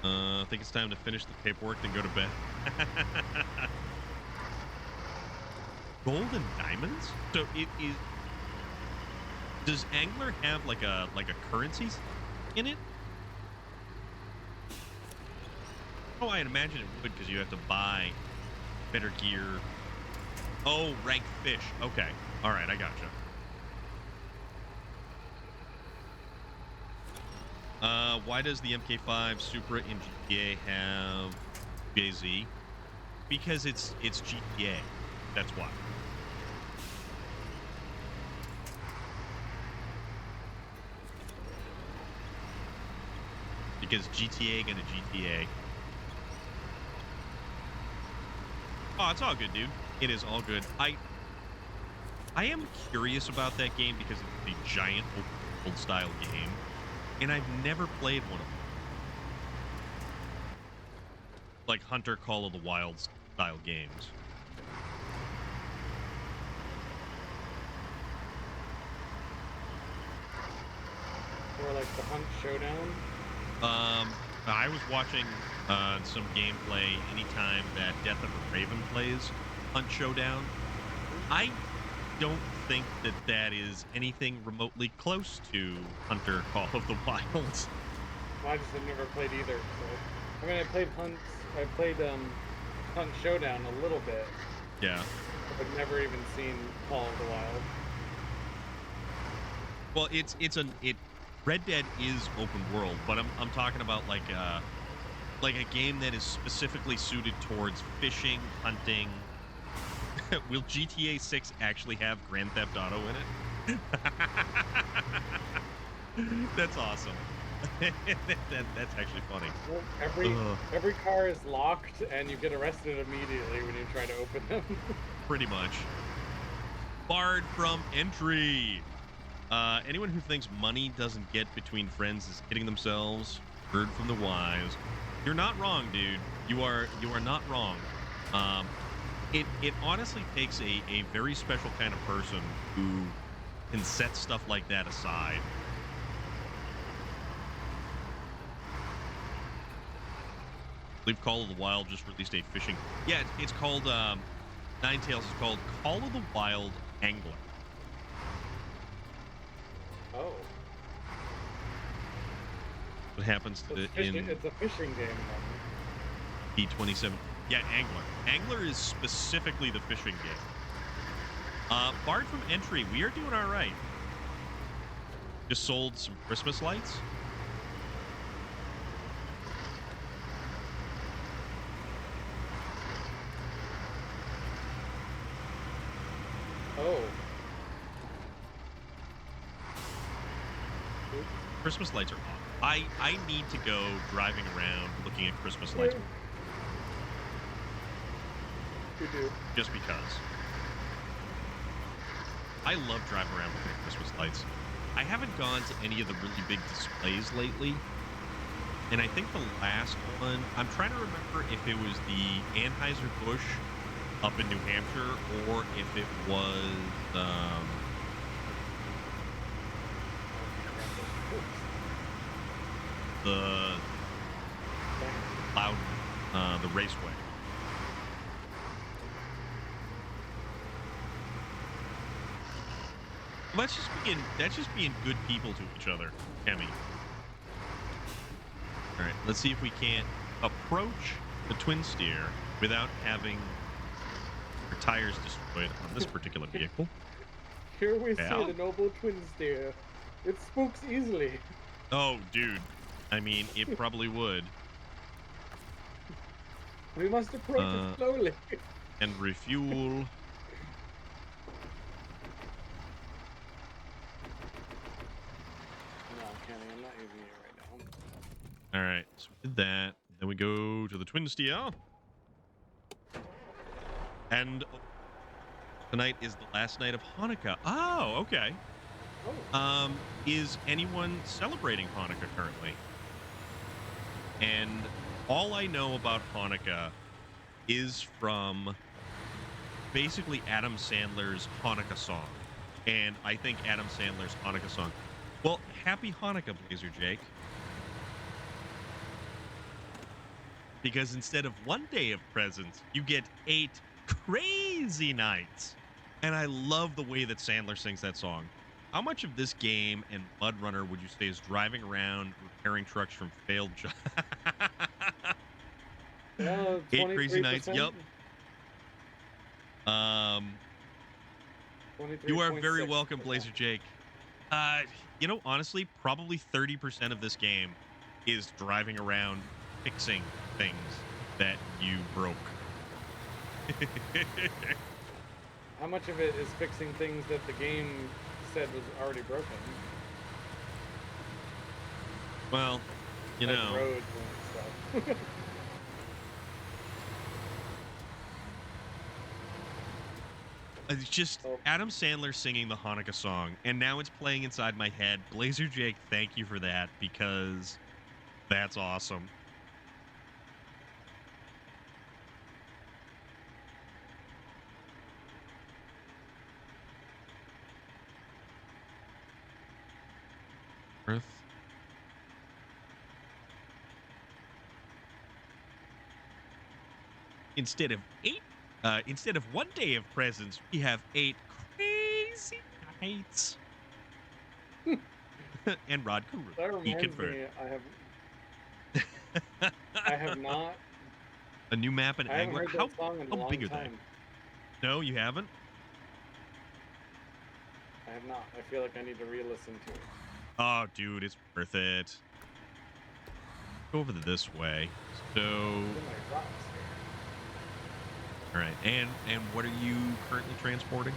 S1: I think it's time to finish the paperwork, then go to bed. Gold and diamonds? So it is. Does Angler have like a currency in it? Oh, I'd imagine it would because you have to buy better gear. Oh, ranked fish. Okay. All right, I gotcha. Why does the MK5 Supra in GTA have JZ? Because it's GTA. That's why. Because GTA gonna GTA. Oh, it's all good, dude. It is all good. I am curious about that game because it's a giant old style game, and I've never played one of them. like Hunter Call of the Wild style games.
S2: Or like the Hunt Showdown.
S1: I was watching some gameplay anytime that Death of a Raven plays Hunt Showdown. I don't think that that is anything remotely close to Hunter Call of the Wild.
S2: Well, I just have never played either. So, I mean, I played Hunt Showdown a little bit,
S1: Yeah.
S2: but never even seen Call of the Wild.
S1: Well, Red Dead is open world, but I'm talking about like a game that is specifically suited towards fishing, hunting. Will GTA 6 actually have Grand Theft Auto in it? That's awesome. That's actually funny.
S2: Well, every car is locked, and you get arrested immediately when you try to open them.
S1: Pretty much. Barred from entry. Anyone who thinks money doesn't get between friends is kidding themselves. Heard from the wise. You're not wrong, dude. You are not wrong. It honestly takes a very special kind of person who can set stuff like that aside. I believe Call of the Wild just released a fishing. Yeah, it's called Ninetales is called Call of the Wild Angler.
S2: Oh.
S1: What happens to
S2: It's a fishing game.
S1: B27? Yeah, Angler. Angler is specifically the fishing game. Barred from entry, we are doing all right. Just sold some Christmas lights.
S2: Oh.
S1: Christmas lights are on. I need to go driving around looking at Christmas lights.
S2: You do.
S1: Just because. I love driving around looking at Christmas lights. I haven't gone to any of the really big displays lately. And I think the last one, I'm trying to remember if it was the Anheuser-Busch up in New Hampshire or if it was the Loudon, the Raceway. Well, that's just being good people to each other, Kemi. All right, let's see if we can't approach the twin steer without having our tires destroyed on this particular vehicle.
S2: Here we see the noble twin steer. It spooks easily.
S1: Oh, dude. I mean, it probably would.
S2: We must approach it slowly.
S1: And refuel. All right, so we did that. Then we go to the twin steer. And tonight is the last night of Hanukkah. Oh, okay.
S2: Oh.
S1: Is anyone celebrating Hanukkah currently? And all I know about Hanukkah is from basically Adam Sandler's Hanukkah song. And I think Adam Sandler's Hanukkah song. Well, happy Hanukkah, Blazer Jake. Because instead of one day of presents, you get 8 crazy nights. And I love the way that Sandler sings that song. How much of this game and Mud Runner would you say is driving around repairing trucks from failed jobs? 8 crazy nights. Yep. You are very welcome, Blazer Jake. You know, honestly, probably 30% of this game is driving around fixing things that you broke.
S2: How much of it is fixing things that the game said was already broken?
S1: Well, you
S2: like
S1: know.
S2: Roads and stuff.
S1: It's just Adam Sandler singing the Hanukkah song, and now it's playing inside my head. Blazer Jake, thank you for that, because that's awesome. instead of instead of 1 day of presents, we have 8 crazy nights. And Rod Carew,
S2: That
S1: he
S2: reminds
S1: confirmed.
S2: me, I have not,
S1: A new map in
S2: I haven't
S1: Angler.
S2: heard that song in a
S1: How
S2: long
S1: big are
S2: time.
S1: they? No, you haven't?
S2: I have not. I feel like I need to re-listen to it.
S1: Oh, dude, it's worth it. Go over this way. So,
S2: Oh my rocks here.
S1: all right. And what are you currently transporting?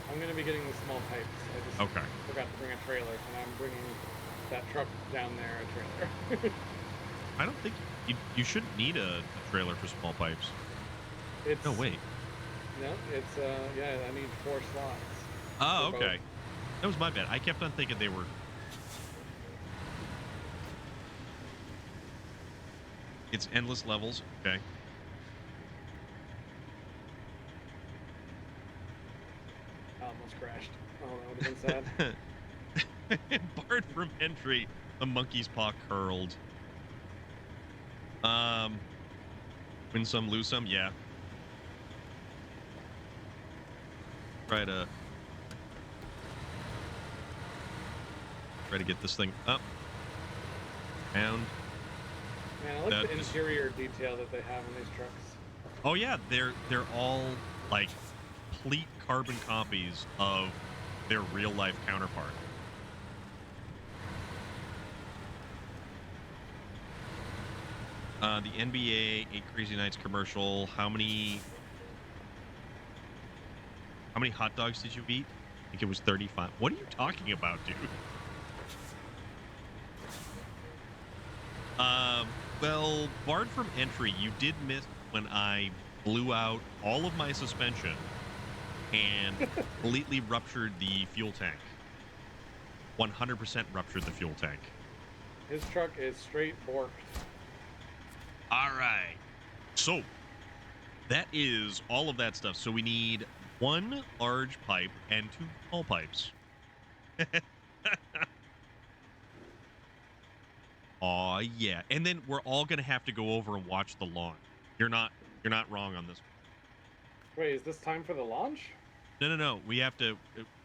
S2: I'm gonna be getting the small pipes. I just
S1: Okay.
S2: forgot to bring a trailer, and I'm bringing that truck down there a trailer.
S1: I don't think you shouldn't need a trailer for small pipes.
S2: It's
S1: No, wait.
S2: No, it's yeah. I need 4 slots.
S1: Oh,
S2: for
S1: okay.
S2: both.
S1: That was my bad. I kept on thinking they were. It's endless levels. Okay.
S2: I almost crashed. Oh, that would have been sad.
S1: Barred from entry. The monkey's paw curled. Win some, lose some. Yeah. Try to get this thing up. Down.
S2: Man, I like the
S1: Just-
S2: interior detail that they have in these trucks.
S1: Oh yeah, they're all like complete carbon copies of their real life counterpart. The NBA 8 Crazy Nights commercial. How many hot dogs did you eat? I think it was 35. What are you talking about, dude? Well, barred from entry, you did miss when I blew out all of my suspension and completely ruptured the fuel tank. 100% ruptured the fuel tank.
S2: His truck is straight borked.
S1: All right. So that is all of that stuff. So we need 1 large pipe and 2 small pipes. Aw, yeah. And then we're all gonna have to go over and watch the launch. You're not wrong on this.
S2: Wait, is this time for the launch?
S1: No. We have to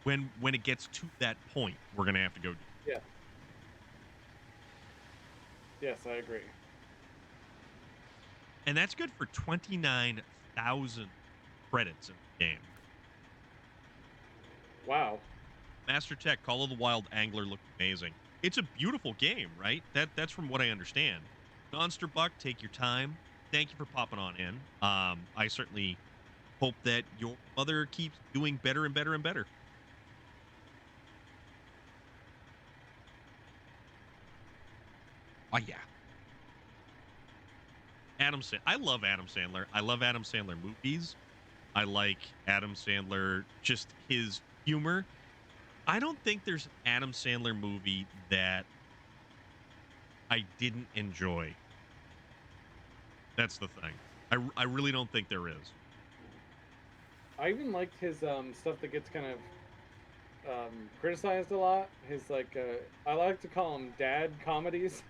S1: when it gets to that point, we're gonna have to go.
S2: Yeah. Yes, I agree.
S1: And that's good for 29,000 credits in the game.
S2: Wow.
S1: Master Tech Call of the Wild Angler looked amazing. It's a beautiful game, right? That's from what I understand. Monster Buck, take your time. Thank you for popping on in. I certainly hope that your mother keeps doing better and better and better. Oh yeah. I love Adam Sandler. I love Adam Sandler movies. I like Adam Sandler, just his humor. I don't think there's an Adam Sandler movie that I didn't enjoy. That's the thing. I really don't think there is.
S2: I even liked his stuff that gets kind of criticized a lot. His like I like to call them dad comedies.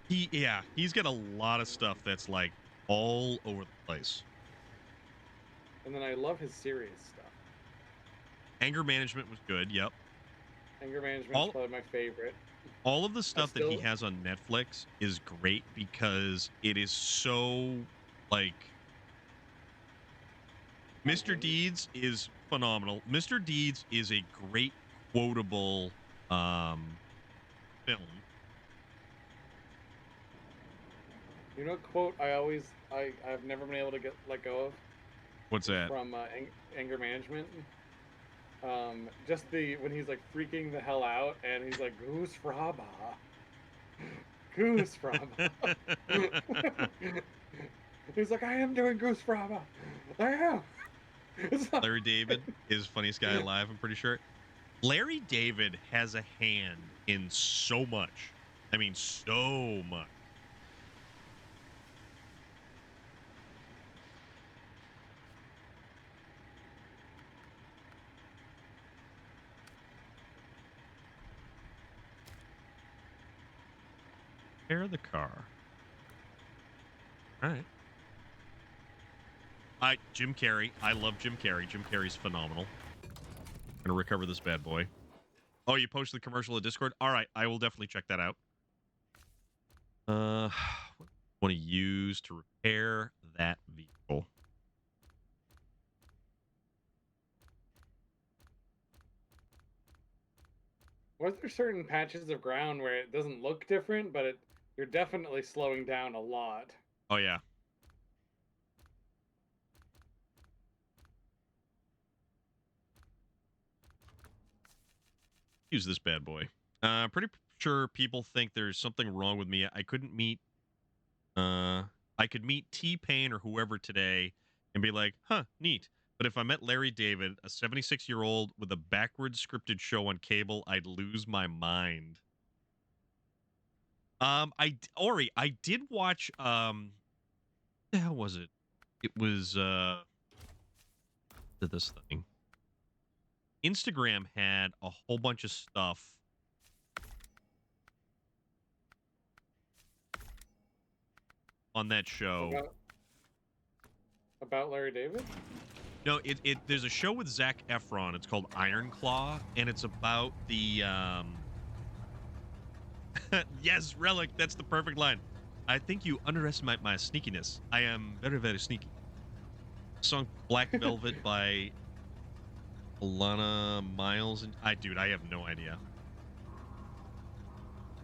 S1: He's got a lot of stuff that's like all over the place.
S2: And then I love his serious stuff.
S1: Anger Management was good. Yep.
S2: Anger Management is probably my favorite.
S1: All of the stuff that he
S2: still-
S1: has on Netflix is great because it is so like Mr.
S2: Unhinged.
S1: Deeds is phenomenal. Mr. Deeds is a great quotable film.
S2: You know what quote I've never been able to let go of
S1: What's that?
S2: from Anger Management? Just when he's like freaking the hell out and he's like Goose Fraba. Goose Fraba. He's like, I am doing Goose Fraba. I am. It's not-
S1: Larry David is funniest guy alive, I'm pretty sure. Larry David has a hand in so much. I mean, so much. Repair the car. All right. Jim Carrey. I love Jim Carrey. Jim Carrey's phenomenal. Gonna recover this bad boy. Oh, you posted the commercial in Discord? All right, I will definitely check that out. What want to use to repair that vehicle?
S2: Was there certain patches of ground where it doesn't look different, but you're definitely slowing down a lot?
S1: Oh, yeah. Use this bad boy. Pretty sure people think there's something wrong with me. I couldn't meet I could meet T-Pain or whoever today and be like, huh, neat. But if I met Larry David, a 76-year-old with a backwards scripted show on cable, I'd lose my mind. Ori, I did watch what the hell was it? It was this thing. Instagram had a whole bunch of stuff on that show.
S2: About Larry David?
S1: No, there's a show with Zac Efron. It's called Iron Claw, and it's about the yes, Relic, that's the perfect line. I think you underestimate my sneakiness. I am very, very sneaky. Song Black Velvet by Alana Miles, and I have no idea.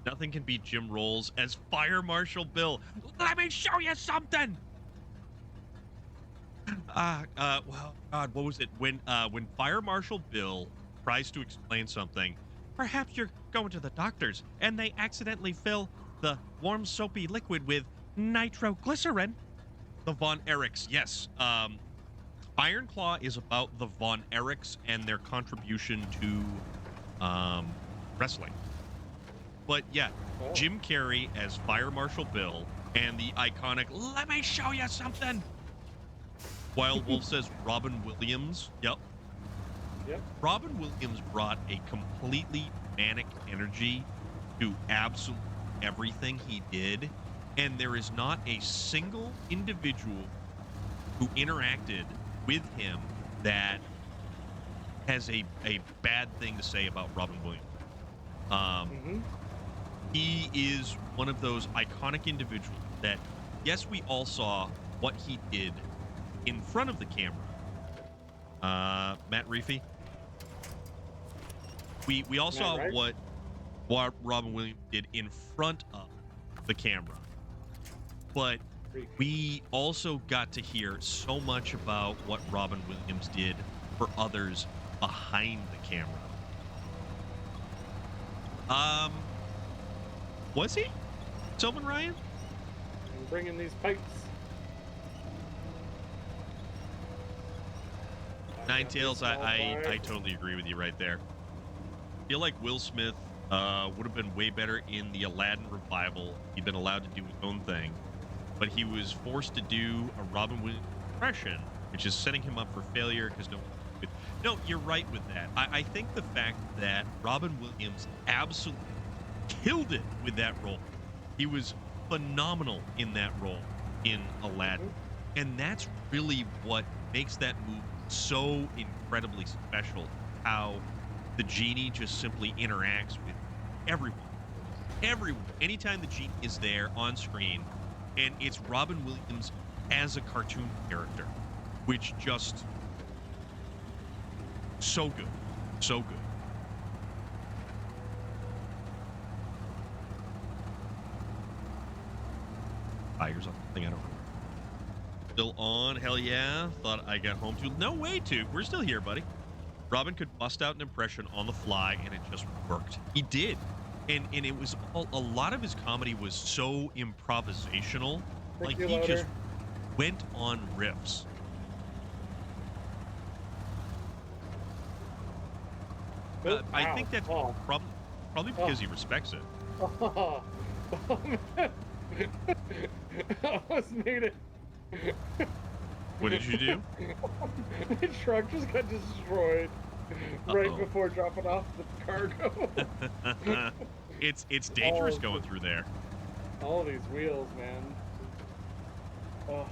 S1: Nothing can beat Jim Rolls as Fire Marshal Bill. Let me show you something. Well, God, what was it? When Fire Marshal Bill tries to explain something, perhaps you're going to the doctor's and they accidentally fill the warm soapy liquid with nitroglycerin. The Von Erichs, yes. Iron Claw is about the Von Erichs and their contribution to wrestling. But yeah, Jim Carrey as Fire Marshal Bill and the iconic "Let me show you something." Wild Wolf says Robin Williams. Yep. Robin Williams brought a completely manic energy to absolutely everything he did, and there is not a single individual who interacted with him that has a bad thing to say about Robin Williams. He is one of those iconic individuals that, yes, we all saw what he did in front of the camera. Matt Reefy. We all saw what Robin Williams did in front of the camera. But we also got to hear so much about what Robin Williams did for others behind the camera. Was he? Sylvan Ryan?
S2: I'm bringing these pipes.
S1: Nine Tails, I totally agree with you right there. I feel like Will Smith would have been way better in the Aladdin revival. He'd been allowed to do his own thing, but he was forced to do a Robin Williams impression, which is setting him up for failure because no, you're right with that. I think the fact that Robin Williams absolutely killed it with that role. He was phenomenal in that role in Aladdin. And that's really what makes that movie so incredibly special. How the genie just simply interacts with everyone. Everyone. Anytime the genie is there on screen, and it's Robin Williams as a cartoon character, which just so good. So good. Tigers on the thing, I don't remember. Still on, hell yeah. Thought I got home too. No way, too. We're still here, buddy. Robin could bust out an impression on the fly, and it just worked. He did. And it was a lot of his comedy was so improvisational. Like, he just went on riffs. I think that's probably because he respects it.
S2: Oh, man. I almost made it.
S1: What did you do?
S2: My truck just got destroyed right before dropping off the cargo.
S1: It's dangerous going through there.
S2: All these wheels, man. Oh,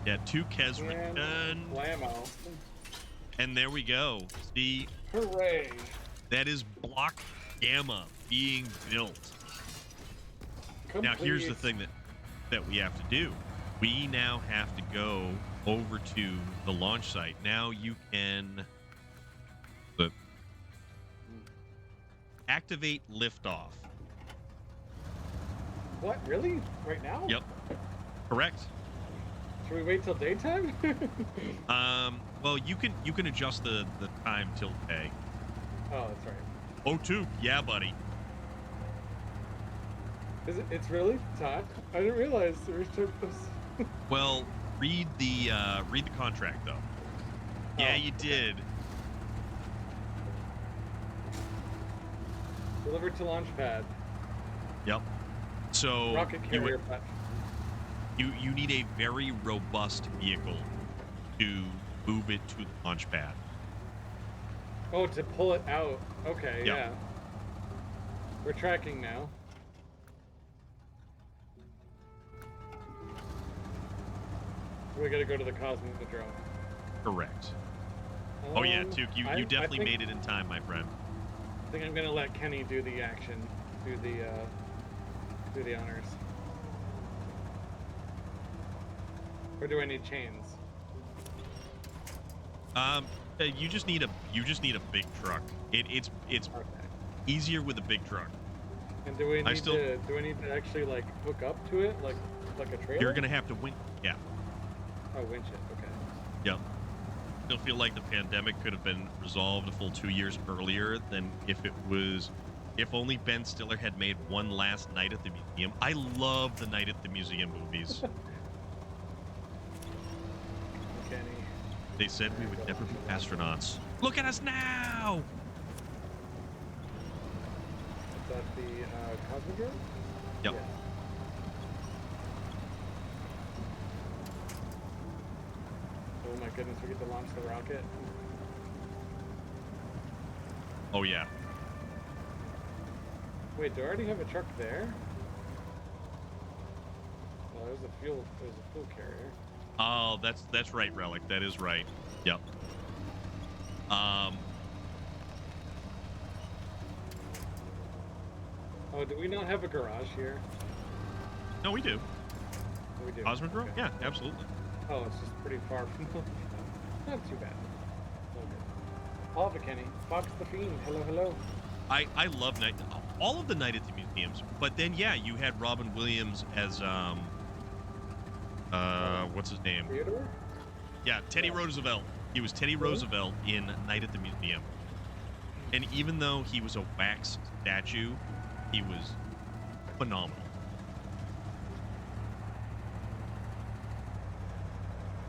S1: Yeah, 2 Kez
S2: and
S1: return.
S2: blammo.
S1: And there we go. See,
S2: Hooray.
S1: that is block Gamma being built.
S2: Complete.
S1: Now, here's the thing that we have to do. We now have to go over to the launch site. Now you can activate liftoff.
S2: What, really? Right now?
S1: Yep. Correct.
S2: Should we wait till daytime?
S1: Well, you can adjust the time till day.
S2: Oh, that's right.
S1: Oh, 2. Yeah, buddy.
S2: Is it? It's really time? I didn't realize the restrict was.
S1: Well, read the contract though. Yeah, you did.
S2: Delivered to launch pad.
S1: Yep. So
S2: Rocket carrier platform.
S1: you need a very robust vehicle to move it to the launch pad.
S2: Oh, to pull it out. Okay,
S1: Yep.
S2: yeah. We're tracking now. We gotta go to the Cosmodrome.
S1: Correct. Oh yeah,
S2: Um,
S1: Tuke, you
S2: I
S1: definitely
S2: think-
S1: made it in time, my friend.
S2: I think I'm gonna let Kenny do the action, do the honors. Or do I need chains?
S1: You just need a big truck. It's
S2: Okay.
S1: easier with a big truck.
S2: And do we
S1: I
S2: need
S1: still-
S2: do I need to actually like hook up to it like a trailer?
S1: You're gonna have to win. Yeah.
S2: Oh, winch it. Okay.
S1: Yep. Still feel like the pandemic could have been resolved a full 2 years earlier than if only Ben Stiller had made one last Night at the Museum. I love the Night at the Museum movies.
S2: Kenny.
S1: They said we would never be astronauts. Look at us now!
S2: Is that the Cosmodrome?
S1: Yep.
S2: Yeah. Oh my goodness, we get to launch the rocket.
S1: Oh yeah.
S2: Wait, do I already have a truck there? Oh, there's a fuel carrier.
S1: Oh, that's right, Relic. That is right. Yep.
S2: Oh, do we not have a garage here?
S1: No, we do.
S2: Oh, we do.
S1: Cosmodrome?
S2: Okay.
S1: Yeah, absolutely.
S2: Oh, it's just pretty far from the Not too bad. All good. Lava Kenny. Fox the Fiend. Hello, hello.
S1: I love all of the Night at the Museums, but then yeah, you had Robin Williams as what's his name?
S2: Theodore?
S1: Yeah, Teddy
S2: Yeah.
S1: Roosevelt. He was Teddy
S2: Really?
S1: Roosevelt in Night at the Museum. And even though he was a wax statue, he was phenomenal.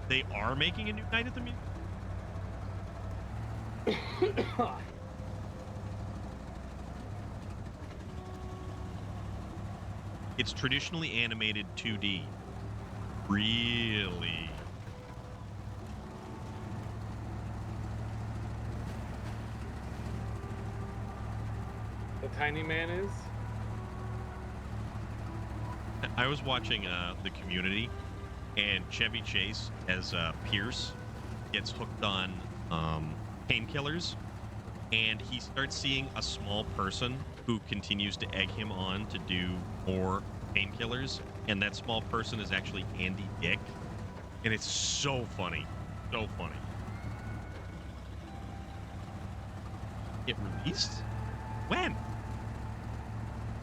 S1: They are making a new Night at the Museum. It's traditionally animated 2D. Really?
S2: The tiny man is?
S1: I was watching The Community, and Chevy Chase as Pierce gets hooked on painkillers, and he starts seeing a small person who continues to egg him on to do more painkillers, and that small person is actually Andy Dick, and it's so funny. So funny. It released? When?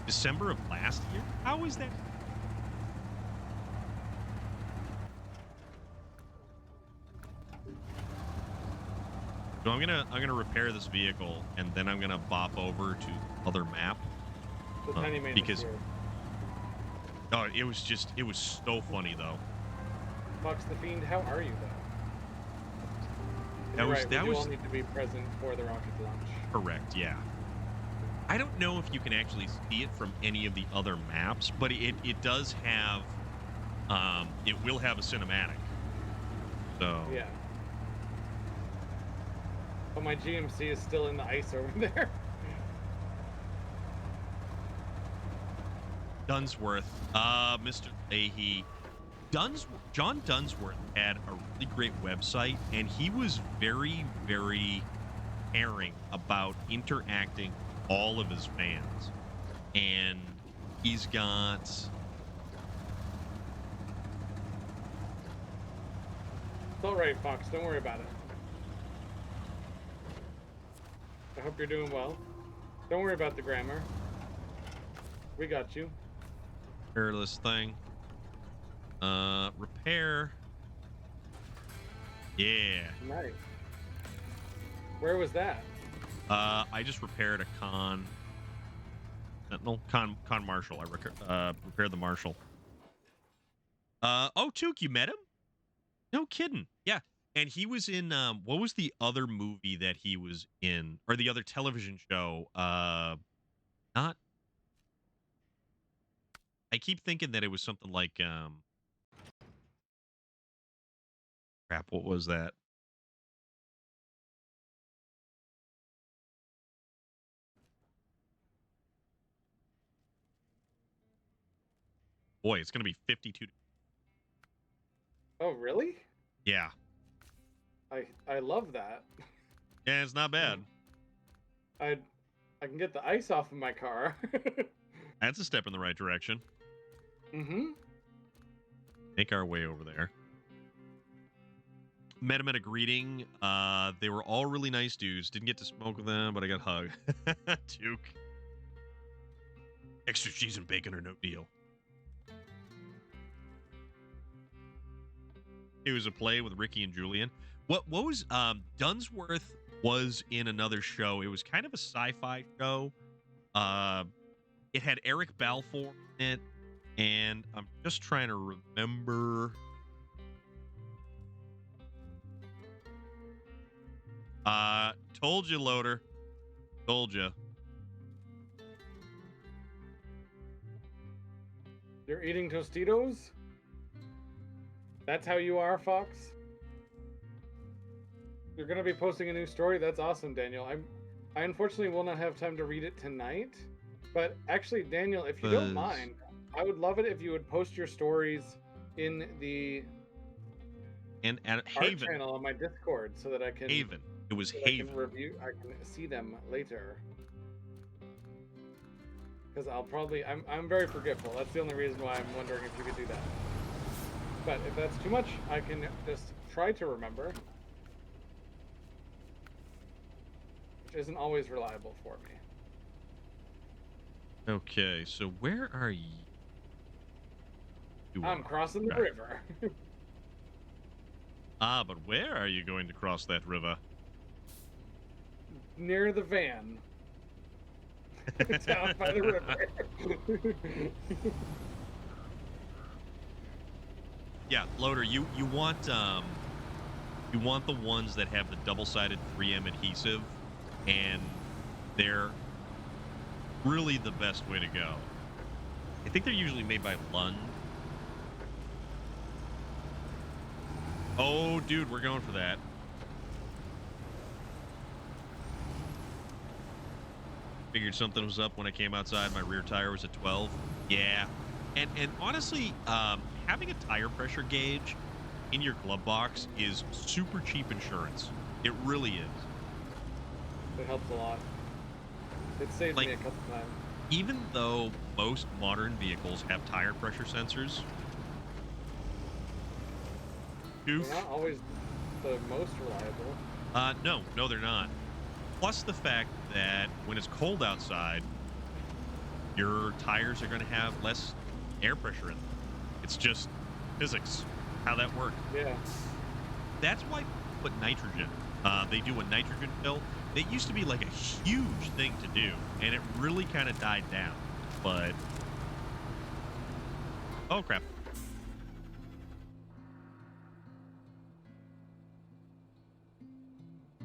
S1: December of last year? How is that? So I'm gonna repair this vehicle, and then I'm gonna bop over to the other map.
S2: The tiny man
S1: because-
S2: is here.
S1: Oh, it was so funny though.
S2: Fox the Fiend, how are you though?
S1: That
S2: You're
S1: was-
S2: right,
S1: that
S2: we do
S1: was-
S2: all need to be present for the rocket launch.
S1: Correct, yeah. I don't know if you can actually see it from any of the other maps, but it does have it will have a cinematic. So
S2: Yeah. But my GMC is still in the ice over there.
S1: Dunsworth, Mr. Leahy. John Dunsworth had a really great website, and he was very, very caring about interacting with all of his fans. And he's got
S2: It's all right, Fox. Don't worry about it. I hope you're doing well. Don't worry about the grammar. We got you.
S1: this thing. Repair. Yeah.
S2: Nice. Where was that?
S1: I just repaired a Sentinel, Con Marshal. I repaired the Marshal. Oh, Took, you met him? No kidding. Yeah. And he was in, what was the other movie that he was in? Or the other television show? Not. I keep thinking that it was something like, crap, what was that? Boy, it's going to be 52.
S2: Oh, really?
S1: Yeah.
S2: I love that.
S1: Yeah, it's not bad.
S2: I can get the ice off of my car.
S1: That's a step in the right direction.
S2: Mm-hmm.
S1: Make our way over there. Met him at a greeting. They were all really nice dudes. Didn't get to smoke with them, but I got hugged. Duke. Extra cheese and bacon or no deal. It was a play with Ricky and Julian. What was Dunsworth was in another show. It was kind of a sci-fi show. It had Eric Balfour in it, and I'm just trying to remember. Told you, Loader. Told you.
S2: You're eating Tostitos? That's how you are, Fox? You're gonna be posting a new story? That's awesome, Daniel. I unfortunately will not have time to read it tonight. But actually, Daniel, if you don't mind, I would love it if you would post your stories in the
S1: And at
S2: art
S1: Haven.
S2: channel on my Discord so that I can
S1: Haven. It was
S2: so that I
S1: Haven.
S2: can review. I can see them later. Because I'm very forgetful. That's the only reason why I'm wondering if you could do that. But if that's too much, I can just try to remember. Which isn't always reliable for me.
S1: Okay, so where are you?
S2: I'm crossing the
S1: Right.
S2: river.
S1: But where are you going to cross that river?
S2: Near the van. Down by the river.
S1: Yeah, Loader, you want the ones that have the double-sided 3M adhesive, and they're really the best way to go. I think they're usually made by Lund. Oh, dude, we're going for that. Figured something was up when I came outside. My rear tire was at 12. Yeah. And honestly, having a tire pressure gauge in your glove box is super cheap insurance. It really is.
S2: It helps a lot. It saved me a couple times.
S1: Even though most modern vehicles have tire pressure sensors,
S2: They're not always the most reliable.
S1: no, they're not. Plus the fact that when it's cold outside, your tires are going to have less air pressure in them. It's just physics, how that works.
S2: Yeah.
S1: That's why people put nitrogen. They do a nitrogen fill. It used to be like a huge thing to do, and it really kind of died down. But oh crap!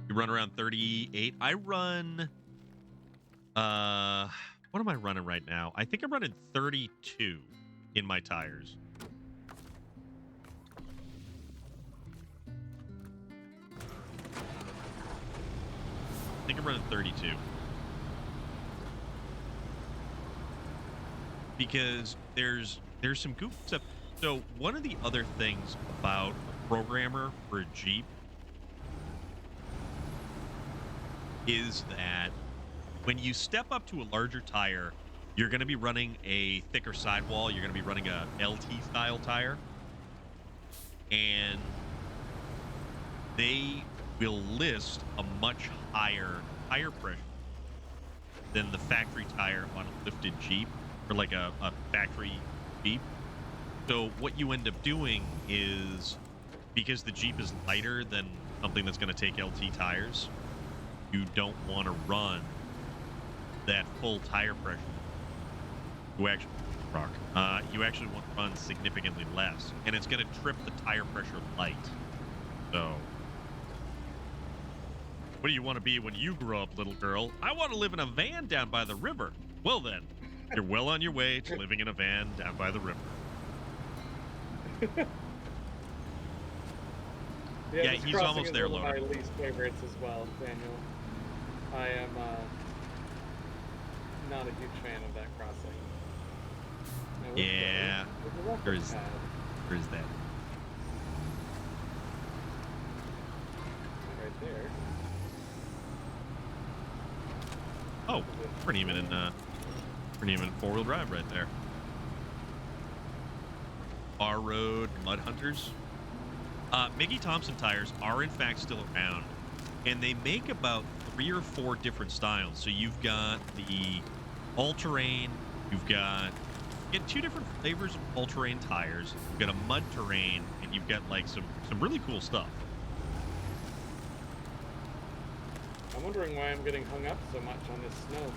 S1: You run around 38. I run. What am I running right now? I think I'm running 32 in my tires. I think I'm running 32. Because there's some goofy stuff. So one of the other things about a programmer for a Jeep is that when you step up to a larger tire, you're going to be running a thicker sidewall. You're going to be running a LT style tire. And they will list a much higher tire pressure than the factory tire on a lifted Jeep, or like a factory Jeep. So what you end up doing is, because the Jeep is lighter than something that's going to take LT tires, you don't want to run that full tire pressure. You actually want to run significantly less, and it's going to trip the tire pressure light. So, what do you want to be when you grow up, little girl? I want to live in a van down by the river. Well then, you're well on your way to living in a van down by the river. Yeah,
S2: this
S1: he's
S2: crossing
S1: almost
S2: is
S1: there,
S2: one of
S1: Loder.
S2: my least favorites as well, Daniel. I am not a huge fan of that crossing. Now,
S1: Yeah,
S2: where's the rocket
S1: there is-
S2: pad?
S1: Or is that?
S2: Right there.
S1: Oh, pretty even in four-wheel drive right there. Bar Road Mud Hunters. Mickey Thompson tires are in fact still around, and they make about 3 or 4 different styles. So you've got the all-terrain, you get 2 different flavors of all-terrain tires. You've got a mud terrain, and you've got like some really cool stuff.
S2: I'm wondering why I'm getting hung up so much on this snow.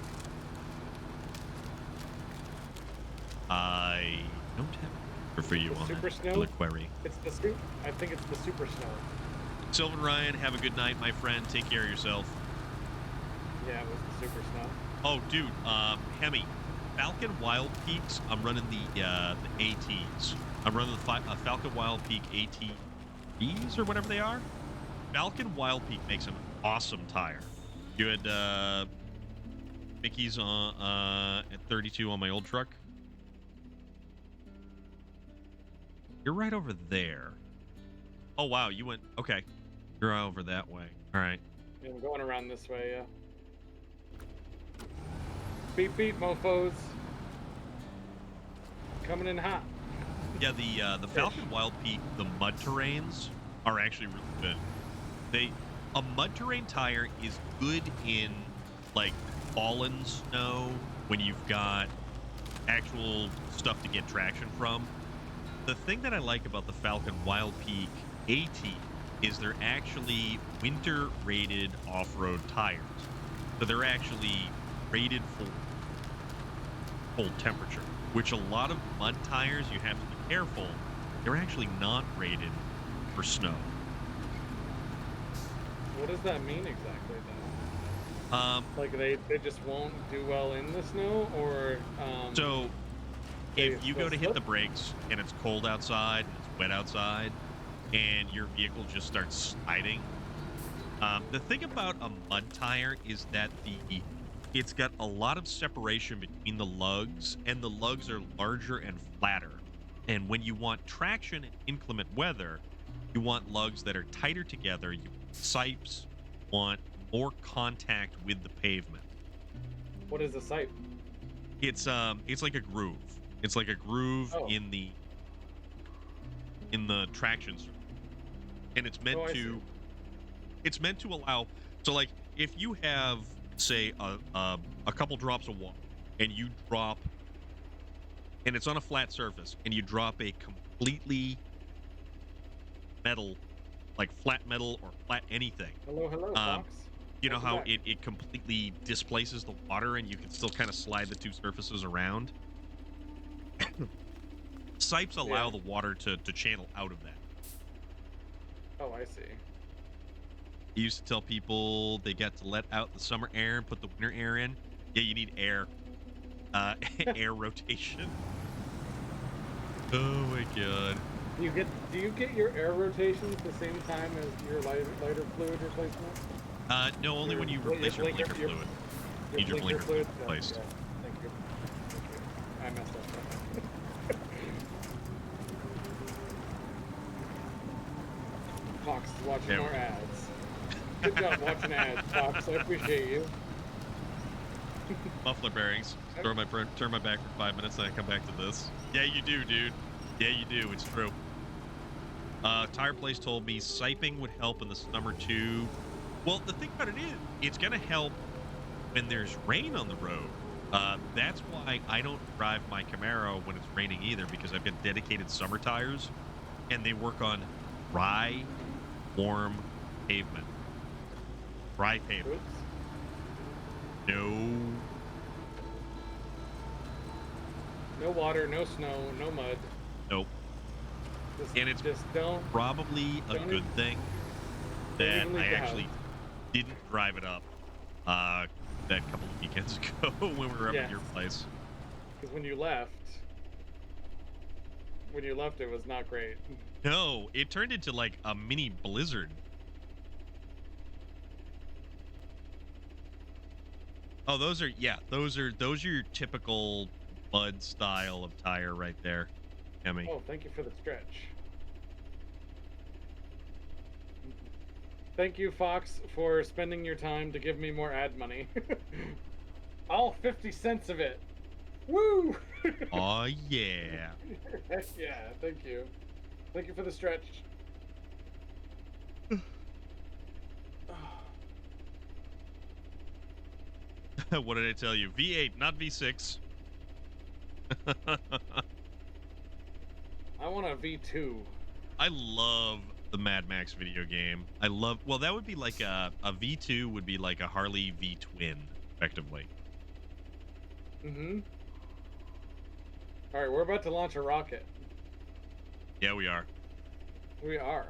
S1: I don't have an answer for you
S2: The
S1: on
S2: super
S1: that
S2: snow?
S1: particular query.
S2: It's the I think it's the super snow.
S1: Sylvan Ryan, have a good night, my friend. Take care of yourself.
S2: Yeah, it was the super snow.
S1: Oh, dude, Hemi, Falcon Wild Peaks. I'm running the ATs. I'm running the Falcon Wild Peak ATs or whatever they are. Falcon Wild Peak makes an awesome tire. You had Mickey's at 32 on my old truck. You're right over there. Oh wow, you went okay. You're over that way. All right.
S2: Yeah, I'm going around this way, yeah. Beep beep, mofos. Coming in hot.
S1: Yeah, the Falcon Wild Peak, the mud terrains are actually really good. A mud terrain tire is good in like fallen snow when you've got actual stuff to get traction from. The thing that I like about the Falcon Wild Peak AT is they're actually winter rated off-road tires. So they're actually rated for cold temperature, which a lot of mud tires, you have to be careful, they're actually not rated for snow.
S2: What does that mean exactly, though? Like they just won't do well in the snow, or
S1: So if you go to hit
S2: slip?
S1: the brakes and it's cold outside and it's wet outside and your vehicle just starts sliding, the thing about a mud tire is that it's got a lot of separation between the lugs, and the lugs are larger and flatter. And when you want traction in inclement weather, you want lugs that are tighter together. Sipes want more contact with the pavement.
S2: What is a sipe?
S1: It's like a groove. It's like a groove
S2: Oh.
S1: in the traction circuit. And it's meant
S2: Oh, I
S1: to
S2: see.
S1: it's meant to allow, so like if you have say a couple drops of water and you drop, and it's on a flat surface, and you drop a completely metal, like flat metal or flat anything,
S2: Hello, Fox.
S1: you know
S2: Welcome
S1: how
S2: back.
S1: it completely displaces the water and you can still kind of slide the two surfaces around. Sipes allow
S2: Yeah.
S1: the water to channel out of that.
S2: Oh, I see.
S1: I used to tell people they got to let out the summer air and put the winter air in. Yeah, you need air. Air rotation. Oh my god.
S2: Do you get your air rotations the same time as your lighter fluid replacement?
S1: No, only when you replace your blinker fluid. Need your blinker fluid replaced.
S2: Yeah, thank you. I messed up. Fox is watching
S1: Yeah.
S2: more ads. Good job watching ads, Fox. I appreciate you.
S1: Muffler bearings. Turn my back for 5 minutes, and I come back to this. Yeah, you do, dude. Yeah, you do. It's true. Tire Place told me siping would help in the summer too. Well, the thing about it is, it's gonna help when there's rain on the road. That's why I don't drive my Camaro when it's raining either, because I've got dedicated summer tires, and they work on dry, warm pavement. Dry pavement.
S2: Oops.
S1: No.
S2: No water, no snow, no mud.
S1: Nope. And it's
S2: just don't.
S1: Probably a
S2: don't
S1: good
S2: even-
S1: thing
S2: don't
S1: that
S2: even leave
S1: I
S2: the
S1: actually
S2: house.
S1: didn't drive it up that couple of weekends ago when we were up at your
S2: Yes.
S1: place.
S2: Because when you left, it was not great.
S1: No, it turned into like a mini blizzard. Oh, those are your typical mud style of tire right there, Emmy.
S2: Oh, thank you for the stretch. Thank you, Fox, for spending your time to give me more ad money. All 50 cents of it. Woo!
S1: Oh yeah.
S2: Heck yeah, thank you. Thank you for the stretch.
S1: What did I tell you? V8, not V6.
S2: I want a V2.
S1: I love the Mad Max video game. Well, that would be like a V2 would be like a Harley V twin, effectively.
S2: Mm-hmm. Alright, we're about to launch a rocket.
S1: Yeah, we are.
S2: We are.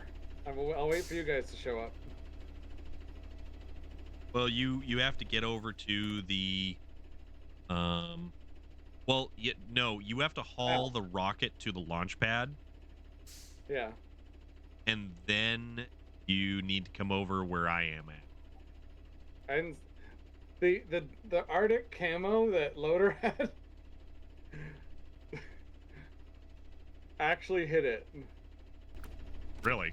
S2: I'll wait for you guys to show up.
S1: Well, you have to get over to the well, no, you have to haul the rocket to the launch pad,
S2: Yeah.
S1: and then you need to come over where I am at.
S2: And the Arctic camo that Loader had actually hit it.
S1: Really?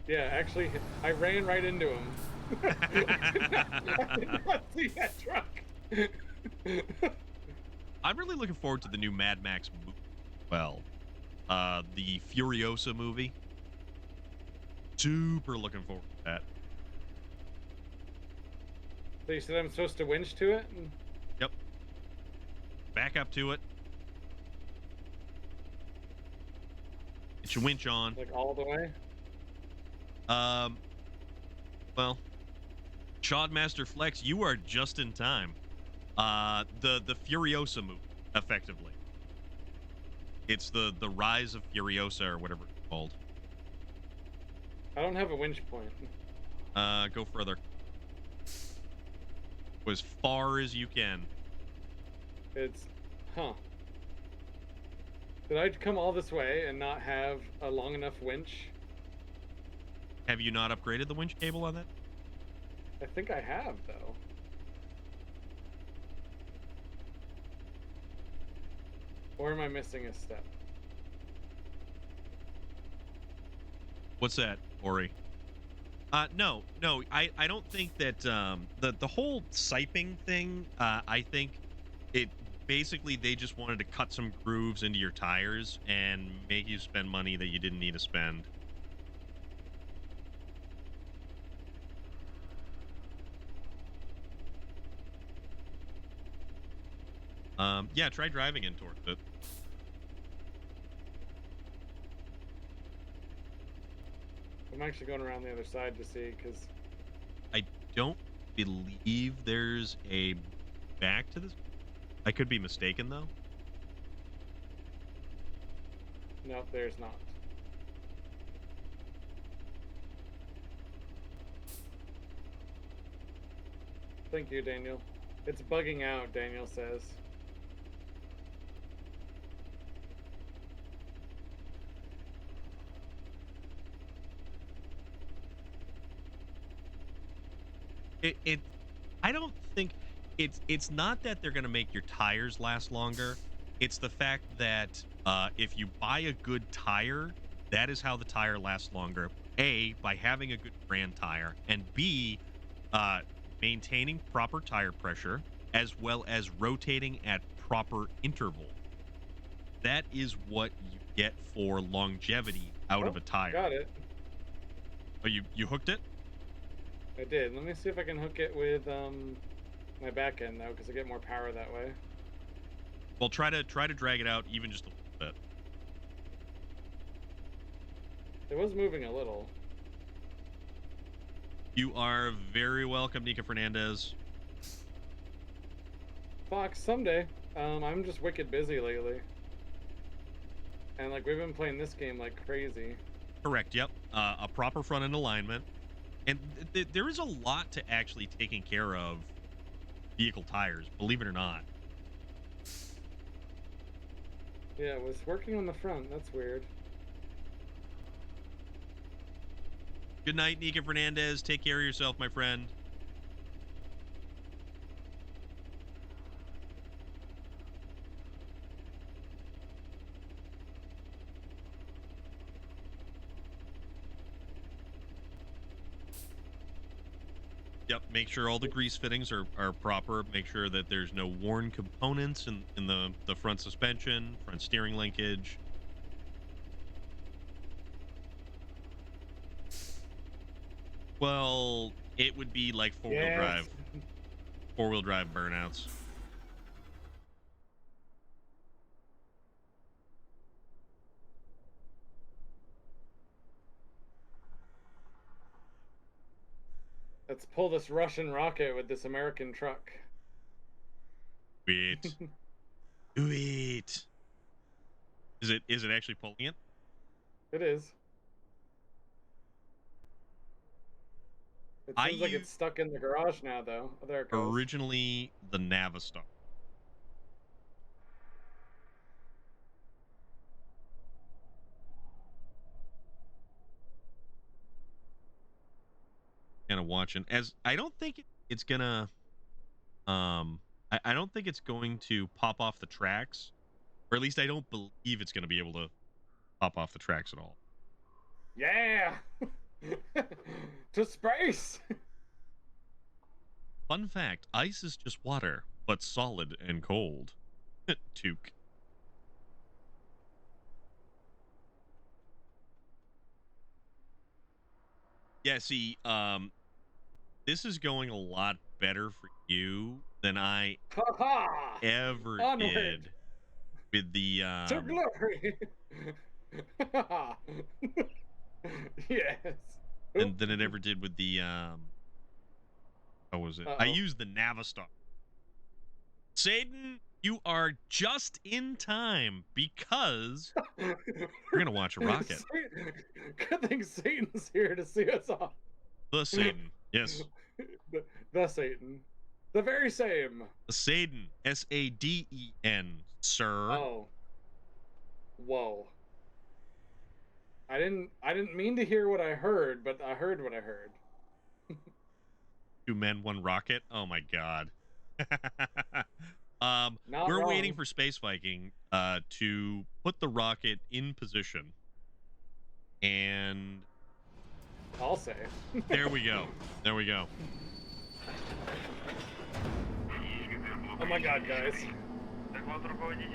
S2: Yeah, actually, I ran right into him. I did not see that truck.
S1: I'm really looking forward to the new Mad Max movie. Well, the Furiosa movie. Super looking forward to that.
S2: So you said I'm supposed to winch to it?
S1: Yep. Back up to it. Get your winch on.
S2: Like all the way?
S1: Well, Shotmaster Flex, you are just in time. The Furiosa movie, effectively. It's the Rise of Furiosa or whatever it's called.
S2: I don't have a winch point.
S1: Go further. Go as far as you can.
S2: It's... Huh. Did I come all this way and not have a long enough winch?
S1: Have you not upgraded the winch cable on that?
S2: I think I have, though. Or am I missing a step?
S1: What's that, Ori? No, I don't think that the whole siping thing. I think it basically they just wanted to cut some grooves into your tires and make you spend money that you didn't need to spend. Yeah, try driving in towards it.
S2: I'm actually going around the other side to see, because...
S1: I don't believe there's a back to this. I could be mistaken, though.
S2: No, there's not. Thank you, Daniel. It's bugging out, Daniel says.
S1: I don't think it's not that they're going to make your tires last longer. It's the fact that if you buy a good tire, That is how the tire lasts longer. A, by having a good brand tire, and B, uh, maintaining proper tire pressure as well as rotating at proper interval. That is what you get for longevity out of a tire.
S2: Got it.
S1: Oh, you hooked it?
S2: I did. Let me see if I can hook it with my back end though, because I get more power that way.
S1: Well, try to drag it out even just a little bit.
S2: It was moving a little.
S1: You are very welcome, Nika Fernandez.
S2: Fox, someday. I'm just wicked busy lately. And like we've been playing this game like crazy.
S1: Correct. Yep. A proper front end alignment, and there is a lot to actually taking care of vehicle tires. Believe it or not.
S2: Yeah, it was working on the front. That's weird.
S1: Good night, Nika Fernandez. Take care of yourself, my friend. Yep, make sure all the grease fittings are proper. Make sure that there's no worn components in the front suspension, front steering linkage. Well, it would be like four-wheel drive. Four-wheel drive burnouts.
S2: Let's pull this Russian rocket with this American truck.
S1: Wait. Wait. Is it actually pulling it?
S2: It is. It seems like it's stuck in the garage now, though. Oh, there it goes.
S1: Originally the Navistar. Kind of watching as I don't think it's gonna I don't think it's going to pop off the tracks, or at least I don't believe it's going to be able to pop off the tracks at all.
S2: Yeah. To space.
S1: Fun fact, ice is just water, but solid and cold. Took. Yeah, see, this is going a lot better for you than I ever did with the
S2: to glory. Yes.
S1: than it ever did with the how was it? I used the Navistar. Satan, you are just in time because we're gonna watch a rocket.
S2: Good thing Satan's here to see us off.
S1: The Satan, yes.
S2: The Satan, the very same.
S1: The Satan, Saden, sir.
S2: Oh, whoa! I didn't mean to hear what I heard, but I heard what I heard.
S1: Two men, one rocket. Oh my god.
S2: Not
S1: we're
S2: wrong.
S1: waiting for Space Viking to put the rocket in position, and
S2: I'll say.
S1: there we go. There we go.
S2: Oh my god, guys!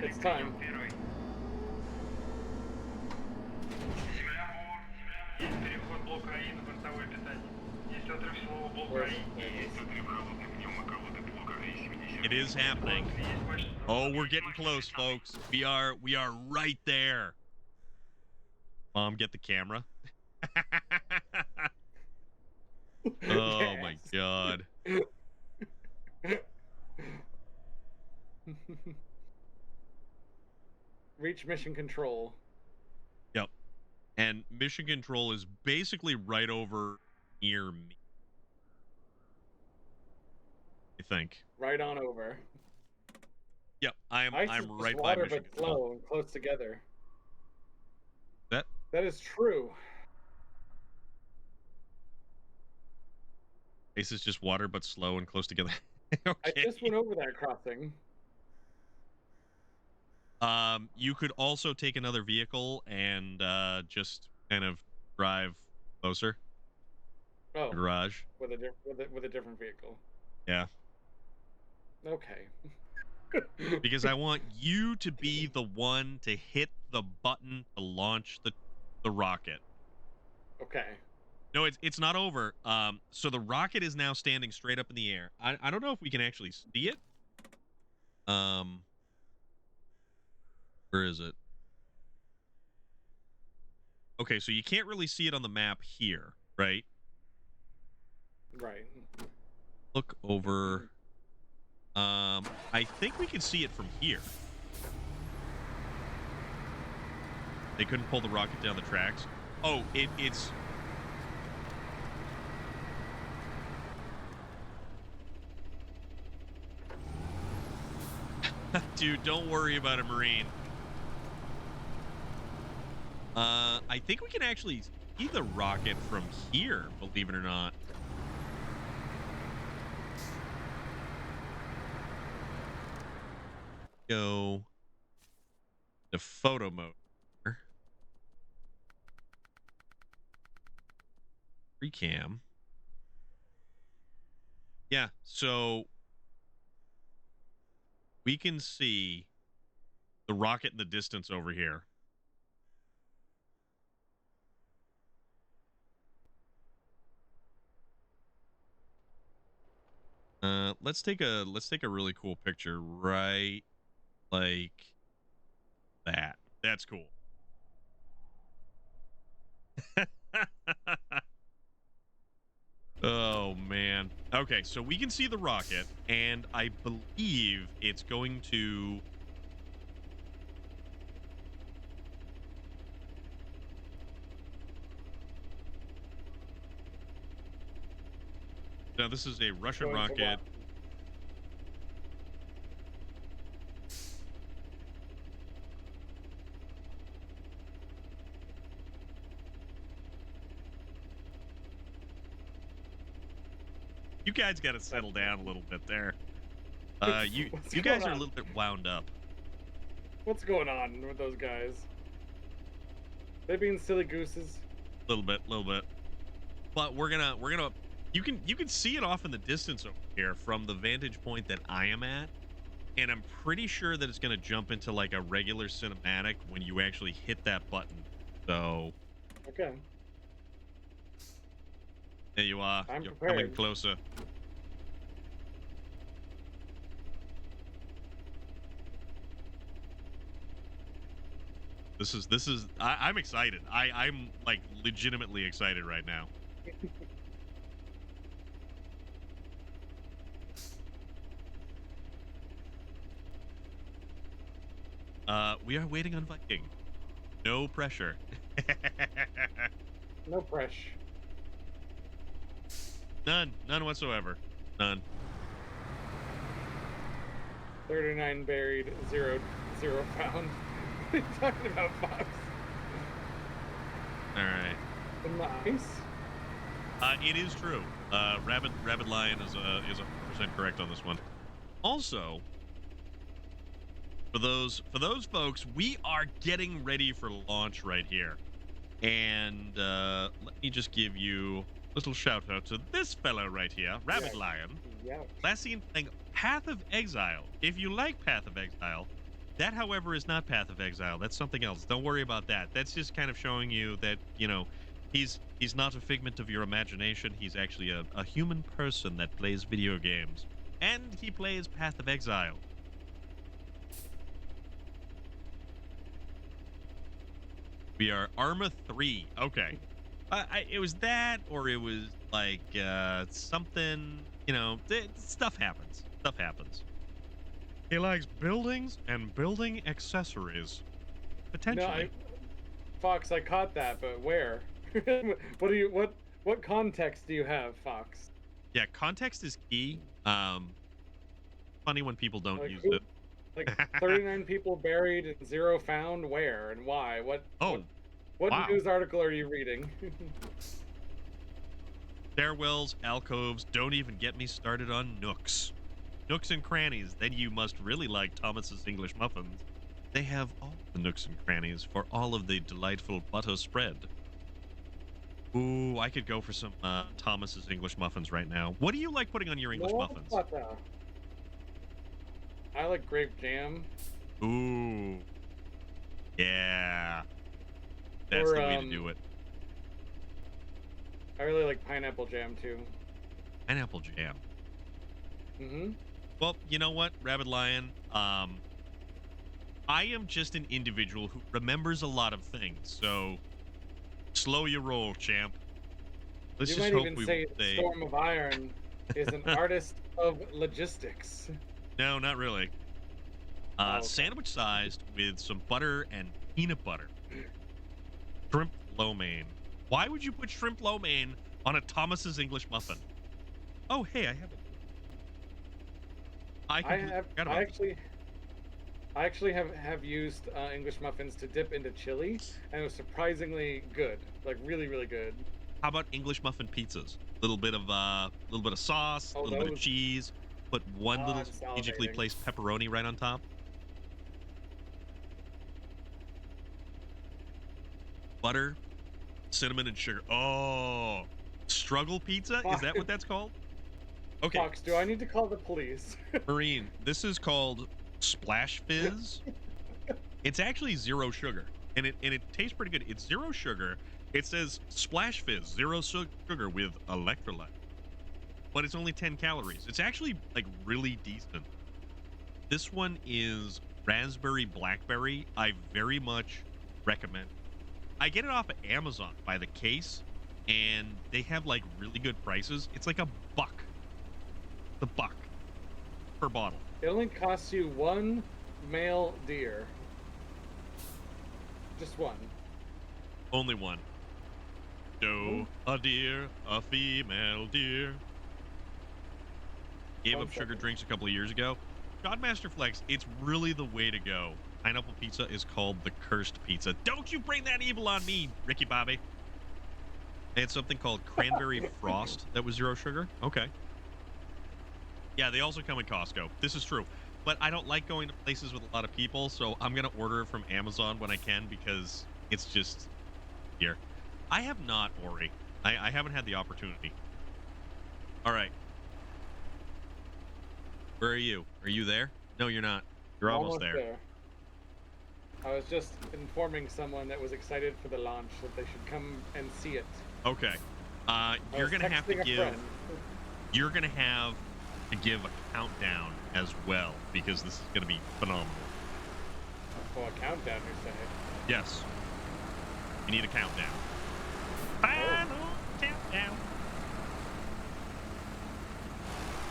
S2: It's time.
S1: It is happening. Oh, we're getting close, folks. We are right there. Mom, get the camera. Oh
S2: Yes.
S1: my god.
S2: Reach mission control.
S1: Yep. And mission control is basically right over near me, I think.
S2: Right on over.
S1: Yep, I'm right by
S2: water,
S1: mission
S2: but
S1: control.
S2: slow and close together.
S1: That
S2: is true.
S1: Ice is just water, but slow and close together. Okay.
S2: I just went over that crossing.
S1: You could also take another vehicle and just kind of drive closer.
S2: Oh,
S1: The garage.
S2: with a different vehicle.
S1: Yeah.
S2: Okay.
S1: Because I want you to be the one to hit the button to launch the rocket.
S2: Okay.
S1: No, it's not over. So the rocket is now standing straight up in the air. I don't know if we can actually see it. Where is it? Okay, so you can't really see it on the map here, right?
S2: Right.
S1: Look over. I think we can see it from here. They couldn't pull the rocket down the tracks. Oh, it's. Dude, don't worry about it, Marine. I think we can actually see the rocket from here, believe it or not. Go to photo mode. Recam. Yeah, so we can see the rocket in the distance over here. Let's take a really cool picture right like that. That's cool. Oh man. Okay, so we can see the rocket, and I believe it's going to. Now this is a Russian
S2: Going to
S1: rocket.
S2: what?
S1: You guys got to settle down a little bit there. You
S2: What's
S1: you
S2: going
S1: guys are a
S2: on?
S1: little bit wound up.
S2: What's going on with those guys? They being silly gooses.
S1: A little bit. But we're gonna you can see it off in the distance over here from the vantage point that I am at, and I'm pretty sure that it's gonna jump into like a regular cinematic when you actually hit that button. So
S2: Okay.
S1: there you are.
S2: I'm
S1: You're coming
S2: prepared.
S1: closer. I'm excited. I'm like legitimately excited right now. We are waiting on Viking. No pressure.
S2: No pressure.
S1: None whatsoever. None.
S2: 39 buried, zero found. What are you talking about, Fox?
S1: All right.
S2: In the ice?
S1: It is true. Rabid Lion is 100% correct on this one. Also, for those folks, we are getting ready for launch right here, and let me just give you a little shout out to this fellow right here, Rabid
S2: Yeah.
S1: Lion.
S2: Yeah.
S1: Last seen playing Path of Exile. If you like Path of Exile, that, however, is not Path of Exile. That's something else. Don't worry about that. That's just kind of showing you that, you know, he's not a figment of your imagination. He's actually a human person that plays video games. And he plays Path of Exile. We are Arma 3. Okay. It was that, or it was like something, you know, stuff happens. Stuff happens. He likes buildings and building accessories. Potentially.
S2: Fox, I caught that, but where? What context do you have, Fox?
S1: Yeah, context is key. Funny when people don't
S2: Like
S1: use
S2: who?
S1: it.
S2: Like 39 people buried and zero found. Where and why?
S1: Oh,
S2: What
S1: wow.
S2: news article are you reading?
S1: Stairwells, alcoves, don't even get me started on nooks. Nooks and crannies, then you must really like Thomas's English muffins. They have all the nooks and crannies for all of the delightful butter spread. Ooh, I could go for some Thomas's English muffins right now. What do you like putting on your English
S2: More
S1: muffins?
S2: butter. I like grape jam.
S1: Ooh. Yeah. That's
S2: Or,
S1: the way to do it.
S2: I really like pineapple jam too.
S1: Pineapple jam.
S2: Mm-hmm.
S1: Well, you know what, Rabbit Lion? I am just an individual who remembers a lot of things, so slow your roll, champ. Let's
S2: You
S1: just
S2: might
S1: hope
S2: even
S1: we
S2: say
S1: won't say...
S2: Storm of Iron is an artist of logistics.
S1: No, not really.
S2: Oh, okay.
S1: Sandwich sized with some butter and peanut butter. Shrimp lo mein. Why would you put shrimp lo mein on a Thomas's English muffin? Oh, hey, I have it.
S2: I actually have used English muffins to dip into chili, and it was surprisingly good. Like really, really good.
S1: How about English muffin pizzas? Little bit of sauce, a
S2: Oh,
S1: little bit of
S2: those-
S1: cheese. Put one little
S2: I'm
S1: strategically
S2: salivating.
S1: placed pepperoni right on top. Butter, cinnamon, and sugar. Oh, struggle pizza? Is that what that's called? Okay,
S2: Fox, do I need to call the police?
S1: Marine, this is called Splash Fizz. It's actually zero sugar, and it tastes pretty good. It's zero sugar. It says Splash Fizz, zero sugar with electrolyte, but it's only 10 calories. It's actually like really decent. This one is raspberry blackberry. I very much recommend. I get it off of Amazon by the case, and they have like really good prices. It's like $1. The buck per bottle.
S2: It only costs you one male deer. Just one.
S1: Only one. Doe, a deer, a female deer. Gave up sugar drinks a couple of years ago. Godmaster Flex, it's really the way to go. Pineapple pizza is called the cursed pizza. Don't you bring that evil on me, Ricky Bobby. They had something called cranberry frost that was zero sugar. Okay. Yeah, they also come in Costco. This is true. But I don't like going to places with a lot of people, so I'm going to order it from Amazon when I can because it's just here. I have not, Ori. I haven't had the opportunity. All right. Where are you? Are you there? No, you're not. You're almost there.
S2: I was just informing someone that was excited for the launch that they should come and see it.
S1: Okay. You're going to have to give a countdown as well because this is going to be phenomenal.
S2: Oh, a countdown, you're saying?
S1: Yes. You need a countdown. Final countdown.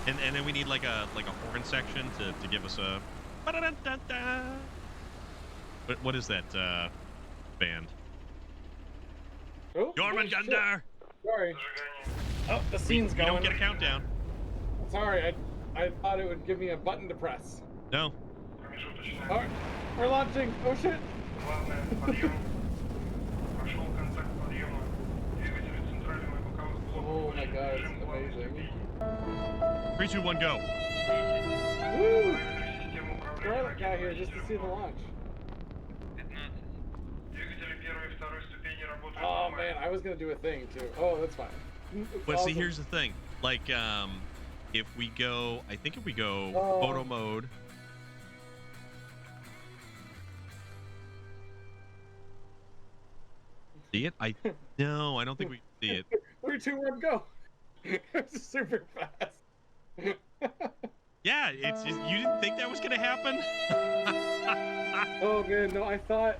S1: And then we need like a horn section to give us a. What is that band?
S2: Oh,
S1: Jormungandr.
S2: Sorry. Oh, the scene's going.
S1: You don't get a countdown.
S2: Sorry, I thought it would give me a button to press.
S1: No.
S2: All right, we're launching. Oh shit. Oh my god, it's amazing.
S1: 3, 2, 1, go.
S2: Woo! Scarlet got here just to see the launch. Oh man, I was gonna do a thing too. Oh, that's fine.
S1: But see, here's the thing. Like, if we go, I think if we go photo mode. See it? No, I don't think we can see it.
S2: 3, 2, 1, go. It's super fast.
S1: Yeah, it's just, you didn't think that was gonna happen?
S2: Oh man, no, I thought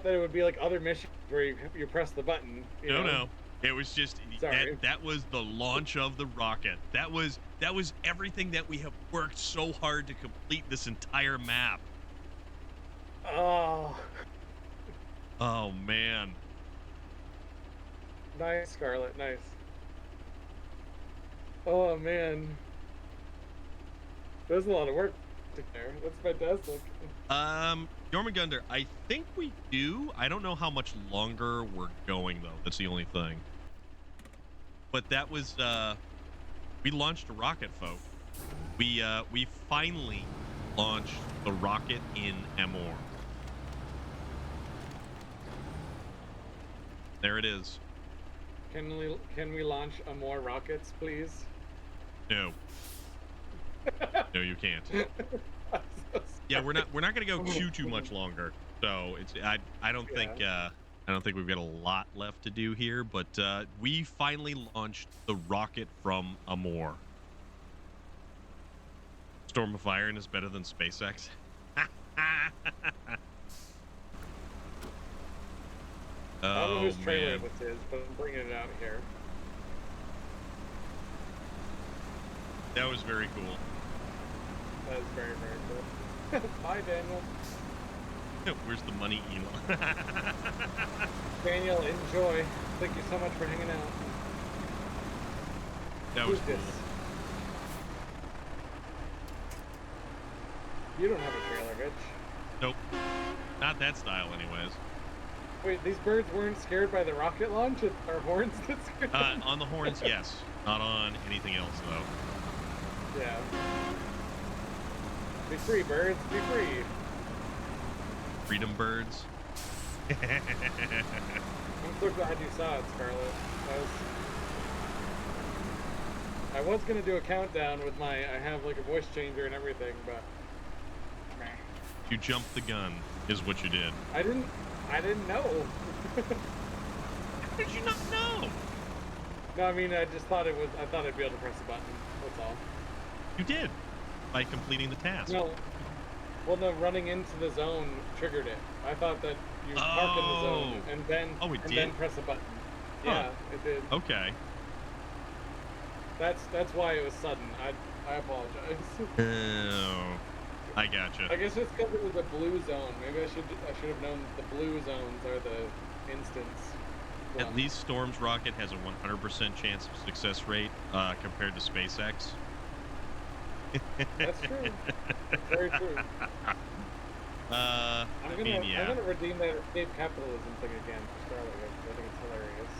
S2: that it would be like other missions where you press the button.
S1: No. It was just that was the launch of the rocket. That was everything that we have worked so hard to complete this entire map.
S2: Oh.
S1: Oh man.
S2: Nice, Scarlet, nice. Oh man. There's a lot of work there. That's fantastic.
S1: Jormungandr, I think we do. I don't know how much longer we're going though. That's the only thing. But that was we launched a rocket, folks. We finally launch the rocket in Amor. There it is.
S2: Can we launch more rockets, please?
S1: No. No, you can't.
S2: I'm so
S1: Yeah, we're
S2: sorry.
S1: not gonna go too much longer. So it's I don't think we've got a lot left to do here, but we finally launched the rocket from Amor. Storm of Iron is better than SpaceX.
S2: I don't know whose trailer
S1: man.
S2: this is, but I'm bringing it out here.
S1: That was very cool.
S2: That is very, very cool. Bye, Daniel.
S1: Where's the money, Elon?
S2: Daniel, enjoy. Thank you so much for hanging out.
S1: That was
S2: Who's
S1: cool.
S2: this? You don't have a trailer, Rich.
S1: Nope. Not that style, anyways.
S2: Wait, these birds weren't scared by the rocket launch? It's our horns that scared them?
S1: On the horns, yes. Not on anything else, though.
S2: Yeah. Be free, birds. Be free.
S1: Freedom birds.
S2: I'm so glad you saw it, Scarlett. I was gonna do a countdown with I have like a voice changer and everything, but
S1: You jumped the gun, is what you did.
S2: I didn't know.
S1: How did you not know?
S2: No, I mean I thought I'd be able to press a button. That's all.
S1: You did, by completing the task.
S2: No. Well, no, running into the zone triggered it. I thought that you park in the zone and then then press a button. Yeah, it did.
S1: Okay.
S2: That's why it was sudden. I apologize.
S1: Oh, I gotcha.
S2: I guess it's because it was a blue zone. Maybe I should have known that the blue zones are the instance.
S1: At least Storm's rocket has a 100% chance of success rate compared to SpaceX.
S2: That's true. That's very true.
S1: I'm
S2: gonna redeem that escape capitalism thing again for Scarlet. I think it's hilarious.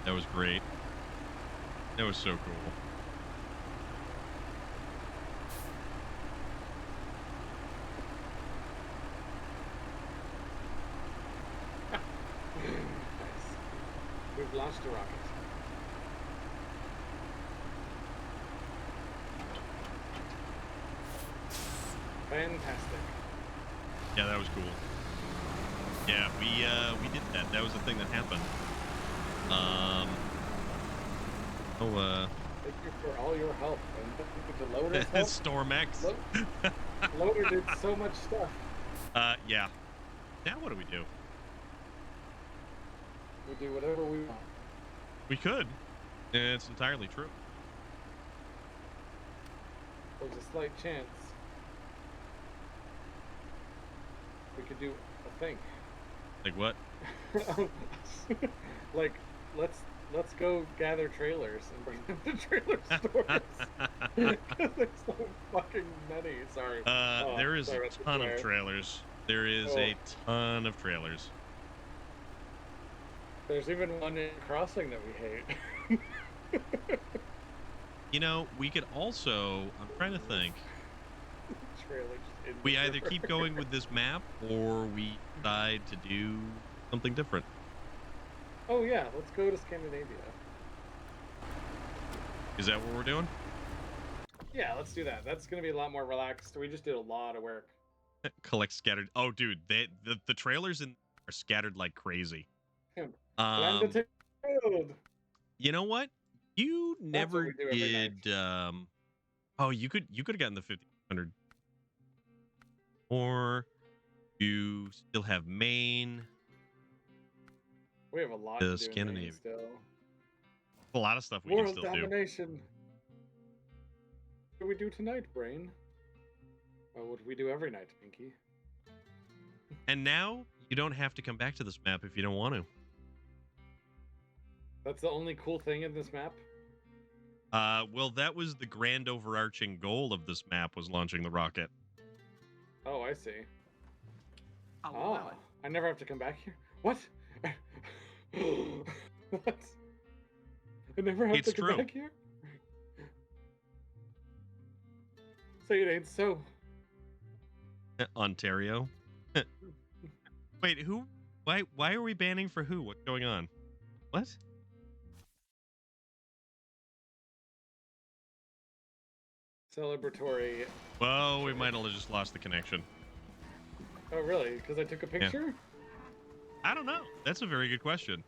S1: That was great. That was so cool.
S2: Nice. We've launched a rocket. Fantastic.
S1: Yeah, that was cool. Yeah, we did that. That was the thing that happened.
S2: Thank you for all your help. And thank you to Loader's help.
S1: Storm X.
S2: Loader did so much stuff.
S1: Yeah. Now what do we do?
S2: We do whatever we want.
S1: We could. It's entirely true.
S2: There's a slight chance we could do a thing.
S1: Like what?
S2: Like, let's go gather trailers and bring them to trailer stores. There's so fucking many. Sorry.
S1: There is
S2: sorry
S1: a ton of trailers. There is a ton of trailers.
S2: There's even one in Crossing that we hate.
S1: You know, we could also, I'm trying to think.
S2: Trailers in
S1: We
S2: the
S1: either
S2: river.
S1: keep going with this map or we decide to do something different.
S2: Oh yeah, let's go to Scandinavia.
S1: Is that what we're doing?
S2: Yeah, let's do that. That's gonna be a lot more relaxed. We just did a lot of work.
S1: Collect scattered. Oh, dude, the trailers are scattered like crazy.
S2: Plan to take the road.
S1: You know what? You
S2: That's what
S1: never
S2: we do every night.
S1: did. Oh, you could have gotten the 1500, or you still have Maine.
S2: We have a lot
S1: The
S2: to do in Maine
S1: Scandinavia.
S2: still.
S1: A lot of stuff we can
S2: World
S1: still do.
S2: domination. What do we do tonight, Brain? Well, what do we do every night, Pinky?
S1: And now you don't have to come back to this map if you don't want to.
S2: That's the only cool thing in this map?
S1: Well, that was the grand overarching goal of this map, was launching the rocket.
S2: Oh, I see.
S5: I'll allow
S2: Oh,
S5: it.
S2: I never have to come back here? What? What? I never have
S1: It's
S2: to come
S1: true.
S2: back here? Say it ain't so.
S1: Ontario. Wait, who? Why are we banning for who? What's going on? What?
S2: Celebratory.
S1: Well, we might have just lost the connection.
S2: Oh, really? Because I took a picture?
S1: I don't know. That's a very good question.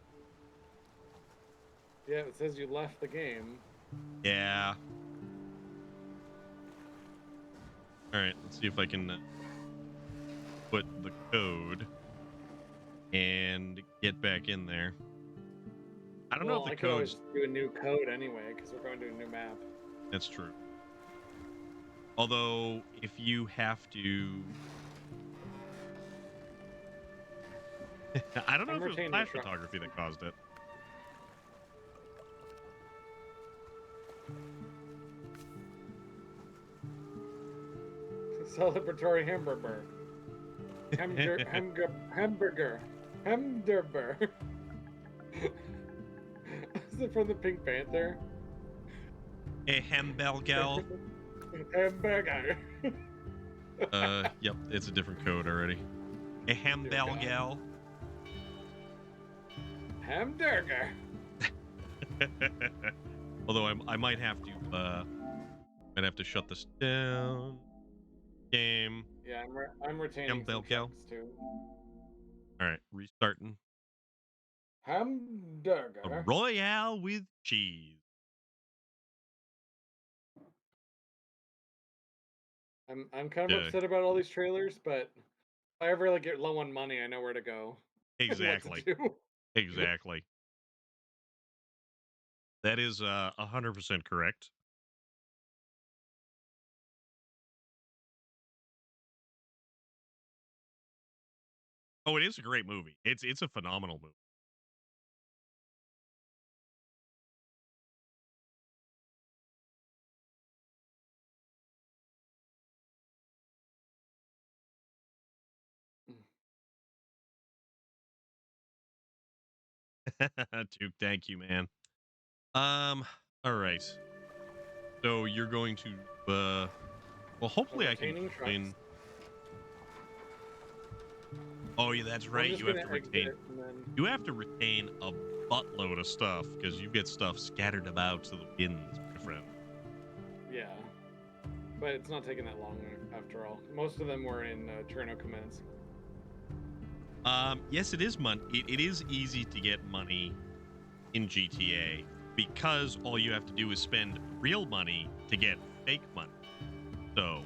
S2: Yeah, it says you left the game.
S1: Yeah. All right, let's see if I can put the code and get back in there. I don't know if
S2: I
S1: the
S2: could always
S1: code's...
S2: do a new code anyway, because we're going to a new map.
S1: That's true. Although, if you have to... I don't know if it was flash photography that caused it.
S2: Celebratory hamburger. Hamburger. Is it from the Pink Panther?
S1: A hamburger.
S2: Hamburger.
S1: Yep, it's a different code already. A hamburger.
S2: Hamburger.
S1: Although I might have to shut this down. Game.
S2: Yeah, I'm retaining some chunks too.
S1: All right, restarting.
S2: Hamburger.
S1: A Royale with cheese.
S2: I'm kind of upset about all these trailers, but if I ever get low on money, I know where to go.
S1: Exactly. Exactly. That is 100% correct. Oh, it is a great movie. It's a phenomenal movie. Duke, thank you, man. All right. So you're going to well, hopefully I can explain. Oh yeah, that's right. You have to retain. You have to retain a buttload of stuff because you get stuff scattered about to the winds, my friend.
S2: Yeah, but it's not taking that long after all. Most of them were in Cherno Commence.
S1: Yes, it is it is easy to get money in GTA because all you have to do is spend real money to get fake money. So,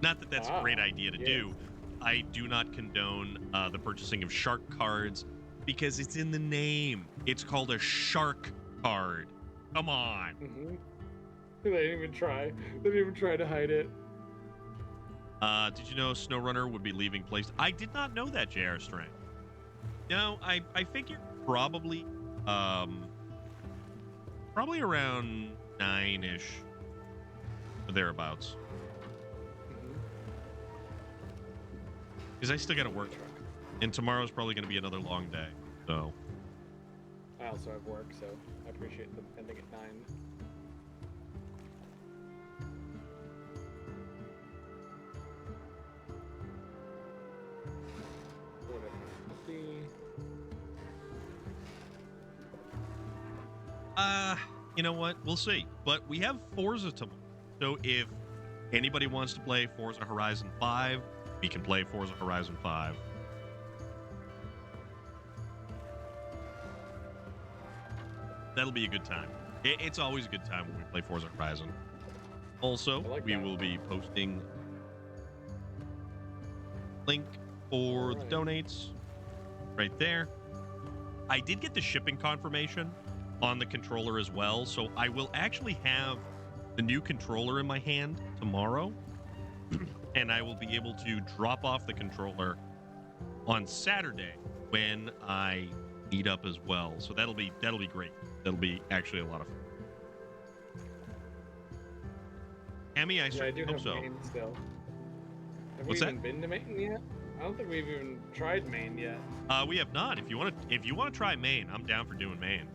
S1: not that that's a great idea to do. I do not condone the purchasing of shark cards because it's in the name. It's called a shark card. Come on.
S2: Mm-hmm. They didn't even try. They didn't even try to hide it.
S1: Did you know SnowRunner would be leaving place? I did not know that, J.R. Strang. No, I figured probably around 9-ish, or thereabouts. Because I still got to work, and tomorrow's probably going to be another long day. So
S2: I also have work, so I appreciate them ending at 9.
S1: You know what? We'll see. But we have Forza tomorrow. So if anybody wants to play Forza Horizon 5, we can play Forza Horizon 5. That'll be a good time. It's always a good time when we play Forza Horizon. Also, we will be posting link for the donates right there. I did get the shipping confirmation on the controller as well, so I will actually have the new controller in my hand tomorrow, and I will be able to drop off the controller on Saturday when I meet up as well. So that'll be great. That'll be actually a lot of fun. Emmy, I certainly hope so.
S2: Maine still. Have
S1: What's
S2: we even been to Maine yet? I don't think we've even tried Maine yet.
S1: We have not. If you want to try Maine, I'm down for doing Maine.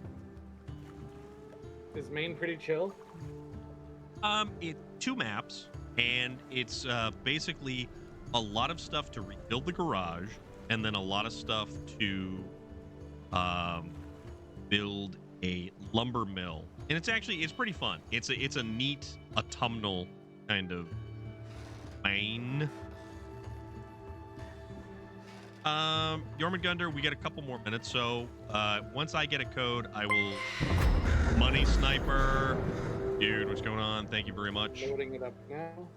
S2: Is Maine pretty chill?
S1: 2 maps, and it's basically a lot of stuff to rebuild the garage, and then a lot of stuff to build a lumber mill. And it's pretty fun. It's a neat autumnal kind of main. Jormungandr, we get a couple more minutes, so once I get a code, I will money sniper. Dude, what's going on? Thank you very much.
S2: Loading it up now.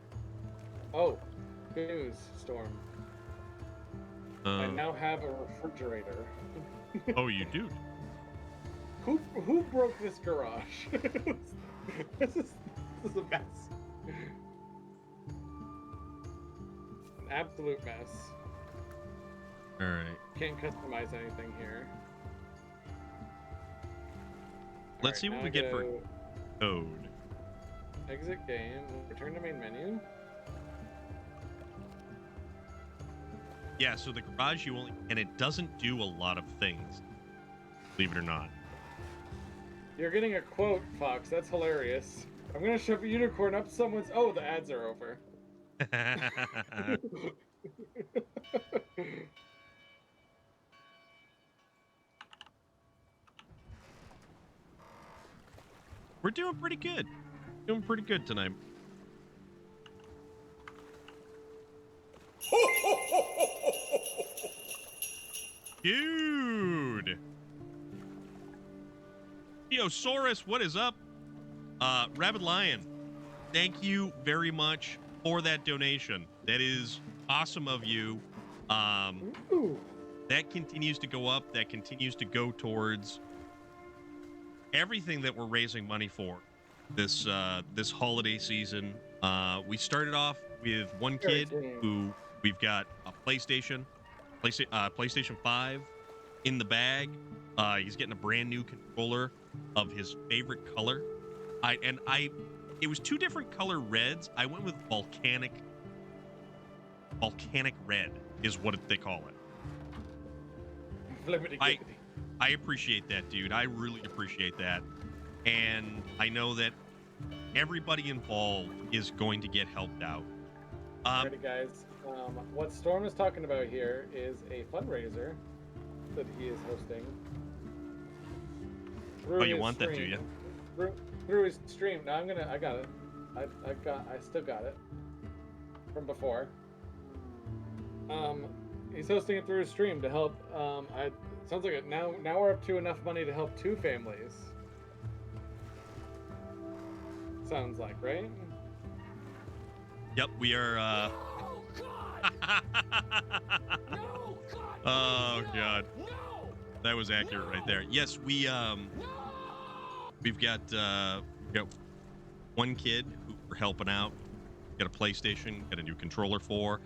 S2: Oh, good news, Storm. I now have a refrigerator.
S1: Oh, you do?
S2: Who broke this garage? this is a mess. An absolute mess.
S1: All right.
S2: Can't customize anything here.
S1: Let's see what we get for code.
S2: Exit game. Return to main menu.
S1: Yeah, so the garage and it doesn't do a lot of things, believe it or not.
S2: You're getting a quote, Fox. That's hilarious. I'm gonna shove a unicorn up someone's. Oh, the ads are over.
S1: We're doing pretty good. Doing pretty good tonight. Dude. Theosaurus, what is up? Rabid Lion, thank you very much for that donation. That is awesome of you. That continues to go up. That continues to go towards everything that we're raising money for this this holiday season. We started off with one kid who we've got a PlayStation 5 in the bag. He's getting a brand new controller of his favorite color. It was 2 different color reds. I went with volcanic red is what they call it. I appreciate that, dude. I really appreciate that. And I know that everybody involved is going to get helped out.
S2: Alrighty, guys. What Storm is talking about here is a fundraiser that he is hosting.
S1: Oh, you want that, do you?
S2: Through his stream. No, I got it. I still got it from before. He's hosting it through his stream to help. Sounds like it. Now we're up to enough money to help 2 families. Sounds like, right?
S1: Yep, we are.
S3: Oh, God! No, God!
S1: Oh, God.
S3: No!
S1: That was accurate right there. Yes, we've got one kid who we're helping out. Got a PlayStation, got a new controller for,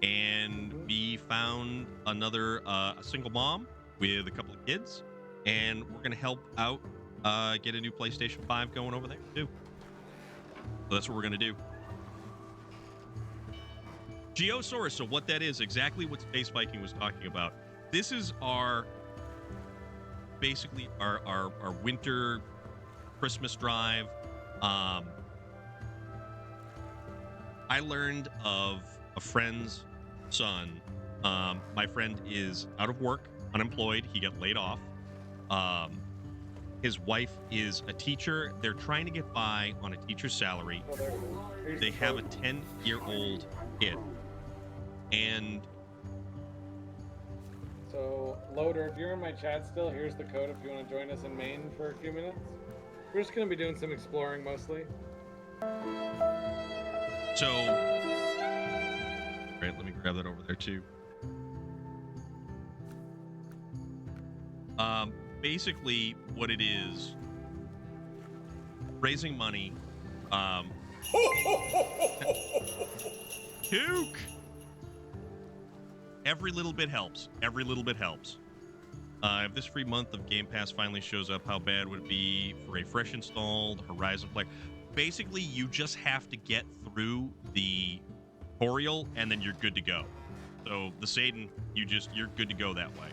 S1: and we found another a single mom with a couple of kids, and we're gonna help out get a new PlayStation 5 going over there too. So that's what we're gonna do. Geosaurus, so what that is, exactly what Space Viking was talking about. This is basically our winter Christmas drive. I learned of a friend's son. My friend is out of work, unemployed. He got laid off. His wife is a teacher. They're trying to get by on a teacher's salary. They have a 10-year-old kid. And
S2: so, Loader, if you're in my chat still, here's the code if you want to join us in Maine for a few minutes. We're just going to be doing some exploring mostly.
S1: so, right, let me grab that over there too. Basically, what it is, raising money. Kook! Every little bit helps. Every little bit helps. If this free month of Game Pass finally shows up, how bad would it be for a fresh installed Horizon player? Basically, you just have to get through the tutorial, and then you're good to go. So the Satan, you're good to go that way.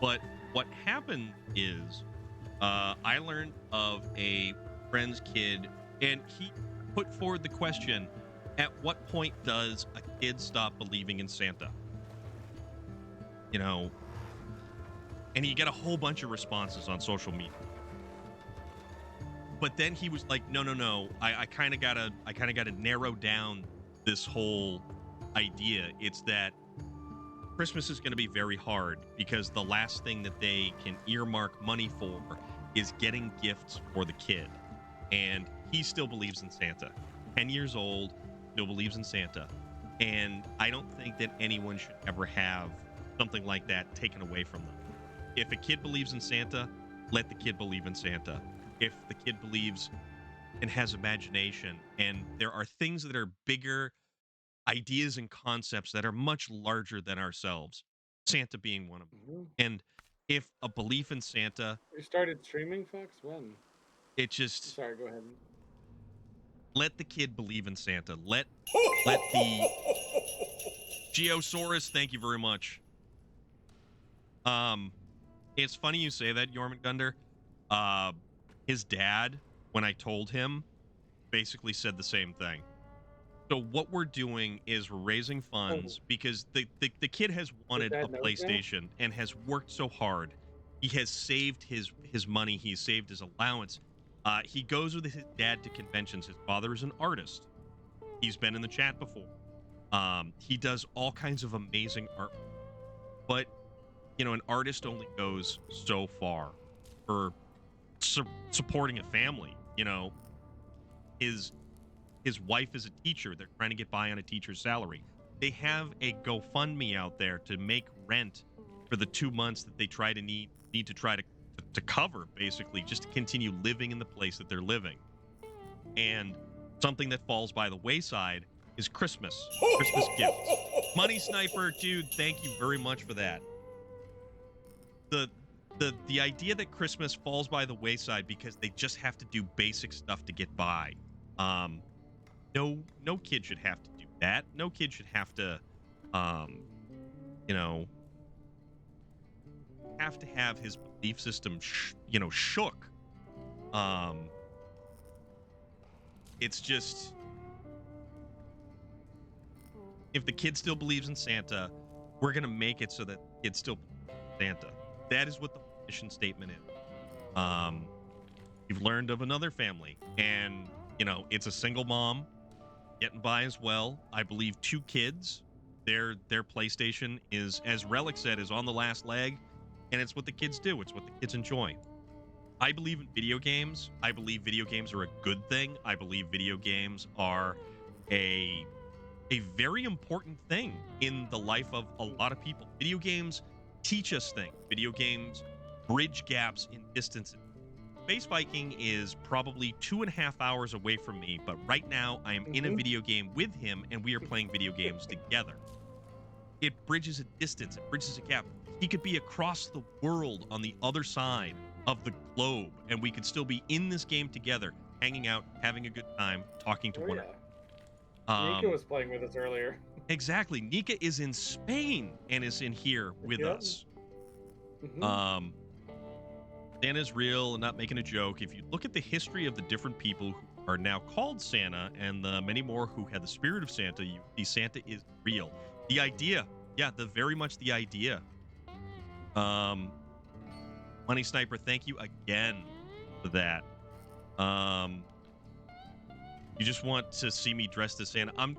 S1: But what happened is, I learned of a friend's kid And he put forward the question, at what point does a kid stop believing in Santa? You know, and you get a whole bunch of responses on social media. But then he was like, no. I kind of gotta narrow down this whole idea. It's that Christmas is going to be very hard because the last thing that they can earmark money for is getting gifts for the kid. And he still believes in Santa. 10 years old, still believes in Santa. And I don't think that anyone should ever have something like that taken away from them. If a kid believes in Santa, let the kid believe in Santa. If the kid believes and has imagination, and there are things that are bigger, ideas and concepts that are much larger than ourselves, Santa being one of them.
S2: Mhm.
S1: And if a belief in Santa,
S2: You started streaming, Fox? When?
S1: it
S2: I'm
S1: just
S2: sorry, go ahead.
S1: let the kid believe in Santa. Let the Geosaurus, thank you very much. It's funny you say that, Jormungandr. His dad, when I told him, basically said the same thing. So what we're doing is we're raising funds because the kid has wanted a
S2: dad knows now?
S1: PlayStation and has worked so hard. He has saved his money. He's saved his allowance. He goes with his dad to conventions. His father is an artist. He's been in the chat before. He does all kinds of amazing art. But, you know, an artist only goes so far for supporting a family. You know, his wife is a teacher. They're trying to get by on a teacher's salary. They have a GoFundMe out there to make rent for the 2 months that they try to need to try to cover, basically, just to continue living in the place that they're living. And something that falls by the wayside is Christmas gifts. Money Sniper, dude, thank you very much for that. The idea that Christmas falls by the wayside because they just have to do basic stuff to get by. No kid should have to do that. No kid should have to, you know, have to have his belief system, shook. It's just, if the kid still believes in Santa, we're gonna make it so that the kid still believes in Santa. That is what the mission statement is. You've learned of another family, and you know it's a single mom getting by as well. I believe 2 kids. Their PlayStation is, as Relic said, is on the last leg, and it's what the kids do. It's what the kids enjoy. I believe in video games. I believe video games are a good thing. I believe video games are a very important thing in the life of a lot of people. Video games teach us things. Video games bridge gaps in distances. Space Viking is probably 2.5 hours away from me, but right now I am in a video game with him, and we are playing video games together. It bridges a distance. It bridges a gap. He could be across the world on the other side of the globe, and we could still be in this game together, hanging out, having a good time, talking to one another.
S2: Nika was playing with us earlier.
S1: Exactly. Nika is in Spain and is in here with us. Santa's real and not making a joke. If you look at the history of the different people who are now called Santa and the many more who had the spirit of Santa, you see Santa is real. The idea, very much the idea. Money Sniper, thank you again for that. You just want to see me dressed as Santa. I'm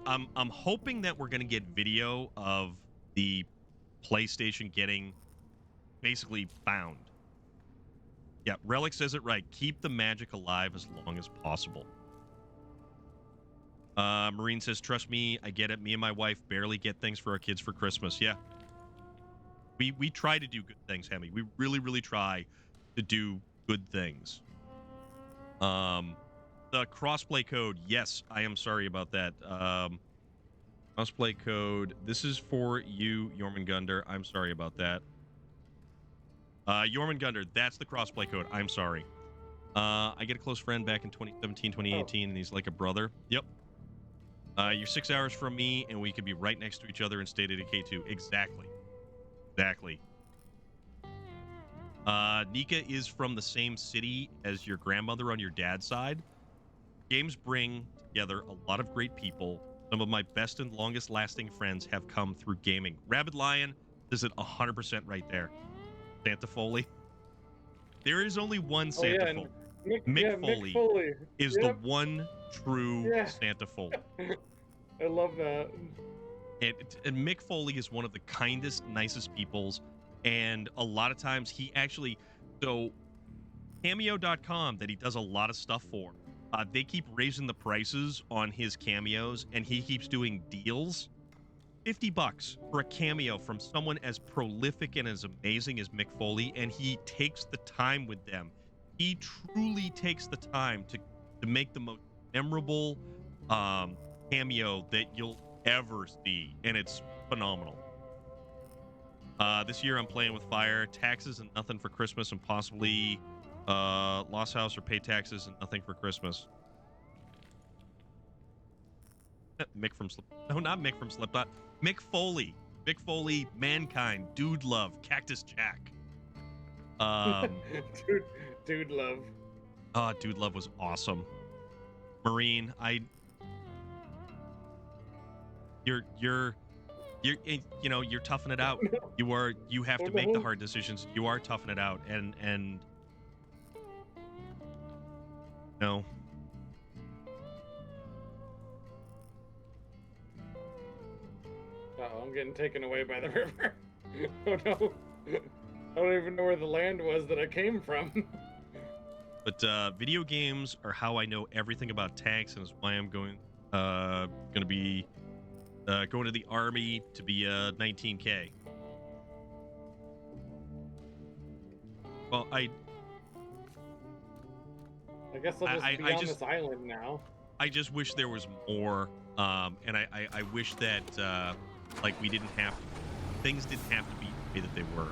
S1: hoping that we're gonna get video of the PlayStation getting basically found. Yeah, Relic says it right. Keep the magic alive as long as possible. Marine says, trust me, I get it. Me and my wife barely get things for our kids for Christmas. Yeah. We try to do good things, Hemi. We really, really try to do good things. The crossplay code. Yes, I am sorry about that. Crossplay code. This is for you, Jormungandr. I'm sorry about that. Jormungandr, that's the crossplay code. I'm sorry. I get a close friend back in 2017, 2018, and he's like a brother. Yep. You're 6 hours from me, and we could be right next to each other and stay at K2. Exactly. Exactly. Nika is from the same city as your grandmother on your dad's side. Games bring together a lot of great people. Some of my best and longest lasting friends have come through gaming. Rabid Lion is at 100% right there. Santa Foley. There is only one
S2: Oh
S1: Santa
S2: yeah, and
S1: Foley.
S2: Mick,
S1: Mick
S2: yeah,
S1: Foley
S2: Mick Foley
S1: is the one true
S2: Yeah.
S1: Santa Foley.
S2: I love that.
S1: And Mick Foley is one of the kindest, nicest peoples. And a lot of times he actually, so Cameo.com, that he does a lot of stuff for, they keep raising the prices on his cameos, and he keeps doing deals. $50 for a cameo from someone as prolific and as amazing as Mick Foley, and he takes the time with them. He truly takes the time to make the most memorable cameo that you'll ever see, and it's phenomenal. This year I'm playing with fire, taxes and nothing for Christmas, and possibly Lost House or pay taxes and nothing for Christmas. Mick from Slip. No, not Mick from Slipknot. Mick Foley. Mick Foley, Mankind, Dude Love, Cactus Jack.
S2: Dude Love.
S1: Oh, Dude Love was awesome. Marine, you're you know, you're toughing it out. You have to make the hard decisions. You are toughing it out, and no.
S2: Uh-oh, I'm getting taken away by the river. Oh no. I don't even know where the land was that I came from.
S1: But video games are how I know everything about tanks, and is why I'm going to be going to the army to be 19K. Well, I
S2: guess I'll just be on this island now.
S1: I just wish there was more, and I wish that like we didn't have things didn't have to be the way that they were.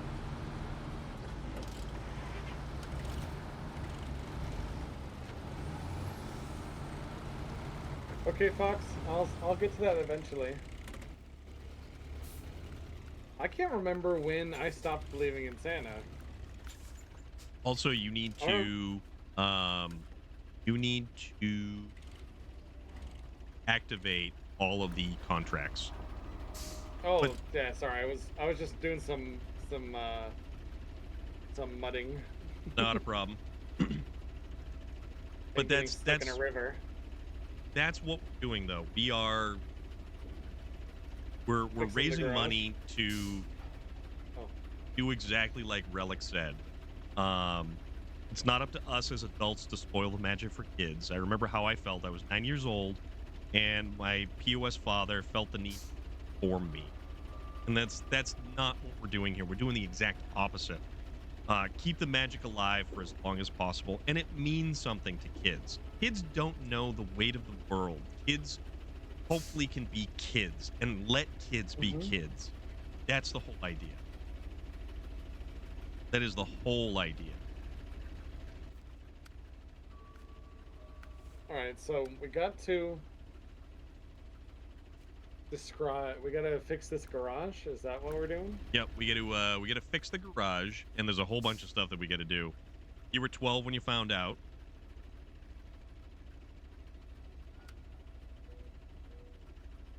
S2: Okay, Fox, I'll get to that eventually. I can't remember when I stopped believing in Santa.
S1: Also, you need to activate all of the contracts.
S2: Oh, yeah, sorry. I was just doing some mudding.
S1: Not a problem. But that's
S2: in a river.
S1: That's what we're doing, though. We're raising money to do exactly like Relic said. It's not up to us as adults to spoil the magic for kids. I remember how I felt. I was 9 years old, and my POS father felt the need to inform me. And that's not what we're doing here. We're doing the exact opposite. Keep the magic alive for as long as possible, and it means something to kids. Kids don't know the weight of the world. Kids hopefully can be kids, and let kids be kids. That's the whole idea. That is the whole idea.
S2: All right, so we got to describe. We gotta fix this garage. Is that what we're doing?
S1: Yep, we gotta fix the garage, and there's a whole bunch of stuff that we gotta do. You were 12 when you found out.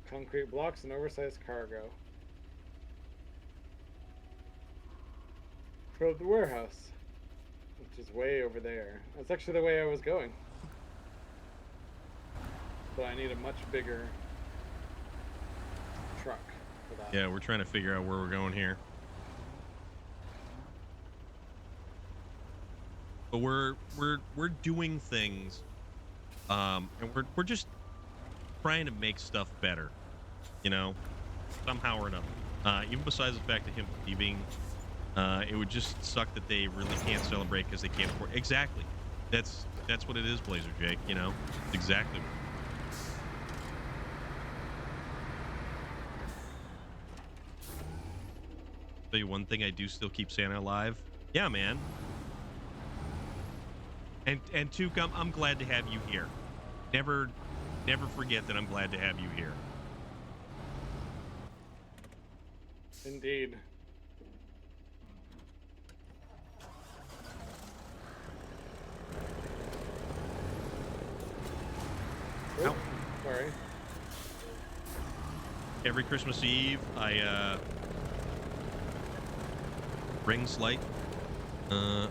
S2: Concrete blocks and oversized cargo. For the warehouse, which is way over there. That's actually the way I was going. But I need a much bigger truck for that.
S1: Yeah, we're trying to figure out where we're going here. But we're doing things, and we're just trying to make stuff better, you know, somehow or another. Even besides the fact that him leaving, it would just suck that they really can't celebrate because they can't afford. Exactly, that's what it is, Blazer Jake. You know, it's exactly. Tell you one thing, I do still keep Santa alive. Yeah, man. And Tuke, I'm glad to have you here. Never forget that I'm glad to have you here.
S2: Indeed. sorry.
S1: Every Christmas Eve, I rings light. I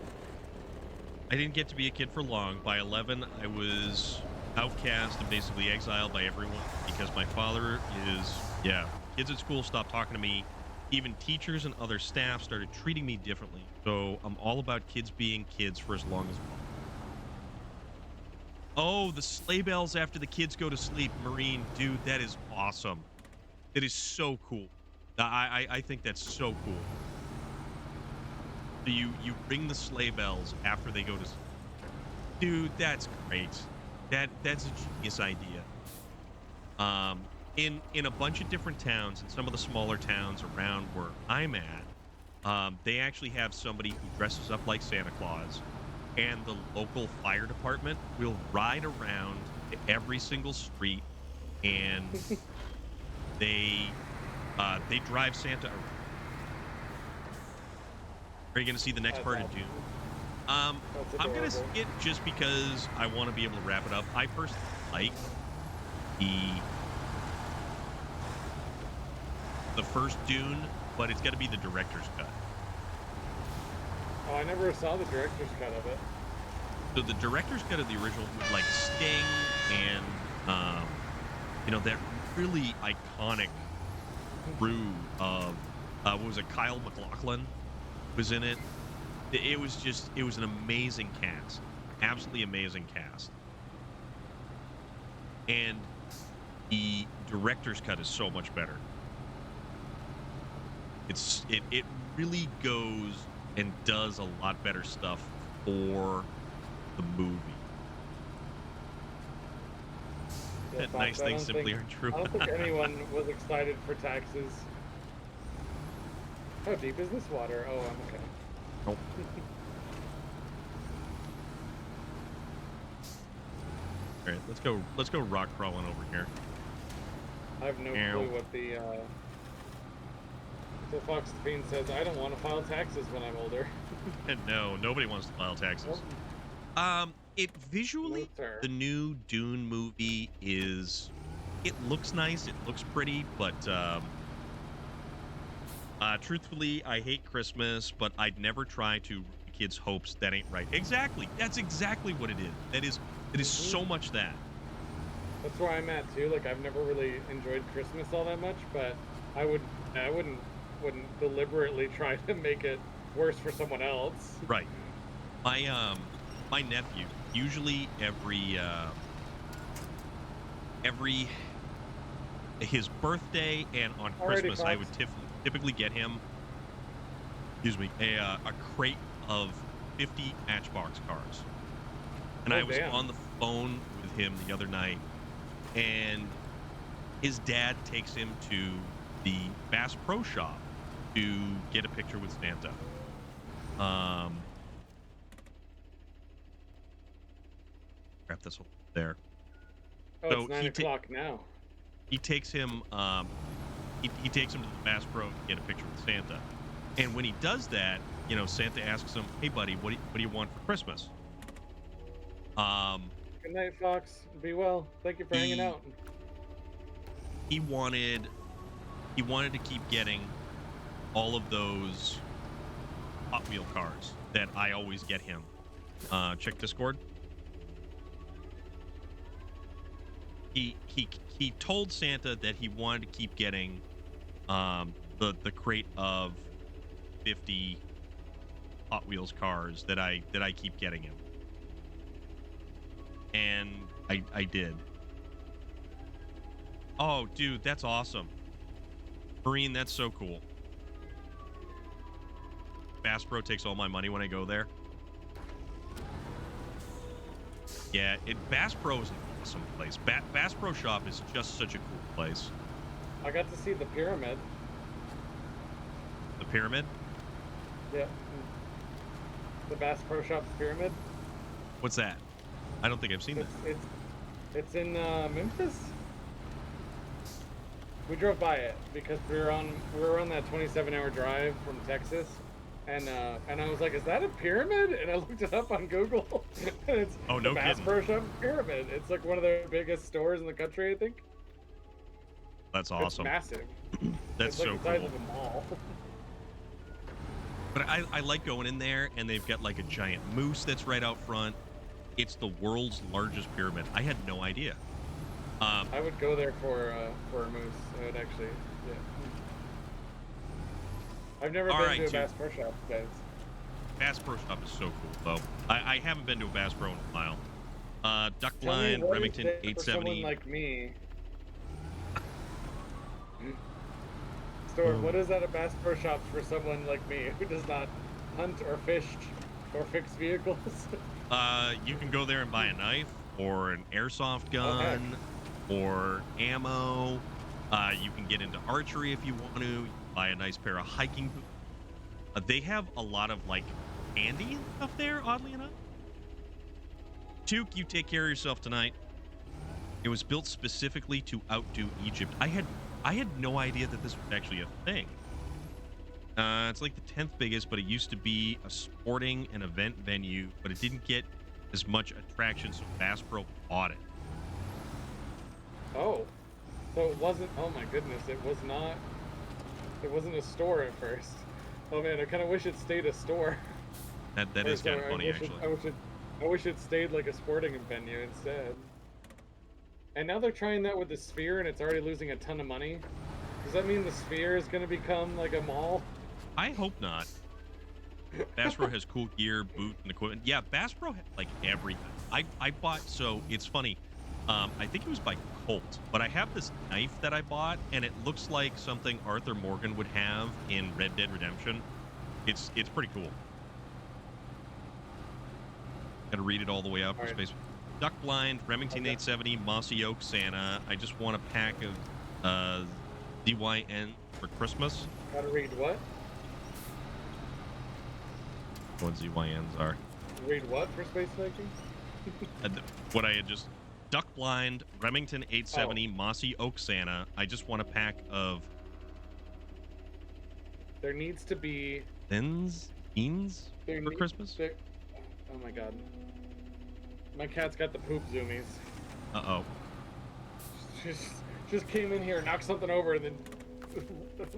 S1: didn't get to be a kid for long. By 11, I was outcast and basically exiled by everyone because my father is, yeah, kids at school stopped talking to me. Even teachers and other staff started treating me differently. So I'm all about kids being kids for as long as possible. Oh, the sleigh bells after the kids go to sleep. Marine, dude, that is awesome. It is so cool. I think that's so cool. So you ring the sleigh bells after they go to sleep. Dude, that's great. That's a genius idea. In a bunch of different towns, in some of the smaller towns around where I'm at, they actually have somebody who dresses up like Santa Claus, and the local fire department will ride around to every single street, and they drive Santa around. Are you going to see the next
S2: That's
S1: part of
S2: awesome.
S1: Dune?
S2: That's
S1: I'm going to
S2: adorable.
S1: skip just because I want to be able to wrap it up. I personally like the first Dune, but it's got to be the director's cut.
S2: Oh, I never saw the director's cut of it.
S1: So the director's cut of the original was like Sting and that really iconic crew of what was it, Kyle MacLachlan was in it. It was an amazing cast, absolutely amazing cast. And the director's cut is so much better. It really goes and does a lot better stuff for the movie.
S2: Yeah,
S1: That nice
S2: Fox, I
S1: things
S2: don't
S1: simply
S2: think-
S1: aren't true.
S2: I don't think anyone was excited for taxes. How deep is this water? Oh, I'm okay.
S1: Nope. All right, let's go rock crawling over here.
S2: I have no
S1: Ow.
S2: clue what the. So Fox the Fiend says, I don't want to file taxes when I'm older.
S1: And no, nobody wants to file taxes. It visually,
S2: No, sir.
S1: the new Dune movie it looks nice, it looks pretty, but truthfully, I hate Christmas, but I'd never try to ruin kids' hopes. That ain't right. Exactly. That's exactly what it is. It is so much that.
S2: That's where I'm at too. Like I've never really enjoyed Christmas all that much, but I wouldn't deliberately try to make it worse for someone else.
S1: Right. My nephew, usually every his birthday and on
S2: Alrighty,
S1: Christmas, I
S2: Fox.
S1: would typically get him, a crate of 50 Matchbox cars. And
S2: Oh,
S1: I was
S2: damn.
S1: on the phone with him the other night, and his dad takes him to the Bass Pro Shop to get a picture with Santa. Crap, that's there.
S2: Oh,
S1: So
S2: it's 9 o'clock now.
S1: He takes him he takes him to the Bass Pro to get a picture with Santa. And when he does that, Santa asks him, "Hey buddy, what do you want for Christmas?"
S2: Good night, Fox. Be well. Thank you for hanging out.
S1: He wanted to keep getting all of those Hot Wheel cars that I always get him. Check Discord. He told Santa that he wanted to keep getting the crate of 50 Hot Wheels cars that I keep getting him. And I did. Oh, dude, that's awesome. Marine, that's so cool. Bass Pro takes all my money when I go there. Yeah, Bass Pro is an awesome place. Bass Pro Shop is just such a cool place.
S2: I got to see the pyramid.
S1: The pyramid?
S2: Yeah. The Bass Pro Shop's pyramid.
S1: What's that? I don't think I've seen that.
S2: It's in Memphis. We drove by it because we were on that 27-hour drive from Texas, and I was like, is that a pyramid? And I looked it up on Google. And it's
S1: Oh,
S2: the
S1: no
S2: Bass
S1: kidding.
S2: Pro Shop pyramid. It's like one of their biggest stores in the country, I think.
S1: That's
S2: It's
S1: awesome.
S2: massive.
S1: That's
S2: It's like
S1: so
S2: the size
S1: cool.
S2: of a mall.
S1: But I like going in there, and they've got like a giant moose that's right out front. It's the world's largest pyramid. I had no idea.
S2: I would go there for a moose. I would actually, yeah. I've never
S1: All
S2: been
S1: right,
S2: to a
S1: dude.
S2: Bass Pro Shop, guys.
S1: Bass Pro Shop is so cool, though. I haven't been to a Bass Pro in a while. Duck
S2: Tell me
S1: blind,
S2: what is
S1: Remington
S2: it for someone
S1: 870.
S2: like me. Storm, what is that at Bass Pro Shops for someone like me who does not hunt or fish or fix vehicles?
S1: You can go there and buy a knife or an airsoft
S2: Oh, heck.
S1: gun or ammo. You can get into archery if you want to. You can buy a nice pair of hiking boots. They have a lot of like candy and stuff there, oddly enough. Took, you take care of yourself tonight. It was built specifically to outdo Egypt. I had no idea that this was actually a thing. It's like the 10th biggest, but it used to be a sporting and event venue, but it didn't get as much attraction, so Bass Pro bought it.
S2: Oh, so it wasn't. Oh my goodness, it was not. It wasn't a store at first. Oh man, I kind of wish it stayed a store.
S1: That
S2: Or
S1: is kind of
S2: sorry,
S1: funny, actually.
S2: I wish it stayed like a sporting venue instead. And now they're trying that with the Sphere, and it's already losing a ton of money. Does that mean the Sphere is going to become like a mall?
S1: I hope not. Bass Pro has cool gear, boots, and equipment. Yeah, Bass Pro had like everything. I bought, so it's funny. I think it was by Colt, but I have this knife that I bought, and it looks like something Arthur Morgan would have in Red Dead Redemption. It's pretty cool. Gotta read it all the way up for
S2: All right.
S1: space. Duck blind, Remington 870, Mossy Oak Santa. I just want a pack of DYN for Christmas.
S2: Gotta read what?
S1: What ZYNs are.
S2: Read what for Space Viking?
S1: What I had just duck blind, Remington 870, Mossy Oak Santa. I just want a pack of
S2: There needs to be.
S1: beans for Christmas.
S2: Oh my god. My cat's got the poop zoomies.
S1: Uh-oh.
S2: Just came in here, knocked something over, and then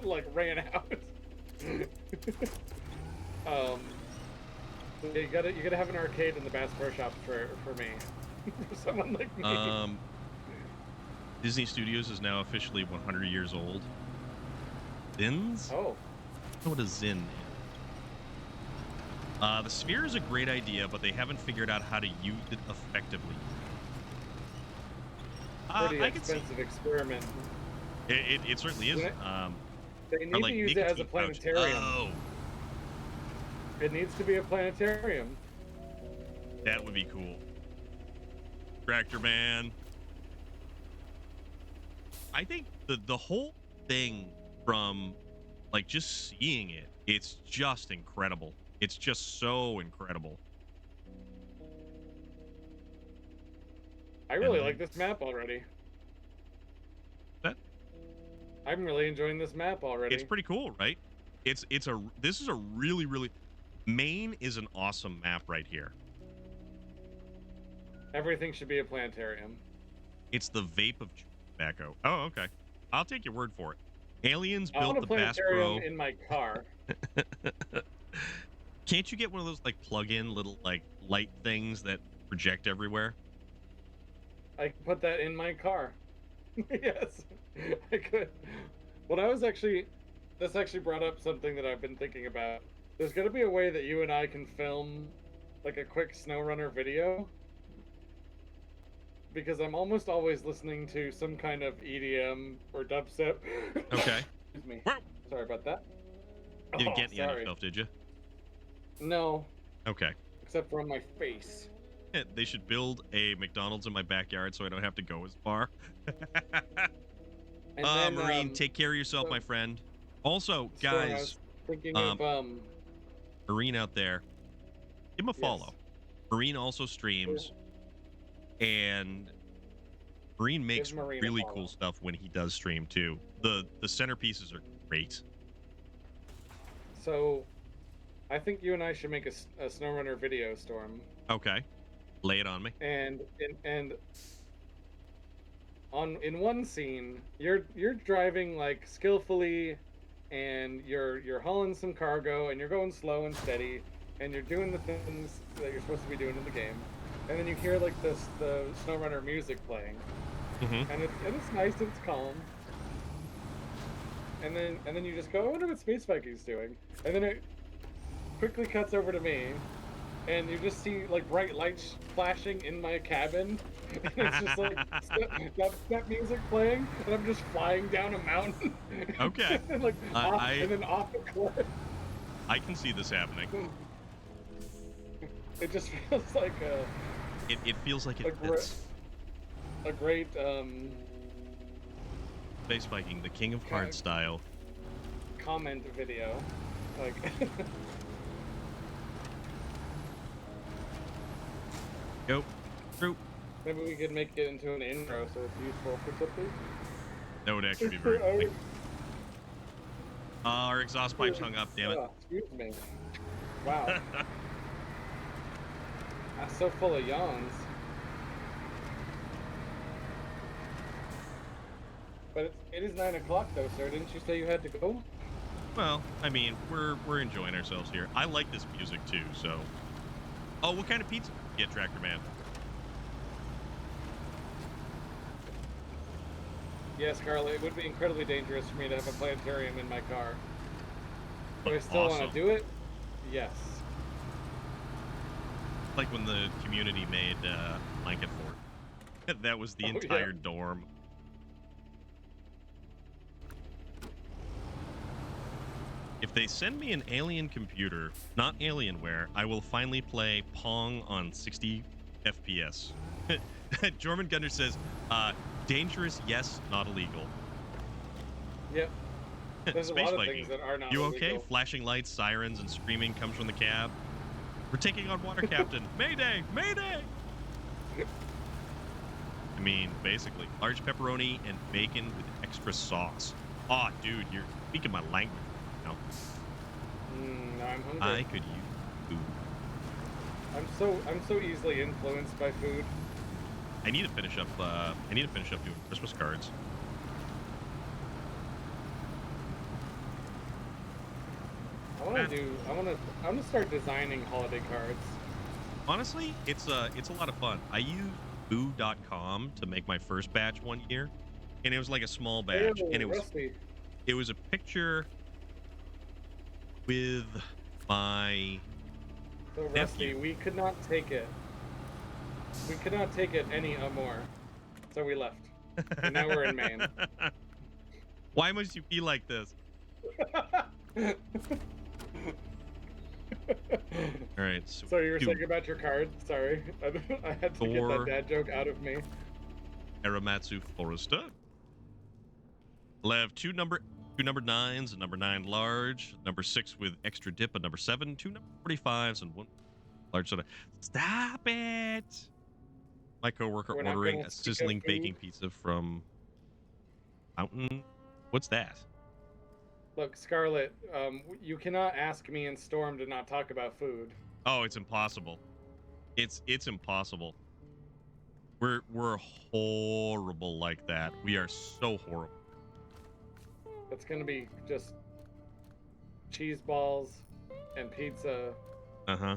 S2: like ran out. You gotta have an arcade in the Bass Pro Shop for me. For someone like me.
S1: Disney Studios is now officially 100 years old. Zins? I
S2: Oh.
S1: don't know what a Zin is. The Sphere is a great idea, but they haven't figured out how to use it effectively.
S2: Pretty
S1: I could see
S2: expensive experiment.
S1: it certainly is.
S2: They need
S1: or like
S2: to use it as a
S1: nicotine pouches.
S2: planetarium.
S1: Oh,
S2: It needs to be a planetarium.
S1: that would be cool. Tractor Man. I think the whole thing, from like just seeing it, it's just incredible. It's just so incredible.
S2: I really
S1: And
S2: like this map already.
S1: That
S2: I'm really enjoying this map already.
S1: it's pretty cool, right? This is a really Maine is an awesome map right here.
S2: Everything should be a planetarium.
S1: It's the vape of tobacco. Oh, okay. I'll take your word for it. Aliens
S2: I
S1: built
S2: want a
S1: the Bass Pro.
S2: planetarium in my car.
S1: Can't you get one of those like plug-in little like light things that project everywhere?
S2: I can put that in my car. Yes, I could. Well, this actually brought up something that I've been thinking about. There's got to be a way that you and I can film like a quick SnowRunner video. Because I'm almost always listening to some kind of EDM or dubstep.
S1: Okay.
S2: Excuse me.
S1: Whoa.
S2: Sorry about that.
S1: You didn't get any on
S2: sorry.
S1: yourself, did you?
S2: No,
S1: Okay.
S2: except for on my face.
S1: They should build a McDonald's in my backyard so I don't have to go as far.
S2: And then,
S1: Marine, take care of yourself,
S2: so-
S1: my friend. Also,
S2: Storm, I
S1: guys,
S2: was thinking
S1: um, Marine out there, give him a
S2: Yes.
S1: follow. Marine also streams, and Marine makes
S2: Marine a
S1: really
S2: follow.
S1: cool stuff when he does stream too. The centerpieces are great.
S2: So, I think you and I should make a SnowRunner video, Storm.
S1: Okay. Lay it on me.
S2: And in one scene, you're driving like skillfully, and you're hauling some cargo, and you're going slow and steady, and you're doing the things that you're supposed to be doing in the game, and then you hear like the SnowRunner music playing, and it's nice and it's calm, and then you just go, I wonder what Space Viking's doing, and then it quickly cuts over to me, and you just see like bright lights flashing in my cabin, and it's just like that music playing, and I'm just flying down a mountain.
S1: Okay.
S2: And like and then off the cliff.
S1: I can see this happening.
S2: It just feels like
S1: It feels like it fits.
S2: a great
S1: Space Viking, the king of hard style.
S2: comment video, like.
S1: Go. Through.
S2: Maybe we could make it into an intro so it's useful for something.
S1: That would actually be very funny. Our exhaust pipe's hung up, damn it.
S2: Excuse me. Wow. That's so full of yawns. But it is 9 o'clock though, sir. Didn't you say you had to go?
S1: Well, I mean, we're enjoying ourselves here. I like this music too, so. Oh, what kind of pizza did you get, Tractor Man?
S2: Yes, Scarlett, it would be incredibly dangerous for me to have a planetarium in my car. Do I still want to do it? Yes.
S1: Like when the community made Blanket Fort. That was the entire dorm. If they send me an alien computer, not Alienware, I will finally play Pong on 60 FPS. Jorman Gunner says, dangerous, yes, not illegal.
S2: Yep. There's
S1: Space
S2: a lot of
S1: Viking,
S2: things that are not
S1: you
S2: illegal.
S1: okay? Flashing lights, sirens, and screaming comes from the cab. We're taking on water captain. Mayday! Mayday! I mean, basically, large pepperoni and bacon with extra sauce. Aw, dude, you're speaking my language. No.
S2: No, I'm hungry.
S1: I could use food.
S2: I'm so easily influenced by food.
S1: I need to finish up. Doing Christmas cards.
S2: I want to start designing holiday cards.
S1: Honestly, it's a lot of fun. I used boo.com to make my first batch one year, and it was like a small batch, and it was a picture with my
S2: So Rusty,
S1: nephew.
S2: we could not take it. We could not take it any more. So we left. And now we're in Maine.
S1: Why must you be like this? All right.
S2: So you were saying about your card? Sorry. I had to get that dad joke out of me.
S1: Aramatsu Forrester. We'll have two number 9s, a number 9 large, number 6 with extra dip, a number 7, 2 number 45s, and 1 large soda. Stop it! My coworker ordering a sizzling baking pizza from Mountain. What's that?
S2: Look, Scarlett, you cannot ask me and Storm to not talk about food.
S1: Oh, it's impossible. It's impossible. We're horrible like that. We are so horrible.
S2: It's gonna be just cheese balls and pizza.
S1: Uh-huh.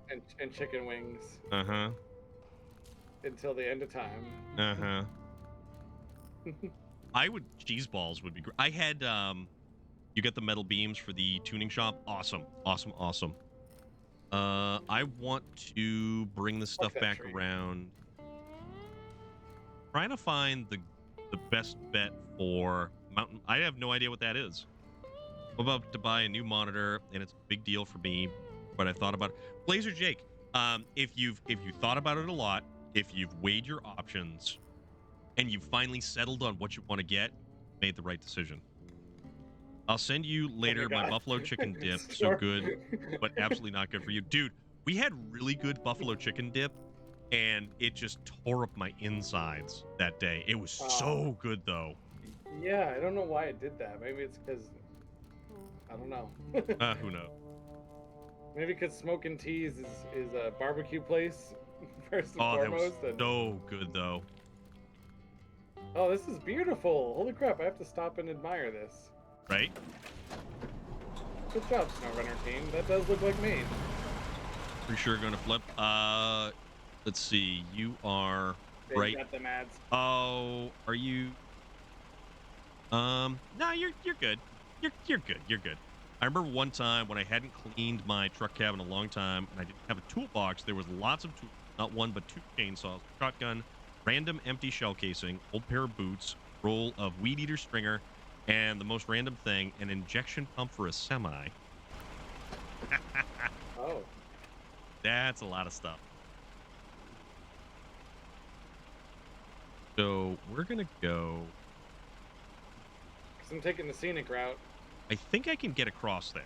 S2: And chicken wings.
S1: Uh-huh.
S2: Until the end of time.
S1: Uh-huh. Cheese balls would be great. I had you get the metal beams for the tuning shop. Awesome. I want to bring this stuff back around. Trying to find the best bet for Mountain. I have no idea what that is. I'm about to buy a new monitor, and it's a big deal for me. But I thought about it. Blazer Jake, if you thought about it a lot, if you've weighed your options, and you've finally settled on what you want to get, made the right decision. I'll send you later my buffalo chicken dip. So good, but absolutely not good for you. Dude, we had really good buffalo chicken dip, and it just tore up my insides that day. It was so good, though.
S2: Yeah, I don't know why it did that. Maybe it's because... I don't know.
S1: Who knows?
S2: Maybe because Smoking Teas is a barbecue place first and
S1: Oh, that was
S2: foremost. And
S1: so good though.
S2: oh, this is beautiful! Holy crap! I have to stop and admire this.
S1: Right?
S2: Good job, SnowRunner team. That does look like Maine.
S1: For sure gonna flip. Let's see. You are
S2: They
S1: right.
S2: got them ads.
S1: Oh, are you? No, you're good. You're good. You're good. I remember one time when I hadn't cleaned my truck cab in a long time, and I didn't have a toolbox. There was lots of tools, not one but two chainsaws, shotgun, random empty shell casing, old pair of boots, roll of weed eater stringer, and the most random thing, an injection pump for a semi.
S2: Oh,
S1: That's a lot of stuff. So we're gonna go.
S2: because I'm taking the scenic route.
S1: I think I can get across there.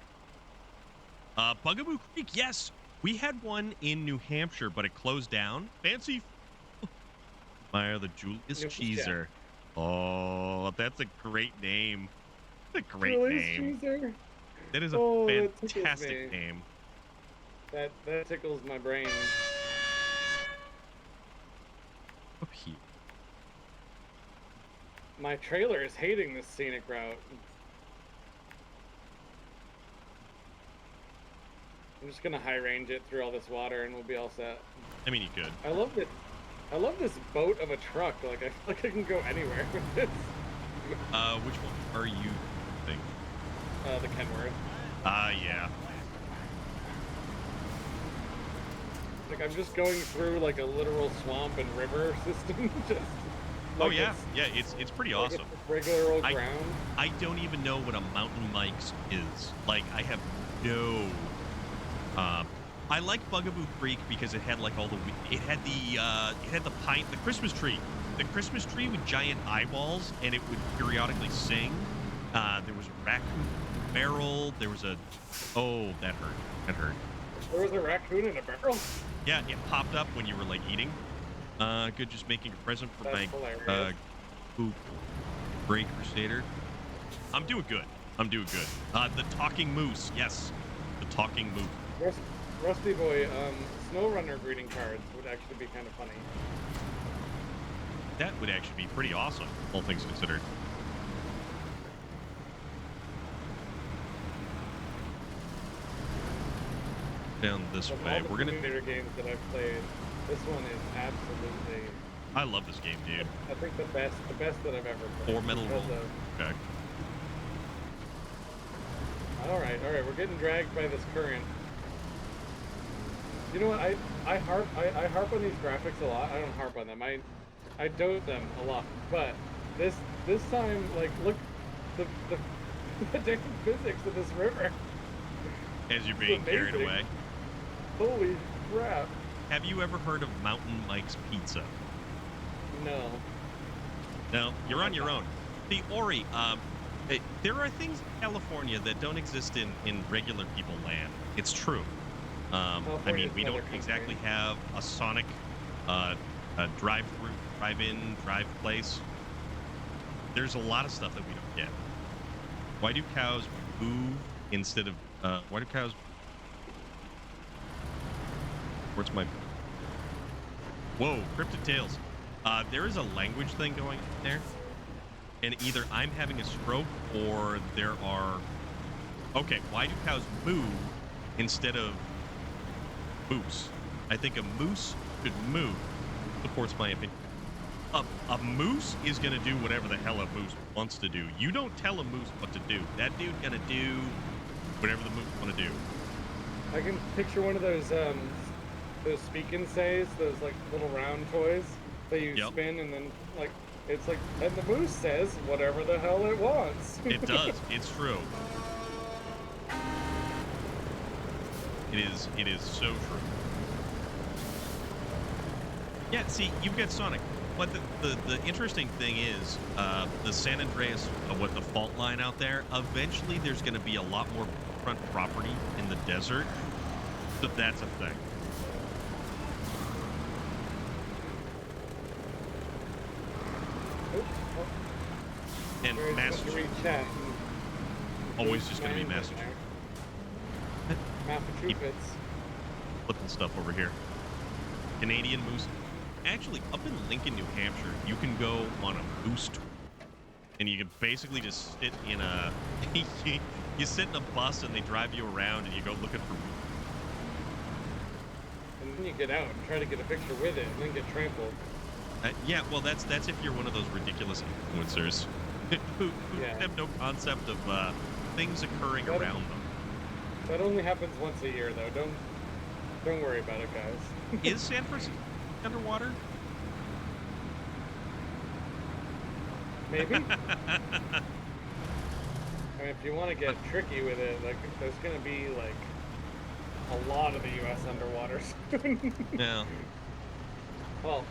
S1: Bugaboo Creek, yes. We had one in New Hampshire, but it closed down. Fancy Meyer the Julius
S2: New
S1: Cheeser. Oh, that's a great name. That's a great
S2: Julius
S1: name.
S2: Caesar?
S1: That is a
S2: Oh, that tickles
S1: fantastic
S2: me.
S1: name.
S2: That tickles my brain.
S1: Up here.
S2: My trailer is hating this scenic route. I'm just gonna high range it through all this water and we'll be all set.
S1: I mean, you could.
S2: I love this. I love this boat of a truck. Like I feel like I can go anywhere with this.
S1: Which one are you thinking?
S2: The Kenworth.
S1: Yeah.
S2: Like I'm just going through like a literal swamp and river system. Just.
S1: Oh
S2: like
S1: yeah, yeah. It's pretty
S2: like
S1: awesome.
S2: it's regular old ground.
S1: I don't even know what a mountain Mike's is. Like, I have no. I like Bugaboo Creek because it had like all the. It had the pine, the Christmas tree with giant eyeballs, and it would periodically sing. There was a raccoon barrel. There was a. Oh, that hurt. That hurt.
S2: There was a raccoon in a barrel.
S1: Yeah, it popped up when you were like eating. Good, just making a present for
S2: That's
S1: my
S2: hilarious.
S1: poop Gray Crusader. I'm doing good. The talking moose, yes, the talking moose.
S2: Rusty boy, SnowRunner greeting cards would actually be kind of funny.
S1: That would actually be pretty awesome, all things considered. Down this
S2: Of
S1: way,
S2: all the
S1: we're gonna.
S2: computer games that I've played, this one is absolutely.
S1: I love this game, dude.
S2: I think the best that I've ever played.
S1: Four metal roll.
S2: Because
S1: Okay.
S2: all right, we're getting dragged by this current. You know what? I harp on these graphics a lot. I don't harp on them. I dote them a lot. But this time, like, look, the damn physics of this river.
S1: As you're being carried
S2: amazing.
S1: away.
S2: Holy crap!
S1: Have you ever heard of Mountain Mike's Pizza?
S2: No.
S1: No, you're on your own. The Ori, there are things in California that don't exist in regular people land. It's true. I mean, we don't exactly have a Sonic a drive-through, drive-in, drive place. There's a lot of stuff that we don't get. Why do cows move instead of why do cows? Where's my? Whoa, Cryptid Tales. There is a language thing going on there, and either I'm having a stroke or there are. Okay, why do cows moo instead of moose? I think a moose should moo. Supports my opinion. A moose is gonna do whatever the hell a moose wants to do. You don't tell a moose what to do. That dude gonna do whatever the moose wanna do.
S2: I can picture one of those speak and says, those like little round toys that you
S1: Yep.
S2: spin and then like it's like, and the moose says whatever the hell it wants.
S1: It does. It's true. It is so true. Yeah, see, you've got Sonic. But the interesting thing is, the San Andreas, what the fault line out there, eventually there's going to be a lot more front property in the desert. So that's a thing. And
S2: Where's
S1: Massachusetts,
S2: read chat?
S1: always just going to be
S2: Mine's in
S1: Massachusetts.
S2: there. Massachusetts.
S1: Flipping stuff over here. Canadian moose. Actually, up in Lincoln, New Hampshire, you can go on a moose tour. And you can basically just sit in a... you sit in a bus and they drive you around and you go looking for moose.
S2: And then you get out and try to get a picture with it and then get trampled.
S1: Yeah, well, that's if you're one of those ridiculous influencers who have no concept of things occurring around them.
S2: That only happens once a year, though. Don't worry about it, guys.
S1: Is San Francisco underwater?
S2: Maybe. I mean, if you want to get tricky with it, like, there's gonna be like a lot of the U.S. underwater soon.
S1: Yeah.
S2: Well.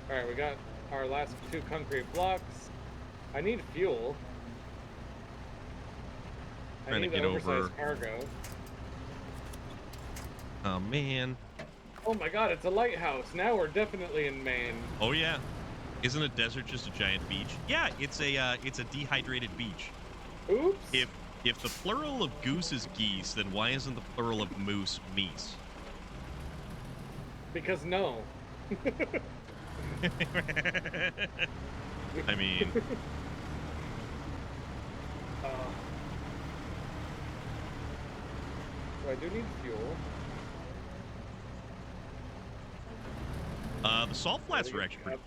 S2: All right, we got our last 2 concrete blocks. I need fuel.
S1: Trying to
S2: I need
S1: get
S2: an oversized
S1: over.
S2: cargo.
S1: Oh man.
S2: Oh my God, it's a lighthouse. Now we're definitely in Maine.
S1: Oh yeah. Isn't a desert just a giant beach? Yeah, it's a dehydrated beach.
S2: Oops.
S1: If the plural of goose is geese, then why isn't the plural of moose meese?
S2: Because no.
S1: I mean,
S2: So I do need fuel.
S1: the salt flats are actually pretty.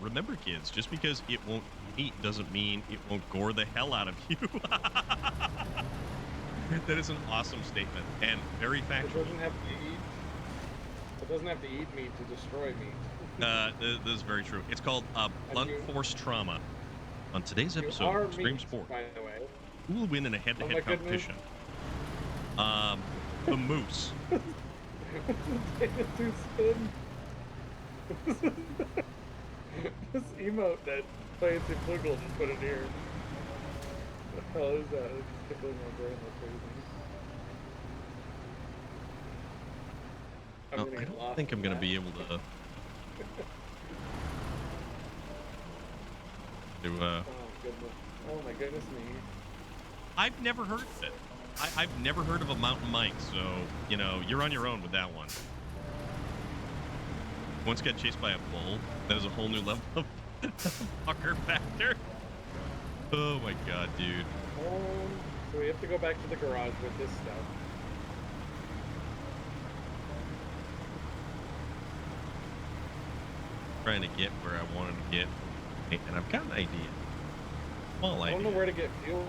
S1: Remember, kids, just because it won't eat doesn't mean it won't gore the hell out of you. That is an awesome statement and very factual.
S2: It doesn't have to eat. It doesn't have to eat meat to destroy meat.
S1: This is very true. It's called blunt force trauma. On today's
S2: You
S1: episode
S2: are
S1: of Extreme
S2: meat,
S1: Sport,
S2: by the way.
S1: who will win in a
S2: Oh
S1: head-to-head
S2: my goodness.
S1: competition? The moose.
S2: To spin. This emote that Fancy Flugel just put in here. What the hell is that? It's just tickling my brain like crazy.
S1: No, I don't think I'm going to be able to...
S2: Oh goodness. Oh my goodness me.
S1: I've never heard of it. I've never heard of a mountain Mike, so, you know, you're on your own with that one. Once got chased by a bull, that is a whole new level of fucker factor. Oh my god, dude.
S2: So we have to go back to the garage with this stuff.
S1: Trying to get where I wanted to get, and I've got an idea. Small
S2: I
S1: idea.
S2: don't know where to get fuel.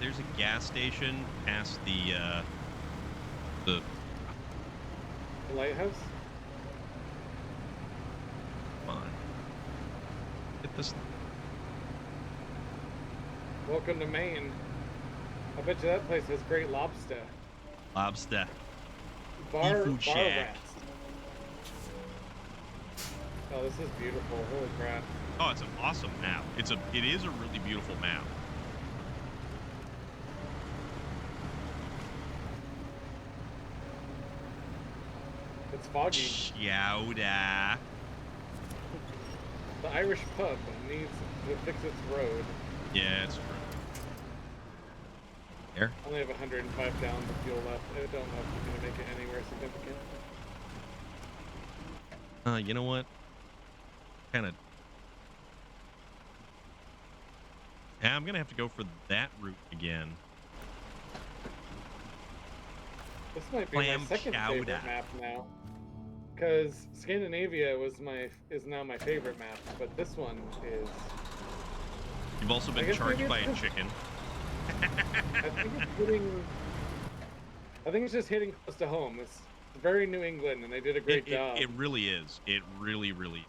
S1: There's a gas station past the
S2: The lighthouse?
S1: Come on. Get this.
S2: Welcome to Maine. I bet you that place has great lobster.
S1: Lobster.
S2: Bar
S1: Seafood shack.
S2: rats. Oh, this is beautiful. Holy crap.
S1: Oh, it's an awesome map. It is a really beautiful map.
S2: It's foggy.
S1: Chowda.
S2: The Irish pub needs to fix its road.
S1: Yeah, it's true. There.
S2: I only have 105 gallons of fuel left. I don't know if it's going to make it anywhere significant.
S1: You know what? Kind of. Yeah, I'm gonna have to go for that route again.
S2: This might be
S1: Clam
S2: my second favorite
S1: chowder.
S2: map now. Because Scandinavia is now my favorite map, but this one is...
S1: You've also
S2: I
S1: been
S2: guess
S1: charged
S2: maybe
S1: by
S2: it's
S1: a
S2: just-
S1: chicken.
S2: I think it's just hitting close to home. It's very New England, and they did a great job.
S1: It really is. It really, really.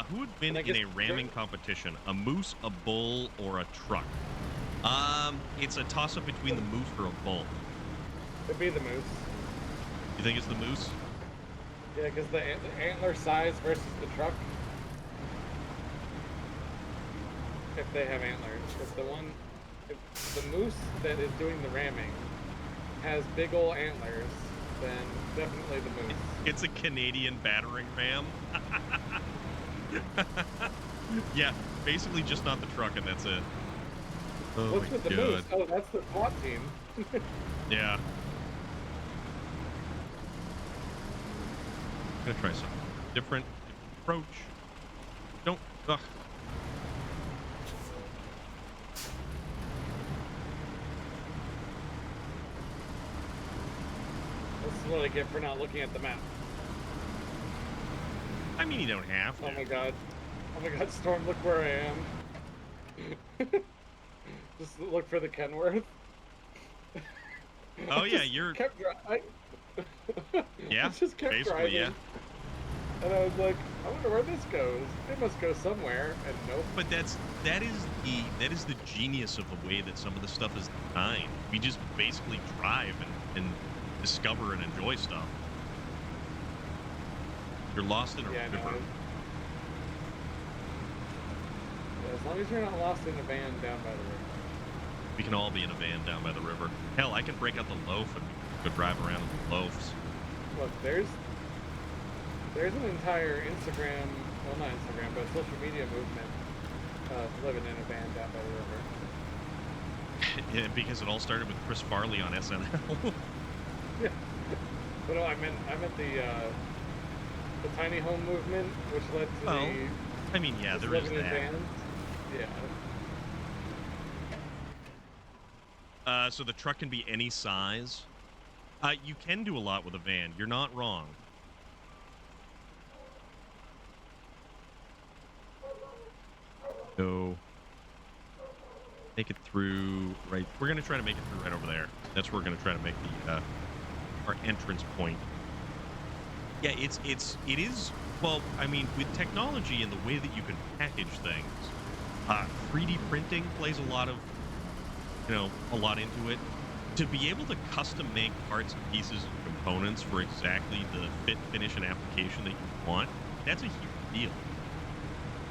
S1: Who would win
S2: And I
S1: in a
S2: guess-
S1: ramming competition? A moose, a bull, or a truck? It's a toss-up between the moose or a bull.
S2: It'd be the moose.
S1: You think it's the moose?
S2: Yeah, because the antler size versus the truck. If they have antlers. If the moose that is doing the ramming has big ol' antlers, then definitely the moose.
S1: It's a Canadian battering ram. Yeah, basically just not the truck, and that's it. Oh
S2: What's
S1: my
S2: with the
S1: god.
S2: moose? Oh, that's the SWAT team.
S1: Yeah. Gonna try something different approach. Don't. Ugh.
S2: This is what I get for not looking at the map.
S1: I mean, you don't have to.
S2: Oh my god. Oh my god, Storm, look where I am. Just look for the Kenworth.
S1: Oh
S2: I
S1: yeah,
S2: just
S1: you're.
S2: kept I
S1: Yeah,
S2: just kept
S1: basically,
S2: driving.
S1: yeah.
S2: And I was like, I wonder where this goes. It must go somewhere. And nope.
S1: But that is the genius of the way that some of the stuff is designed. We just basically drive and discover and enjoy stuff. You're lost in a
S2: Yeah, I know.
S1: river.
S2: Yeah, as long as you're not lost in a van down by the river.
S1: We can all be in a van down by the river. Hell, I can break out the loaf and go drive around with the loaves.
S2: Look, there's an entire Instagram, well not Instagram, but social media movement of living in a van down by the river.
S1: Yeah, because it all started with Chris Farley on SNL.
S2: Yeah. But no, I meant the tiny home movement, which led to
S1: Well,
S2: the
S1: I mean, yeah,
S2: just
S1: there is
S2: living in
S1: that.
S2: vans. Yeah.
S1: So the truck can be any size. You can do a lot with a van. You're not wrong. So make it through right. We're gonna try to make it through right over there. That's where we're gonna try to make the our entrance point. Yeah, it is. Well, I mean, with technology and the way that you can package things, 3D printing plays a lot into it. To be able to custom make parts and pieces and components for exactly the fit, finish, and application that you want, that's a huge deal.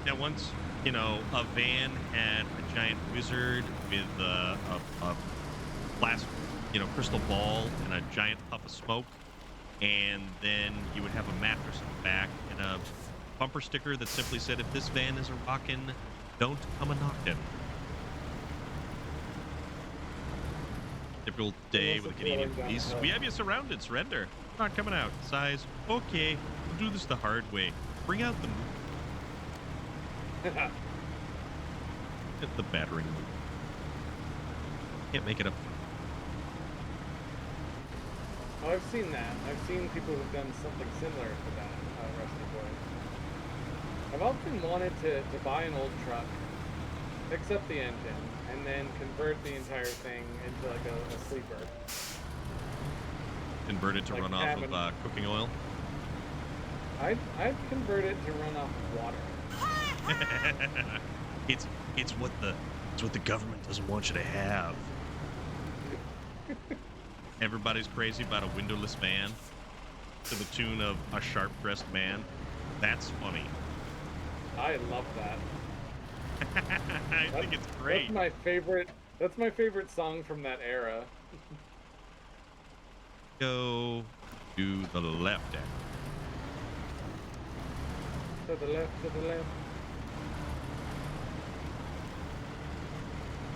S1: Now, once, a van had a giant wizard with a glass, crystal ball and a giant puff of smoke, and then you would have a mattress in the back and a bumper sticker that simply said, if this van is a rockin', don't come a knockin'. Typical day with a Canadian police. We have you surrounded. Surrender. Not coming out. Size. Okay. We'll do this the hard way. Bring out the Get the battering. Can't make it up.
S2: Oh, I've seen that. I've seen people who've done something similar to that, Rusty Boy. I've often wanted to buy an old truck, fix up the engine, and then convert the entire thing into like a sleeper.
S1: Convert it to
S2: Like
S1: run off
S2: cabin.
S1: of cooking oil.
S2: I'd convert it to run off water.
S1: it's what the government doesn't want you to have. Everybody's crazy about a windowless van to the tune of a sharp-dressed man. That's funny.
S2: I love that.
S1: I think it's great.
S2: That's my favorite song from that era.
S1: Go to the left.
S2: To the left, to the left.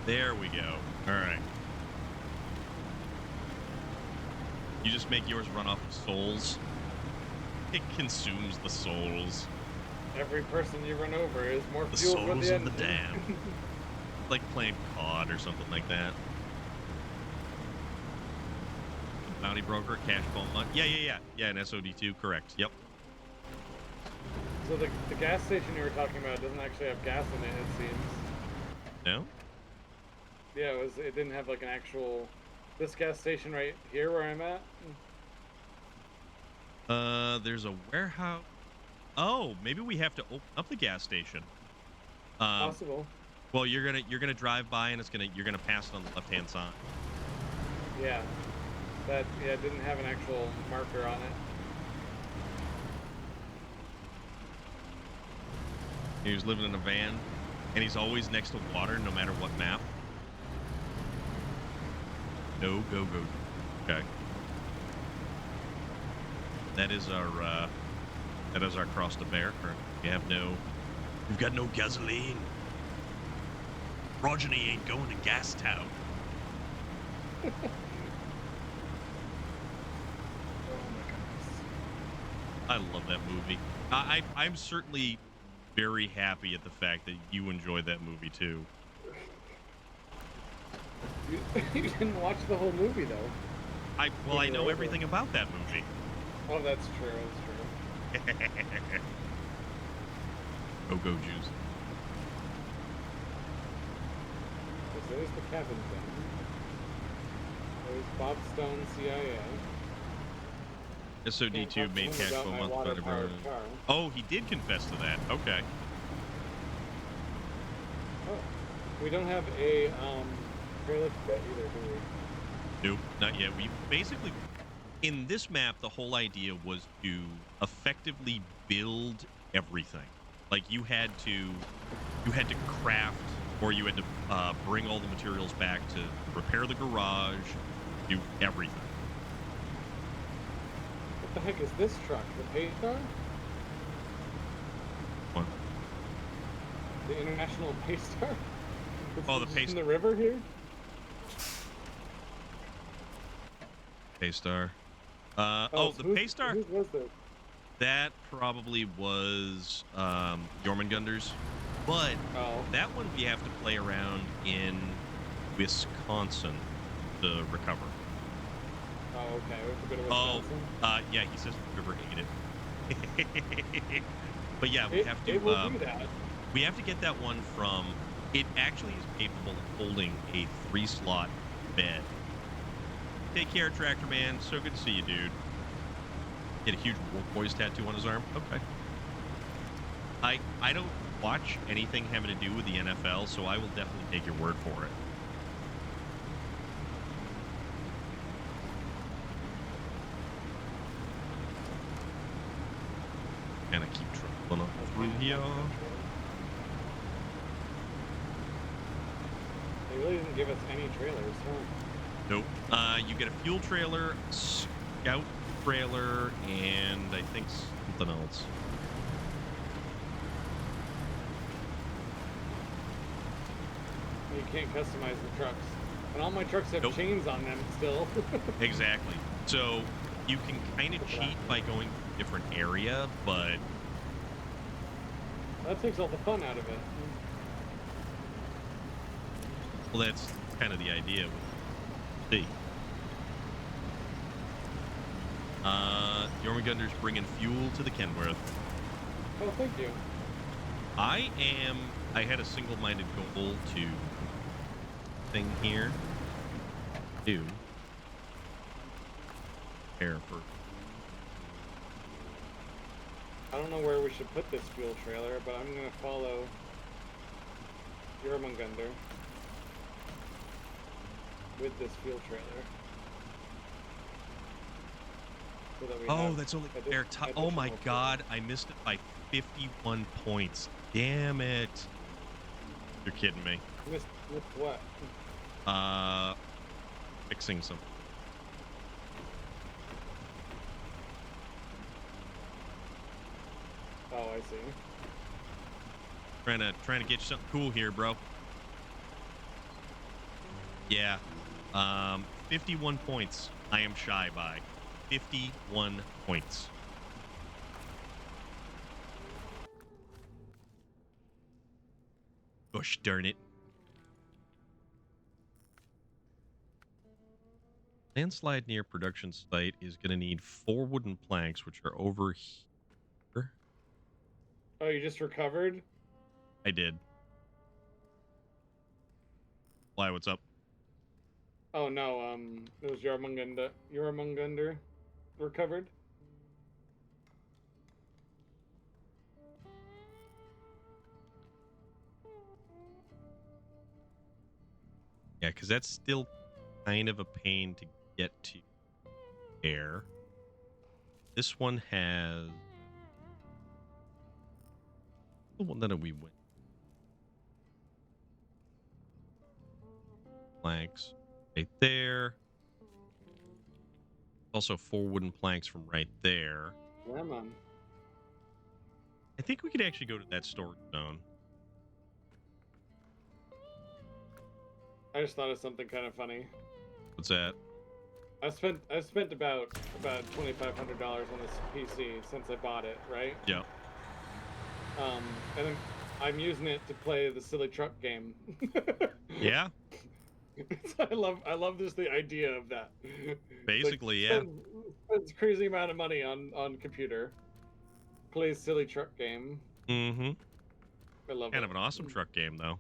S1: There we go. All right. You just make yours run off of souls. It consumes the souls.
S2: Every person you run over is more
S1: The
S2: fuel for
S1: souls
S2: the
S1: of the
S2: engine.
S1: damned. Like playing COD or something like that. Bounty broker, cash ball. Yeah, an SOD2, correct. Yep.
S2: So the gas station you were talking about doesn't actually have gas in it, it seems.
S1: No?
S2: Yeah, it didn't have like an actual this gas station right here where I'm at.
S1: There's a warehouse. Oh, maybe we have to open up the gas station.
S2: Possible.
S1: Well, you're gonna drive by and you're gonna pass it on the left-hand side.
S2: Yeah. It didn't have an actual marker on it.
S1: He was living in a van, and he's always next to water, no matter what map. No, go. Okay. That is our cross to bear. We have no We've got no gasoline. Progeny ain't going to Gas Town.
S2: Oh my goodness.
S1: I love that movie. I'm certainly very happy at the fact that you enjoyed that movie too.
S2: You didn't watch the whole movie though.
S1: I know everything about that movie.
S2: Oh, that's true. That's true.
S1: Go juice.
S2: So there's the cabin thing. There's Bob Stone, CIA.
S1: SOD2 made cash flow month by the Oh, he did confess to that. Okay.
S2: Oh, we don't have a trailer for that either, do we?
S1: Nope, not yet. We basically, in this map, the whole idea was to effectively build everything. Like you had to craft, or you had to bring all the materials back to repair the garage, do everything.
S2: What the heck is this truck? The Paystar?
S1: What?
S2: The International Paystar?
S1: Oh, the Paystar.
S2: In the river here?
S1: Paystar. The Paystar.
S2: Whose was this?
S1: That probably was Jormungandr's. But that one we have to play around in Wisconsin to recover.
S2: Oh, okay. We have to go to Wisconsin?
S1: Yeah, he says the river ate it. But yeah, we have to.
S2: It will do that.
S1: We have to get that one from. It actually is capable of holding a 3-slot bed. Take care, Tractor Man. So good to see you, dude. Get a huge Wolf Boys tattoo on his arm. Okay. I don't watch anything having to do with the NFL, so I will definitely take your word for it. And I keep traveling up through here.
S2: They really didn't give us any trailers, huh?
S1: Nope. You get a fuel trailer, scout trailer, and I think something else.
S2: You can't customize the trucks. And all my trucks have
S1: Nope.
S2: chains on them still.
S1: Exactly. So you can kind of cheat by going to a different area, but
S2: That takes all the fun out of it.
S1: well, that's kind of the idea. See. Jormungandr's bringing fuel to the Kenworth.
S2: Oh, thank you.
S1: I had a single-minded goal to thing here. Do prepare for.
S2: I don't know where we should put this fuel trailer, but I'm gonna follow Jormungandr with this fuel trailer. So that we have
S1: That's only
S2: addi-
S1: fair. Oh my
S2: additional
S1: God, I missed it by 51 points. Damn it! You're kidding me.
S2: fuel. Missed what?
S1: Fixing some.
S2: Oh, I see.
S1: Trying to get you something cool here, bro. Yeah. 51 points. I am shy by 51 points. Gosh darn it. Landslide near production site is going to need 4 wooden planks, which are over here.
S2: Oh, you just recovered?
S1: I did. Why, what's up?
S2: Oh no, it was Jormungandr recovered?
S1: Yeah, because that's still kind of a pain to get to air. This one has the one that we went. Planks right there. Also 4 wooden planks from right there.
S2: Yeah, man.
S1: I think we could actually go to that storage zone.
S2: I just thought of something kind of funny.
S1: What's that?
S2: I've spent about $2,500 on this PC since I bought it, right?
S1: Yeah.
S2: And I'm using it to play the silly truck game.
S1: Yeah.
S2: I love just the idea of that.
S1: Basically,
S2: like, spends crazy amount of money on computer. Plays silly truck game.
S1: Mm-hmm.
S2: I love
S1: Kind
S2: it.
S1: of an awesome truck game, though.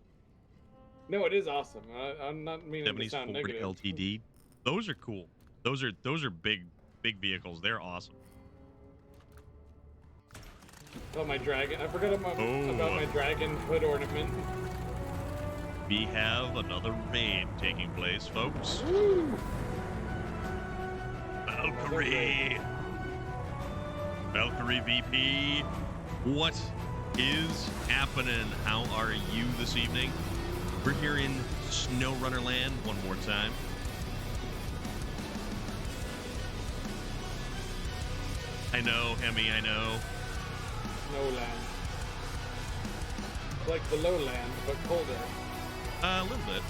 S2: No, it is awesome. I'm not meaning to
S1: 70s
S2: sound
S1: Ford
S2: negative.
S1: LTD. Those are cool. Those are big vehicles. They're awesome.
S2: Oh, my dragon! I forgot about my dragon hood ornament.
S1: We have another raid taking place, folks.
S2: Woo!
S1: Valkyrie. Valkyrie VP. What is happening? How are you this evening? We're here in SnowRunner land one more time. I know, Hemi, I know.
S2: Snowland. It's like the lowland, but colder.
S1: A little bit.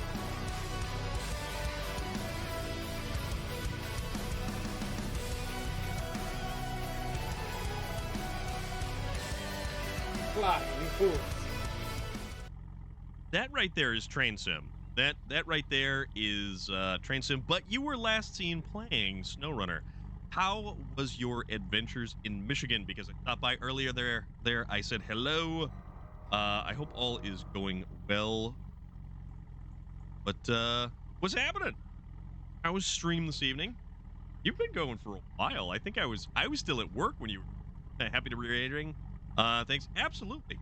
S2: Flying fools.
S1: That right there is Train Sim. That right there is Train Sim. But you were last seen playing SnowRunner. How was your adventures in Michigan? Because I stopped by earlier there. I said hello. I hope all is going well. But what's happening? How was stream this evening? You've been going for a while. I think I was still at work when you were happy to be reiterating. Thanks. Absolutely.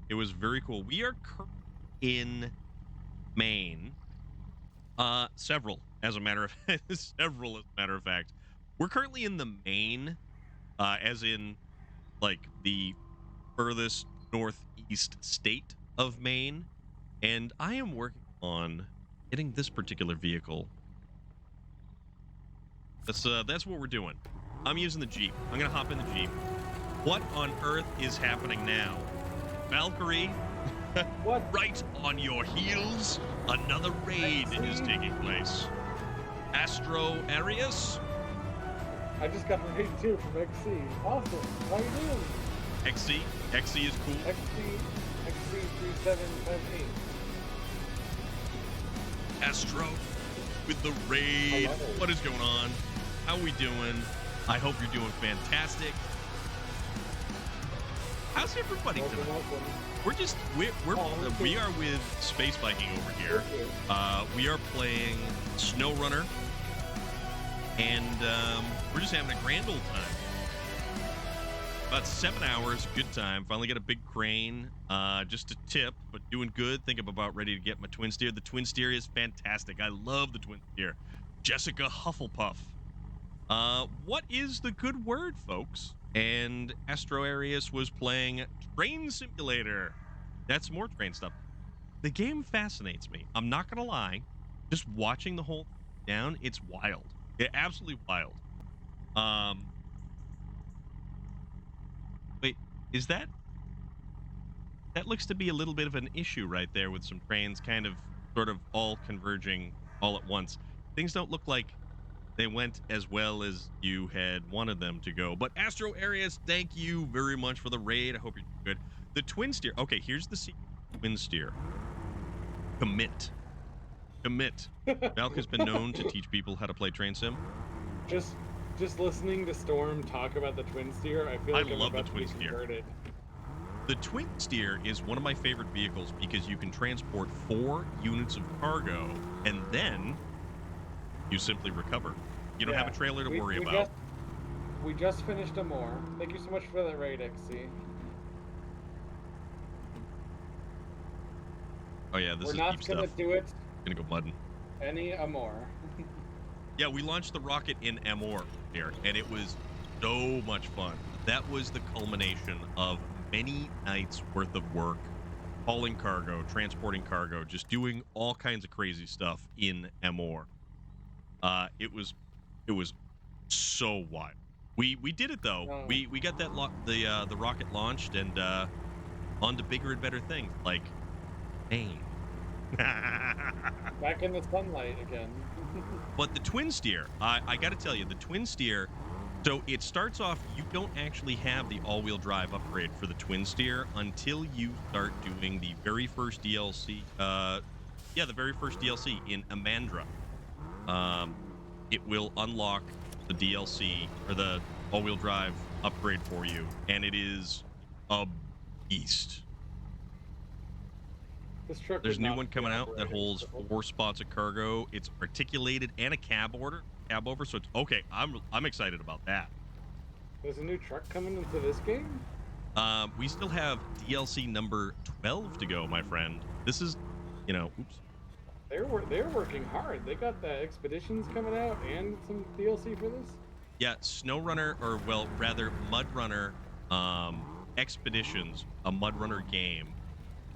S1: It was very cool. We are currently in Maine. Several, as a matter of fact. We're currently in the Maine, as in like the furthest northeast state of Maine, and I am working on getting this particular vehicle. That's what we're doing. I'm using the Jeep. I'm gonna hop in the Jeep. What on earth is happening now? Valkyrie?
S2: What?
S1: Right on your heels, another raid is taking place. Astro Arius?
S2: I just got raid 2 from XC. Awesome. How you doing?
S1: XC is cool.
S2: XC3758.
S1: Astro with the raid.
S2: Hello.
S1: What is going on? How we doing? I hope you're doing fantastic. How's everybody
S2: Welcome,
S1: tonight?
S2: welcome.
S1: We are with Space Viking over here. We are playing SnowRunner, and we're just having a grand old time. About 7 hours, good time. Finally got a big crane, just a tip, but doing good. Think I'm about ready to get my twin steer. The twin steer is fantastic. I love the twin steer. Jessica Hufflepuff. What is the good word, folks? And Astro Arius was playing Train Simulator. That's more train stuff. The game fascinates me. I'm not gonna lie. Just watching the whole thing down, it's wild. It's absolutely wild. Wait, is that looks to be a little bit of an issue right there with some trains kind of sort of all converging all at once. Things don't look like they went as well as you had wanted them to go. But Astro Arius, thank you very much for the raid. I hope you're good. The twin steer. Okay, here's the secret. Twin steer. Commit. Valk has been known to teach people how to play train sim.
S2: Just listening to Storm talk about the twin steer, I feel like I'm
S1: love the
S2: about to
S1: twin
S2: be
S1: steer.
S2: converted.
S1: The twin steer is one of my favorite vehicles because you can transport 4 units of cargo and then you simply recover. You don't have a trailer to worry about.
S2: We just finished a more. Thank you so much for that raid, XC.
S1: Oh yeah, this
S2: We're
S1: is
S2: not
S1: deep
S2: gonna
S1: stuff.
S2: do it
S1: Gonna go mudding.
S2: any more.
S1: Yeah, we launched the rocket in Amor here, and it was so much fun. That was the culmination of many nights worth of work, hauling cargo, transporting cargo, just doing all kinds of crazy stuff in Amor. It was so wild. We did it though.
S2: Oh.
S1: We got that the rocket launched and on to bigger and better things like Maine.
S2: Back in the sunlight again.
S1: But the twin steer, I got to tell you, the twin steer. So it starts off, you don't actually have the all-wheel drive upgrade for the twin steer until you start doing the very first DLC. The very first DLC in Amandra. It will unlock the DLC or the all-wheel drive upgrade for you, and it is a beast.
S2: This truck
S1: There's
S2: would
S1: a new
S2: not
S1: one
S2: be
S1: coming out that
S2: operating,
S1: holds
S2: so-
S1: 4 spots of cargo. It's articulated and a cab over. So it's okay. I'm excited about that.
S2: There's a new truck coming into this game?
S1: We still have DLC number 12 to go, my friend. This is, oops.
S2: They're working hard. They got the expeditions coming out and some DLC for this.
S1: Yeah, SnowRunner, or well, rather MudRunner Expeditions, a MudRunner game,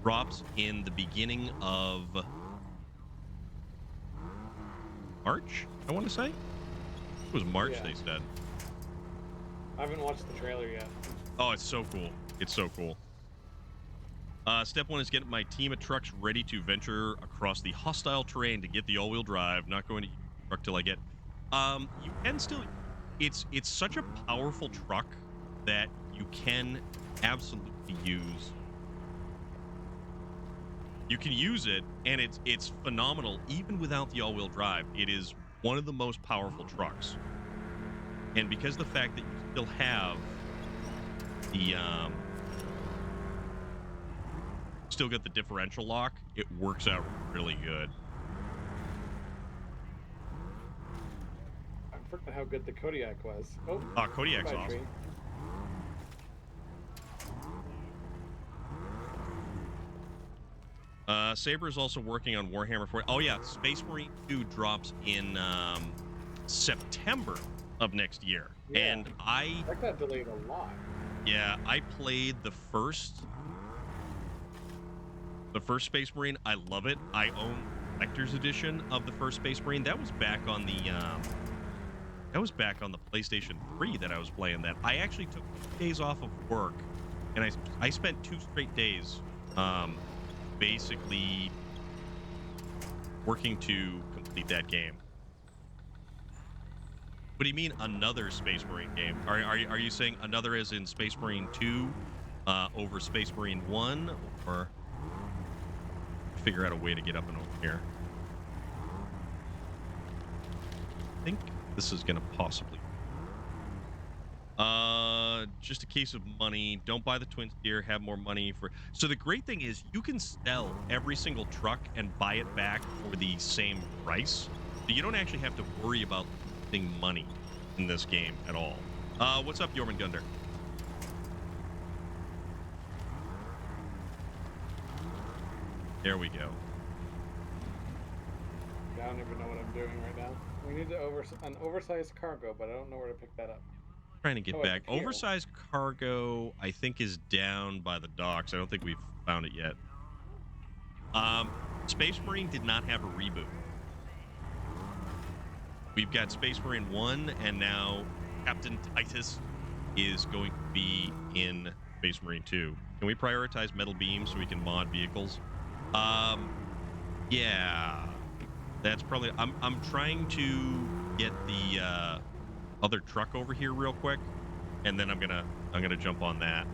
S1: drops in the beginning of March, I want to say. It was March,
S2: Yeah.
S1: they said.
S2: I haven't watched the trailer yet.
S1: Oh, it's so cool. It's so cool. Step 1 is getting my team of trucks ready to venture across the hostile terrain to get the all-wheel drive. Not going to use the truck till I get. You can still. It's such a powerful truck that you can absolutely use. You can use it, and it's phenomenal even without the all-wheel drive. It is one of the most powerful trucks, and because the fact that you still have the still got the differential lock, it works out really good.
S2: I forgot how good the Kodiak was. Oh,
S1: Kodiak's
S2: bye,
S1: awesome.
S2: tree.
S1: Saber is also working on Warhammer 40. Oh yeah, Space Marine 2 drops in September of next year.
S2: Yeah.
S1: And
S2: That got delayed a lot.
S1: I played the first Space Marine. I love it. I own collector's edition of the first Space Marine. That was back on the PlayStation 3 that I was playing that. I actually took 2 days off of work, and I spent 2 straight days basically working to complete that game. What do you mean another Space Marine game? Are you saying another as in Space Marine 2 over Space Marine 1, or figure out a way to get up and over here? I think this is gonna possibly just a case of money. Don't buy the twin steer, have more money for. So the great thing is you can sell every single truck and buy it back for the same price. So you don't actually have to worry about losing money in this game at all. What's up, Jormungandr? There we go.
S2: I don't even know what I'm doing right now. We need an oversized cargo, but I don't know where to pick that up.
S1: Trying to get
S2: Oh,
S1: back.
S2: it's here.
S1: Oversized cargo, I think, is down by the docks. I don't think we've found it yet. Space Marine did not have a reboot. We've got Space Marine 1, and now Captain Titus is going to be in Space Marine 2. Can we prioritize metal beams so we can mod vehicles? Yeah. That's probably. I'm trying to get the other truck over here real quick, and then I'm gonna jump on that.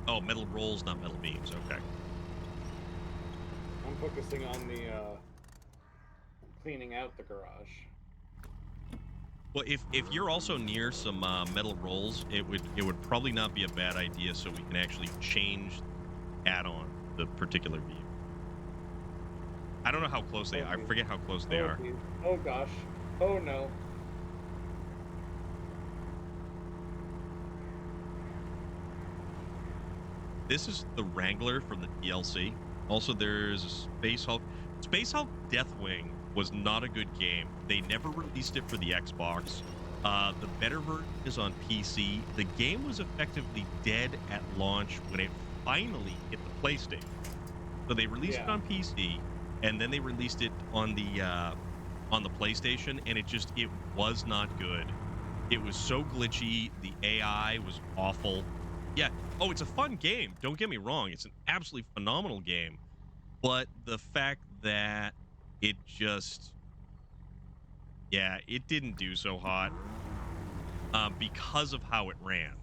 S1: Oh, metal rolls, not metal beams. Okay.
S2: I'm focusing on the cleaning out the garage.
S1: Well, if you're also near some metal rolls, it would probably not be a bad idea, so we can actually change add-on the particular view. I don't know how close they are. I forget how close they are.
S2: Geez. Oh gosh. Oh no.
S1: This is the Wrangler from the DLC. Also, there's a Space Hulk. Space Hulk Deathwing was not a good game. They never released it for the Xbox. The better version is on PC. The game was effectively dead at launch when it finally hit the PlayStation. So they released it on PC, and then they released it on the on the PlayStation, and it was not good. It was so glitchy. The AI was awful. Yeah. Oh, it's a fun game. Don't get me wrong. It's an absolutely phenomenal game. But the fact that it just, yeah, it didn't do so hot because of how it ran,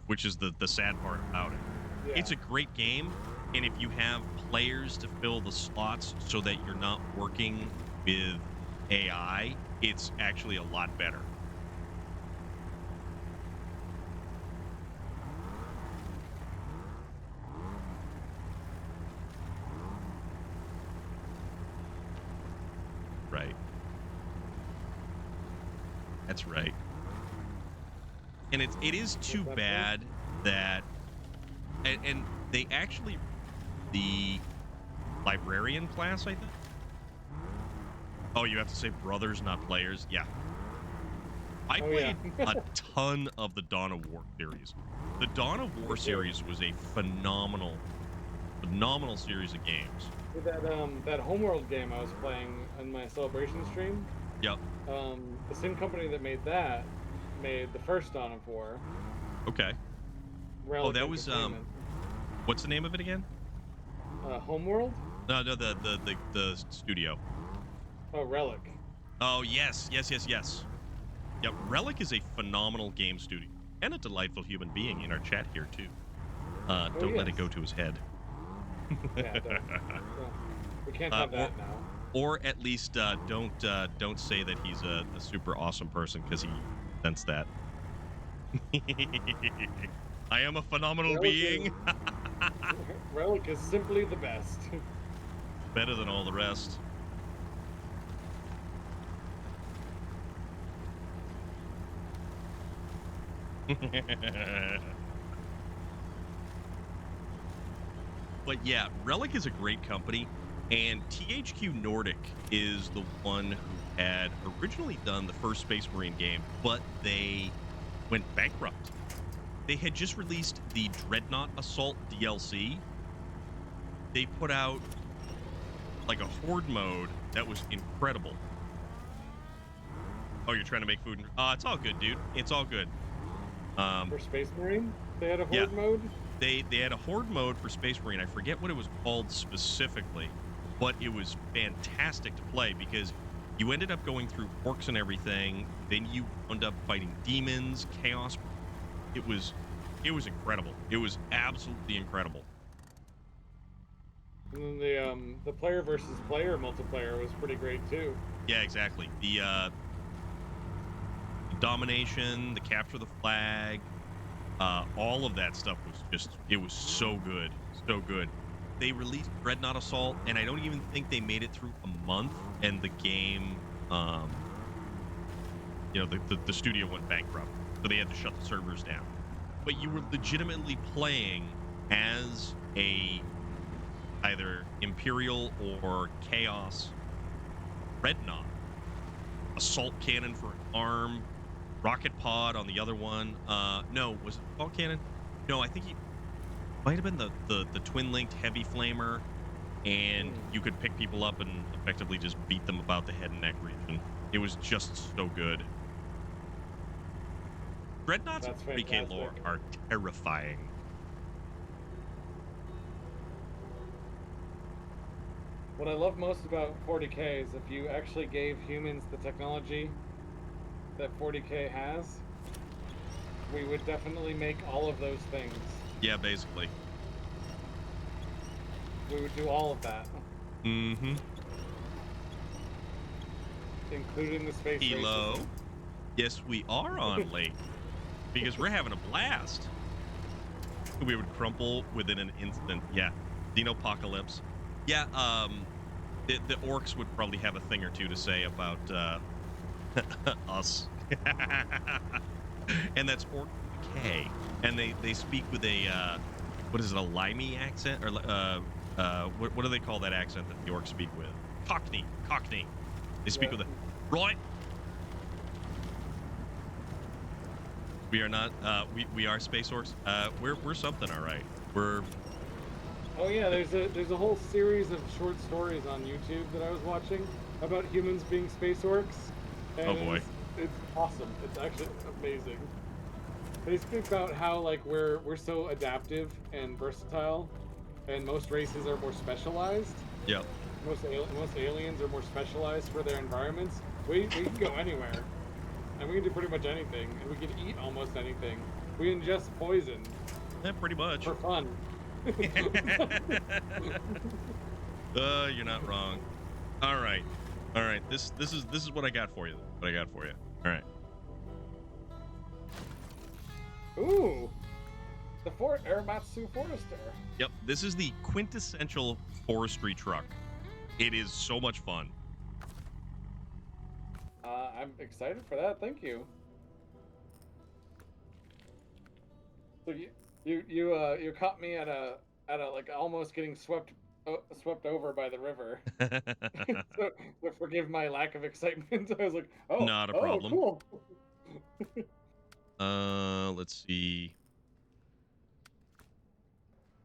S1: which is the sad part about it.
S2: Yeah.
S1: It's a great game, and if you have players to fill the slots so that you're not working with AI, it's actually a lot better. Right. That's right. And it is too bad that and they actually the librarian class, I think. Oh, you have to say brothers, not players. Yeah. I played a ton of the Dawn of War series. The Dawn of War series was a phenomenal series of games.
S2: That Homeworld game I was playing on my Celebration stream.
S1: Yep.
S2: The same company that made that made the first Dawn of War.
S1: Okay.
S2: Relic
S1: that was what's the name of it again?
S2: Homeworld?
S1: No, the studio.
S2: Oh, Relic.
S1: Oh, yes. Yep, Relic is a phenomenal game studio and a delightful human being in our chat here too. Don't let it go to his head.
S2: Yeah, we can't have that now.
S1: Or at least don't say that he's a super awesome person, because he sense that. I am a phenomenal being.
S2: Relic is simply the best.
S1: Better than all the rest. But yeah, Relic is a great company, and THQ Nordic is the one who had originally done the first Space Marine game, but they went bankrupt. They had just released the Dreadnought Assault DLC. They put out like a horde mode that was incredible. Oh, you're trying to make food? It's all good, dude. It's all good.
S2: For Space Marine, they had a horde mode?
S1: They had a horde mode for Space Marine. I forget what it was called specifically, but it was fantastic to play because you ended up going through orcs and everything. Then you wound up fighting demons, chaos. It was incredible. It was absolutely incredible.
S2: And then the player versus player multiplayer was pretty great too.
S1: Yeah, exactly. The domination, the capture the flag, all of that stuff was it was so good. So good. They released Dreadnought Assault, and I don't even think they made it through a month, and the game, the studio went bankrupt, so they had to shut the servers down. But you were legitimately playing as a either Imperial or Chaos Dreadnought. Assault cannon for an arm, rocket pod on the other one. No, was it assault cannon? No, I think it might have been the twin-linked heavy flamer, and you could pick people up and effectively just beat them about the head and neck region. It was just so good. Dreadnoughts in 40k lore are terrifying.
S2: What I love most about 40k is if you actually gave humans the technology that 40k has, we would definitely make all of those things.
S1: Yeah, basically.
S2: We would do all of that.
S1: Mm-hmm.
S2: Including the space
S1: Hello.
S2: races.
S1: Yes, we are on late. Because we're having a blast. We would crumple within an instant. Yeah. Xenopocalypse. Yeah, the orcs would probably have a thing or two to say about us. And that's Orc K. And they speak with a what is it, a limey accent? Or what do they call that accent that the orcs speak with? Cockney. They speak with a right. We are not we are space orcs. We're something, all right.
S2: Oh yeah, there's a whole series of short stories on YouTube that I was watching about humans being space orcs, and
S1: Oh boy.
S2: it's awesome. It's actually amazing. They speak about how like we're so adaptive and versatile, and most races are more specialized.
S1: Yep.
S2: Most aliens are more specialized for their environments. We can go anywhere, and we can do pretty much anything, and we can eat almost anything. We ingest poison
S1: Yeah, pretty much.
S2: for fun.
S1: You're not wrong. All right. All right. This is what I got for you. What I got for you. All right.
S2: Ooh, the Fort Aramatsu Forester.
S1: Yep. This is the quintessential forestry truck. It is so much fun.
S2: I'm excited for that. Thank you. So you caught me at a like almost getting swept over by the river. so, so forgive my lack of excitement. I was like, oh,
S1: Not a problem.
S2: Cool.
S1: Let's see.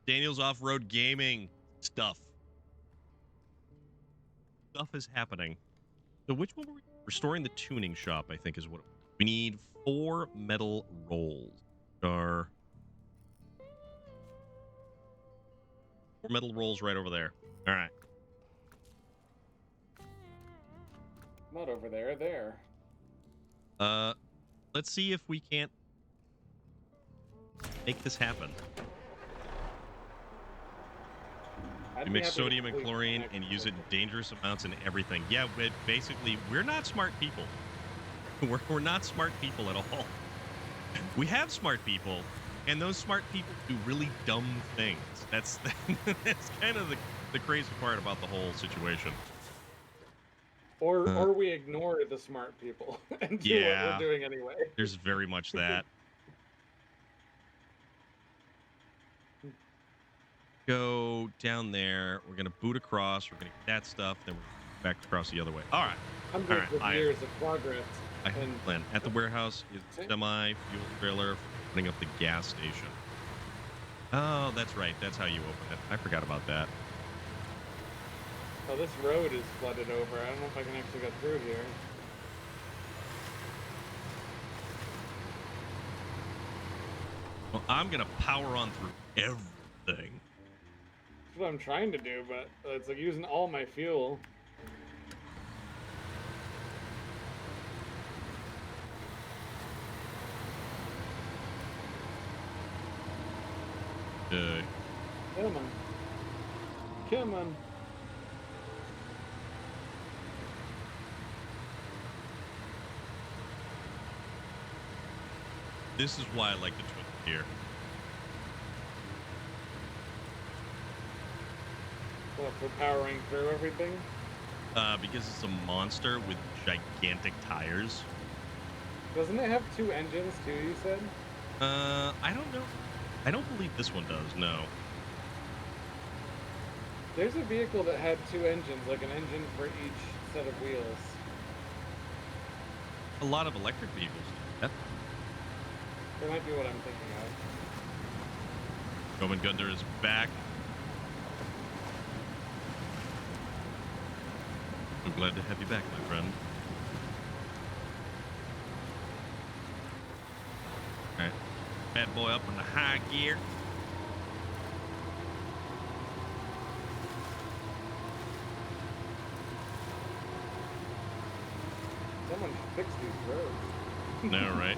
S1: Daniel's off-road gaming stuff. Stuff is happening. So which one were we? Restoring the tuning shop, I think, is what we need. 4 metal rolls. Are 4 metal rolls right over there. All right.
S2: Not over there. There.
S1: Let's see if we can't make this happen.
S2: I'd
S1: You
S2: be
S1: mix
S2: happy to
S1: sodium and
S2: complete
S1: chlorine
S2: next
S1: and use it in
S2: episode.
S1: dangerous amounts in everything. Yeah, but basically, we're not smart people. We're not smart people at all. We have smart people, and those smart people do really dumb things. That's kind of the crazy part about the whole situation.
S2: Or we ignore the smart people and do
S1: Yeah.
S2: what we're doing anyway.
S1: There's very much that. Go down there. We're gonna boot across. We're gonna get that stuff. Then we're back across the other way. All right.
S2: Hundreds of years of progress.
S1: I have a plan. At the warehouse is a semi-fuel trailer for putting up the gas station. Oh, that's right. That's how you open it. I forgot about that.
S2: Oh, this road is flooded over. I don't know if I can actually get through here.
S1: Well, I'm gonna power on through everything.
S2: That's what I'm trying to do, but it's like using all my fuel. Come on. Come on.
S1: This is why I like the twin here.
S2: What, for powering through everything?
S1: Because it's a monster with gigantic tires.
S2: Doesn't it have 2 engines too, you said?
S1: I don't know. I don't believe this one does, no.
S2: There's a vehicle that had 2 engines, like an engine for each set of wheels.
S1: A lot of electric vehicles do that.
S2: That might be what I'm thinking of.
S1: Roman Gunder is back. I'm glad to have you back, my friend. All right. Bad boy up in the high gear.
S2: Someone should fix these roads.
S1: No, right?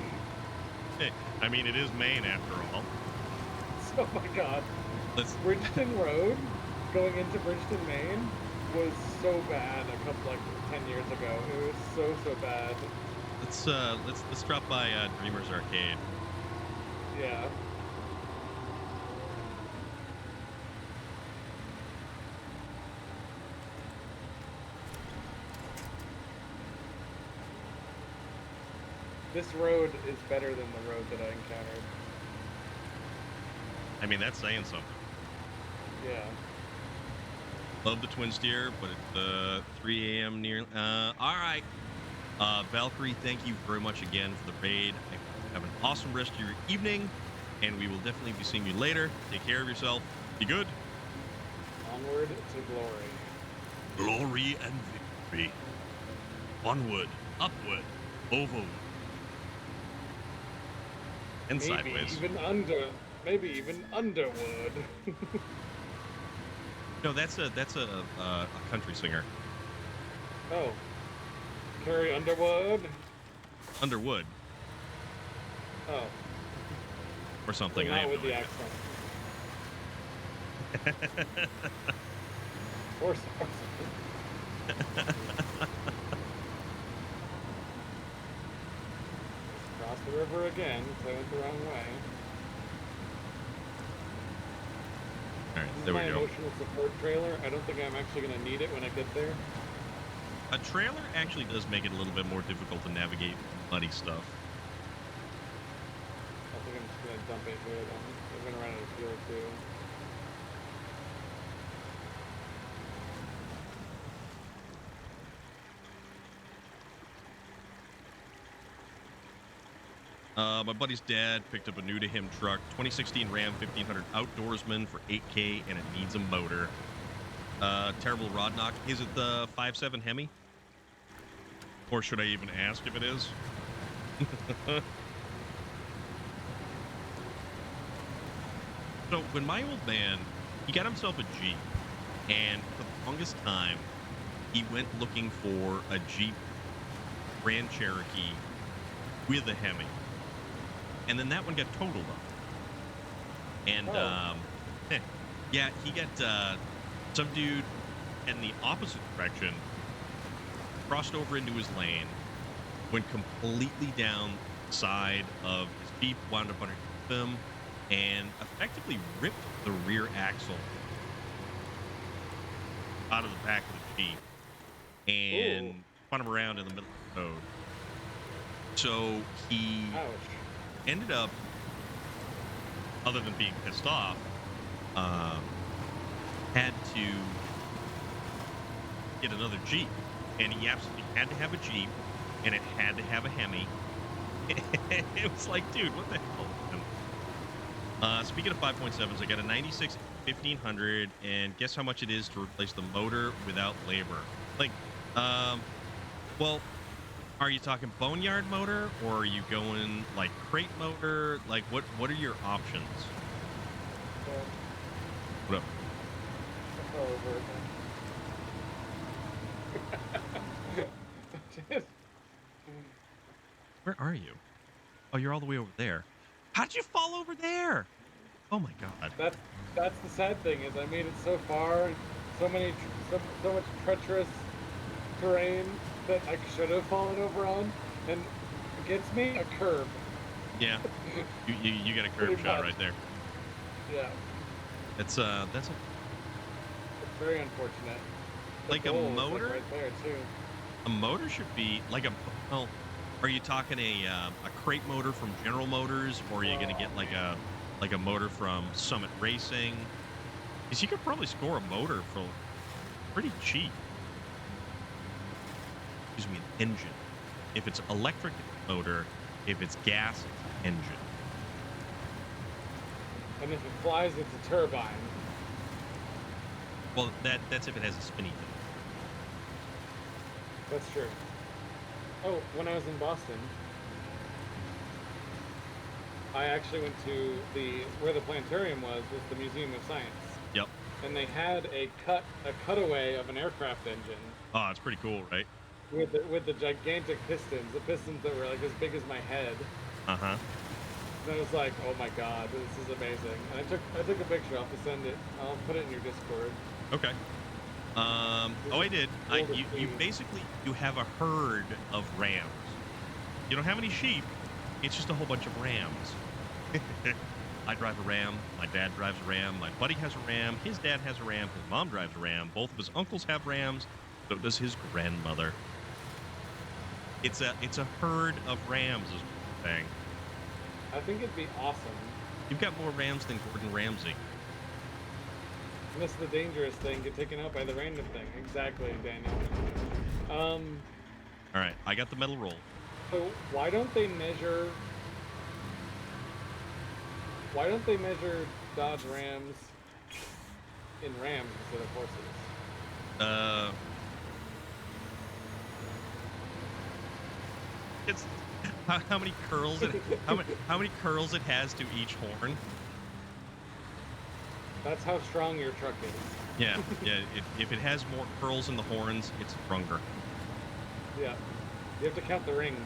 S1: Hey, I mean, it is Maine after all.
S2: Oh my god.
S1: Let's.
S2: Bridgeton Road, going into Bridgeton, Maine, was so bad a couple, like 10 years ago. It was so bad.
S1: Let's drop by Dreamers Arcade.
S2: Yeah. This road is better than the road that I encountered.
S1: I mean, that's saying something.
S2: Yeah.
S1: Love the twin steer, but it's 3 a.m. near. All right. Valkyrie, thank you very much again for the raid. Have an awesome rest of your evening, and we will definitely be seeing you later. Take care of yourself. Be good.
S2: Onward to glory.
S1: Glory and victory. Onward, upward, overward. And
S2: Maybe
S1: sideways.
S2: Maybe even underwood.
S1: No, that's a country singer.
S2: Oh. Carrie Underwood?
S1: Underwood
S2: Oh.
S1: or something.
S2: Not
S1: I have
S2: with
S1: no
S2: the
S1: idea.
S2: accent. Or something. Cross the river again, because I went the wrong way.
S1: All right,
S2: This
S1: there
S2: is
S1: we
S2: my
S1: go.
S2: emotional support trailer. I don't think I'm actually going to need it when I get there.
S1: A trailer actually does make it a little bit more difficult to navigate muddy stuff.
S2: I think I'm just going to dump it here then. I'm going to run out of fuel too.
S1: My buddy's dad picked up a new to him truck, 2016 Ram 1500 Outdoorsman for 8K, and it needs a motor. Terrible rod knock. Is it the 5.7 Hemi? Or should I even ask if it is? So when my old man, he got himself a Jeep, and for the longest time, he went looking for a Jeep Grand Cherokee with a Hemi. And then that one got totaled up. And, yeah, he got, some dude in the opposite direction, crossed over into his lane, went completely down the side of his Jeep, wound up underneath him, and effectively ripped the rear axle out of the back of the Jeep and spun him around in the middle of the road. So he ended up, other than being pissed off, had to get another Jeep. And he absolutely had to have a Jeep, and it had to have a Hemi. It was like, dude, what the hell, man? Speaking of 5.7s, I got a 96 1500, and guess how much it is to replace the motor without labor? Like, well, are you talking boneyard motor, or are you going like crate motor? Like, what are your options? What up? Where are you? Oh, you're all the way over there. How'd you fall over there? Oh my god.
S2: That's the sad thing is I made it so far, so much treacherous terrain that I should have fallen over on, and it gets me a curb.
S1: Yeah, you got a curb shot right there.
S2: Yeah.
S1: It's
S2: It's very unfortunate. The
S1: like a
S2: goal is,
S1: motor.
S2: right there too.
S1: A motor should be like a. Well, are you talking a crate motor from General Motors, or are you gonna get like a motor from Summit Racing? Because you could probably score a motor for pretty cheap. Excuse me, an engine. If it's electric, it's motor. If it's gas, it's engine.
S2: And if it flies, it's a turbine.
S1: Well, that's if it has a spinny thing.
S2: That's true. Oh, when I was in Boston, I actually went to where the planetarium was the Museum of Science.
S1: Yep.
S2: And they had a cutaway of an aircraft engine.
S1: Oh, it's pretty cool, right?
S2: With the gigantic pistons, the pistons that were like as big as my head.
S1: Uh-huh.
S2: And I was like, oh my god, this is amazing. And I took a picture. I'll have to send it. I'll put it in your Discord.
S1: Okay. Oh, I did. You basically you have a herd of rams. You don't have any sheep. It's just a whole bunch of rams. I drive a ram. My dad drives a ram. My buddy has a ram. His dad has a ram. His mom drives a ram. Both of his uncles have rams. So does his grandmother. It's a herd of rams, is what I'm saying.
S2: I think it'd be awesome.
S1: You've got more rams than Gordon Ramsay.
S2: And that's the dangerous thing, get taken out by the random thing. Exactly, Daniel.
S1: All right, I got the metal roll.
S2: So why don't they measure Dodge Rams in Rams instead of horses?
S1: It's how many curls it how many curls it has to each horn.
S2: That's how strong your truck is.
S1: Yeah, yeah. If it has more curls in the horns, it's stronger.
S2: Yeah. You have to count the rings.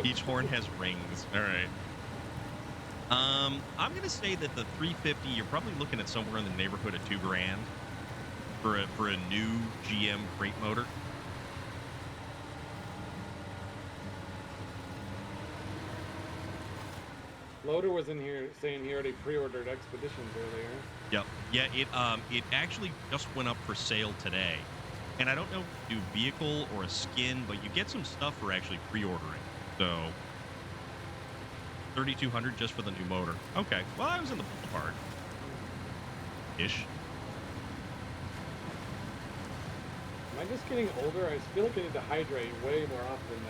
S1: Each horn has rings. All right. I'm gonna say that the 350, you're probably looking at somewhere in the neighborhood of $2,000 for a new GM crate motor.
S2: Loader was in here saying he already pre-ordered Expeditions earlier.
S1: Yep. Yeah. It actually just went up for sale today, and I don't know if you do vehicle or a skin, but you get some stuff for actually pre-ordering. So 3,200 just for the new motor. Okay. Well, I was in the ballpark. Ish.
S2: Am I just getting older? I feel like I need to hydrate way more often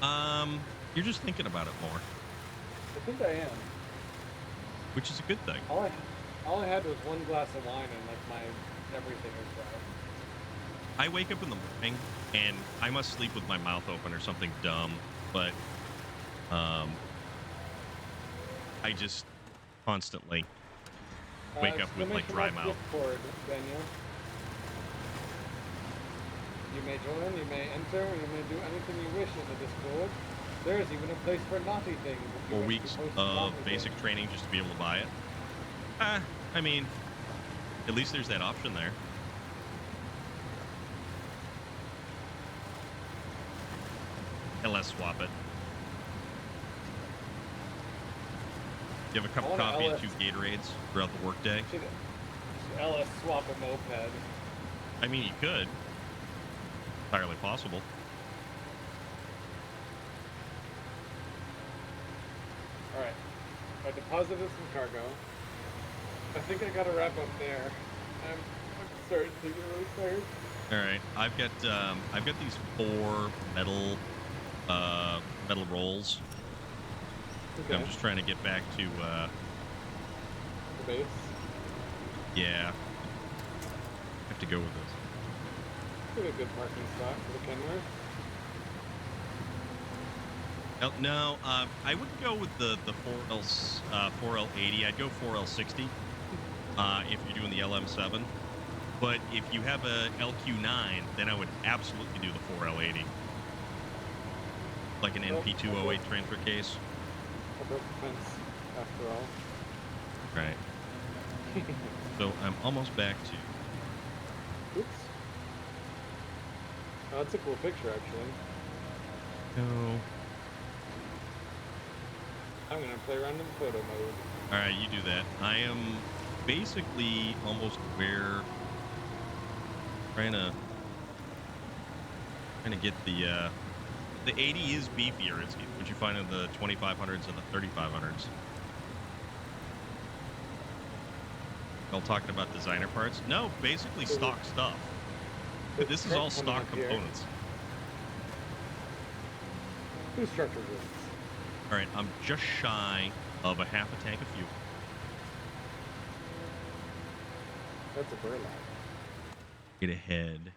S2: now.
S1: You're just thinking about it more,
S2: I think I am.
S1: which is a good thing.
S2: All I had was one glass of wine and like my everything was dry.
S1: I wake up in the morning and I must sleep with my mouth open or something dumb, but I just constantly wake up with like dry mouth.
S2: Discord, Daniel. You may join, you may enter, you may do anything you wish in the Discord. There is even a place for naughty things. if you
S1: 4
S2: wish to
S1: weeks
S2: post
S1: of
S2: naughty
S1: basic
S2: things.
S1: training just to be able to buy it. I mean, at least there's that option there. LS swap it. You have a cup
S2: I
S1: of
S2: wanna
S1: coffee and
S2: LS
S1: 2 Gatorades throughout the workday.
S2: Should LS swap a moped.
S1: I mean, you could. Entirely possible.
S2: Alright. I deposited some cargo. I think I gotta wrap up there. I'm starting to get really tired.
S1: All right, I've got these 4 metal rolls.
S2: Okay.
S1: I'm just trying to get back to
S2: The base.
S1: yeah. Have to go with this.
S2: Pretty good parking spot for the Kenworth.
S1: No, I wouldn't go with the 4L80. I'd go 4L60 if you're doing the LM7. But if you have a LQ9, then I would absolutely do the 4L80, like an NP208 transfer case.
S2: I broke the fence, after all.
S1: Right. So I'm almost back to.
S2: Oops. Oh, that's a cool picture, actually.
S1: No.
S2: I'm gonna play around in photo mode.
S1: All right, you do that. I am basically almost where trying to get the 80 is beefier. It's what you find in the 2500s and the 3500s. All talking about designer parts? No, basically stock stuff. This is all stock components.
S2: Whose structure is this?
S1: All right, I'm just shy of a half a tank of fuel.
S2: That's a burlap.
S1: Get ahead.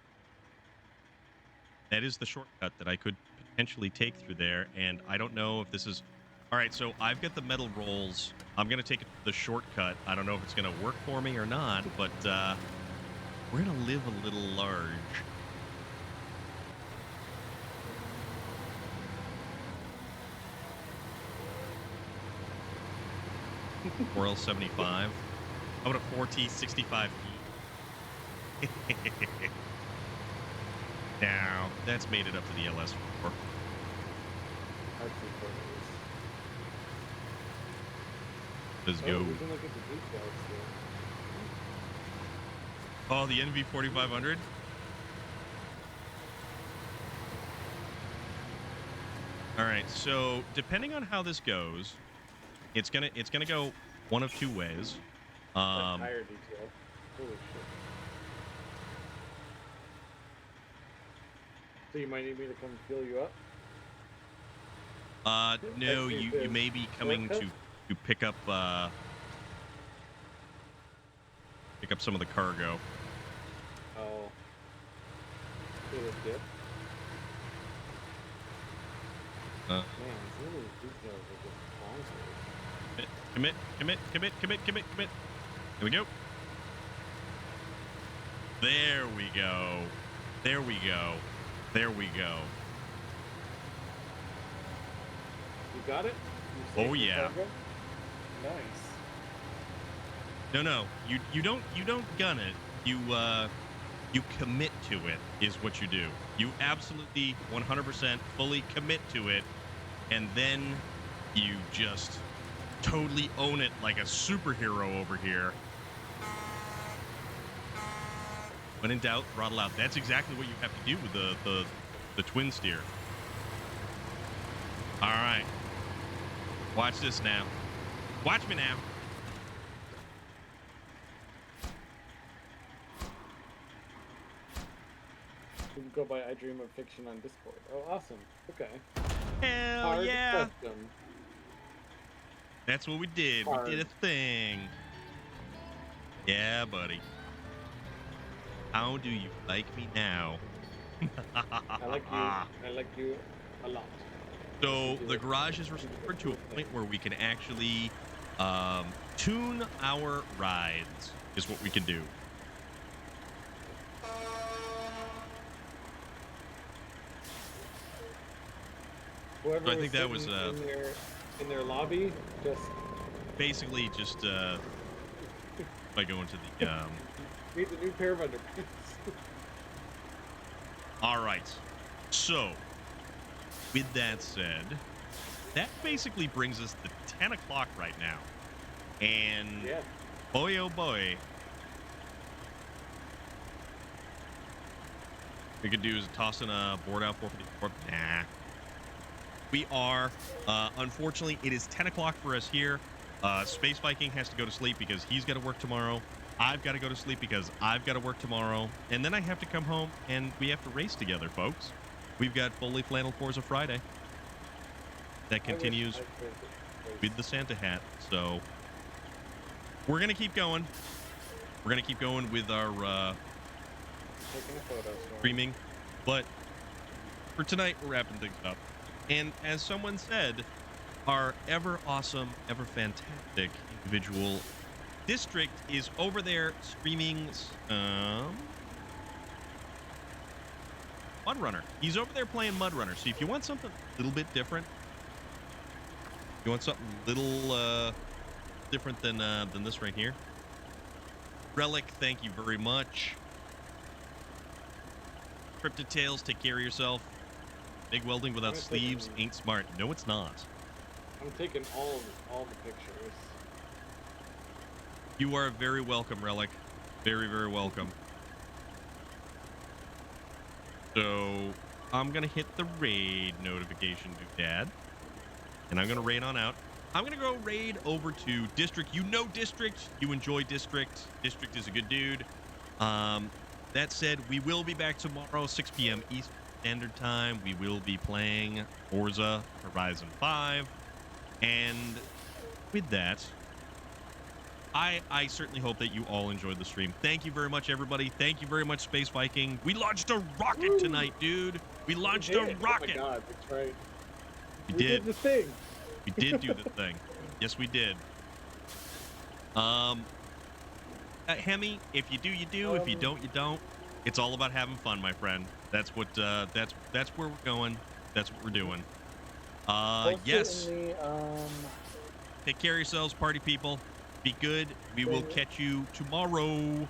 S1: That is the shortcut that I could potentially take through there, and I don't know if this is... All right, so I've got the metal rolls. I'm going to take the shortcut. I don't know if it's going to work for me or not, but we're going to live a little large. Or L75. How about a 4T65E? Now, that's made it up to the LS4.
S2: Hard to photos.
S1: Let's
S2: Oh,
S1: go.
S2: we can look at the details here.
S1: Oh, the NV4500? All right, so depending on how this goes, it's gonna go one of 2 ways.
S2: Like tire detail. Holy shit. So you might need me to come fill you up?
S1: No, you may be coming to to pick up some of the cargo.
S2: Oh. It was good. Man, some of these details are just bonkers.
S1: Commit. Here we go. There we go. There we go. There we go.
S2: You got it? You
S1: Oh
S2: saved the
S1: yeah.
S2: cargo? Nice.
S1: No. You don't gun it. You commit to it is what you do. You absolutely 100% fully commit to it, and then you just totally own it like a superhero over here. When in doubt, throttle out. That's exactly what you have to do with the twin steer. All right. Watch this now. Watch me now.
S2: You can go by I Dream of Fiction on Discord. Oh, awesome. Okay.
S1: Hell
S2: Hard
S1: yeah.
S2: custom.
S1: That's what we did.
S2: Hard.
S1: We did a thing. Yeah, buddy. How do you like me now?
S2: I like you. I like you a lot.
S1: So the garage is restored to a point where we can actually tune our rides, is what we can do.
S2: Whoever
S1: So I think that was
S2: sitting in their lobby, just
S1: basically just by going to the
S2: need a new pair of underpants.
S1: all right. So with that said, that basically brings us to 10 o'clock right now. And
S2: Yeah.
S1: boy, oh boy, we could do is tossing a board out 454. Nah. We are, unfortunately, it is 10 o'clock for us here. Space Viking has to go to sleep because he's got to work tomorrow. I've got to go to sleep because I've got to work tomorrow. And then I have to come home and we have to race together, folks. We've got Fully Flannel Forza Friday. That continues with the Santa hat. So we're going to keep going. We're going to keep going with our
S2: Taking a photo.
S1: streaming. But for tonight, we're wrapping things up. And as someone said, our ever awesome, ever fantastic individual District is over there streaming MudRunner. He's over there playing MudRunner. So if you want something a little bit different, you want something a little different than this right here. Relic, thank you very much. Cryptid Tales, take care of yourself. Big welding without sleeves ain't smart. No, it's not.
S2: I'm taking all the pictures.
S1: You are very welcome, Relic. Very, very welcome. So I'm gonna hit the raid notification doodad, and I'm gonna raid on out. I'm gonna go raid over to District. You know District. You enjoy District. District is a good dude. That said, we will be back tomorrow, 6 p.m. Eastern Standard Time. We will be playing Forza Horizon 5. And with that, I certainly hope that you all enjoyed the stream. Thank you very much, everybody. Thank you very much, Space Viking. We launched a rocket tonight, dude. We launched a rocket.
S2: Oh my God, that's right.
S1: We
S2: did
S1: did.
S2: the thing.
S1: We did do the thing. Yes, we did. Hemi, if you do, you do. If you don't, you don't. It's all about having fun, my friend. That's what. That's where we're going. That's what we're doing. Yes. Take care of yourselves, party people. Be good. We will catch you tomorrow.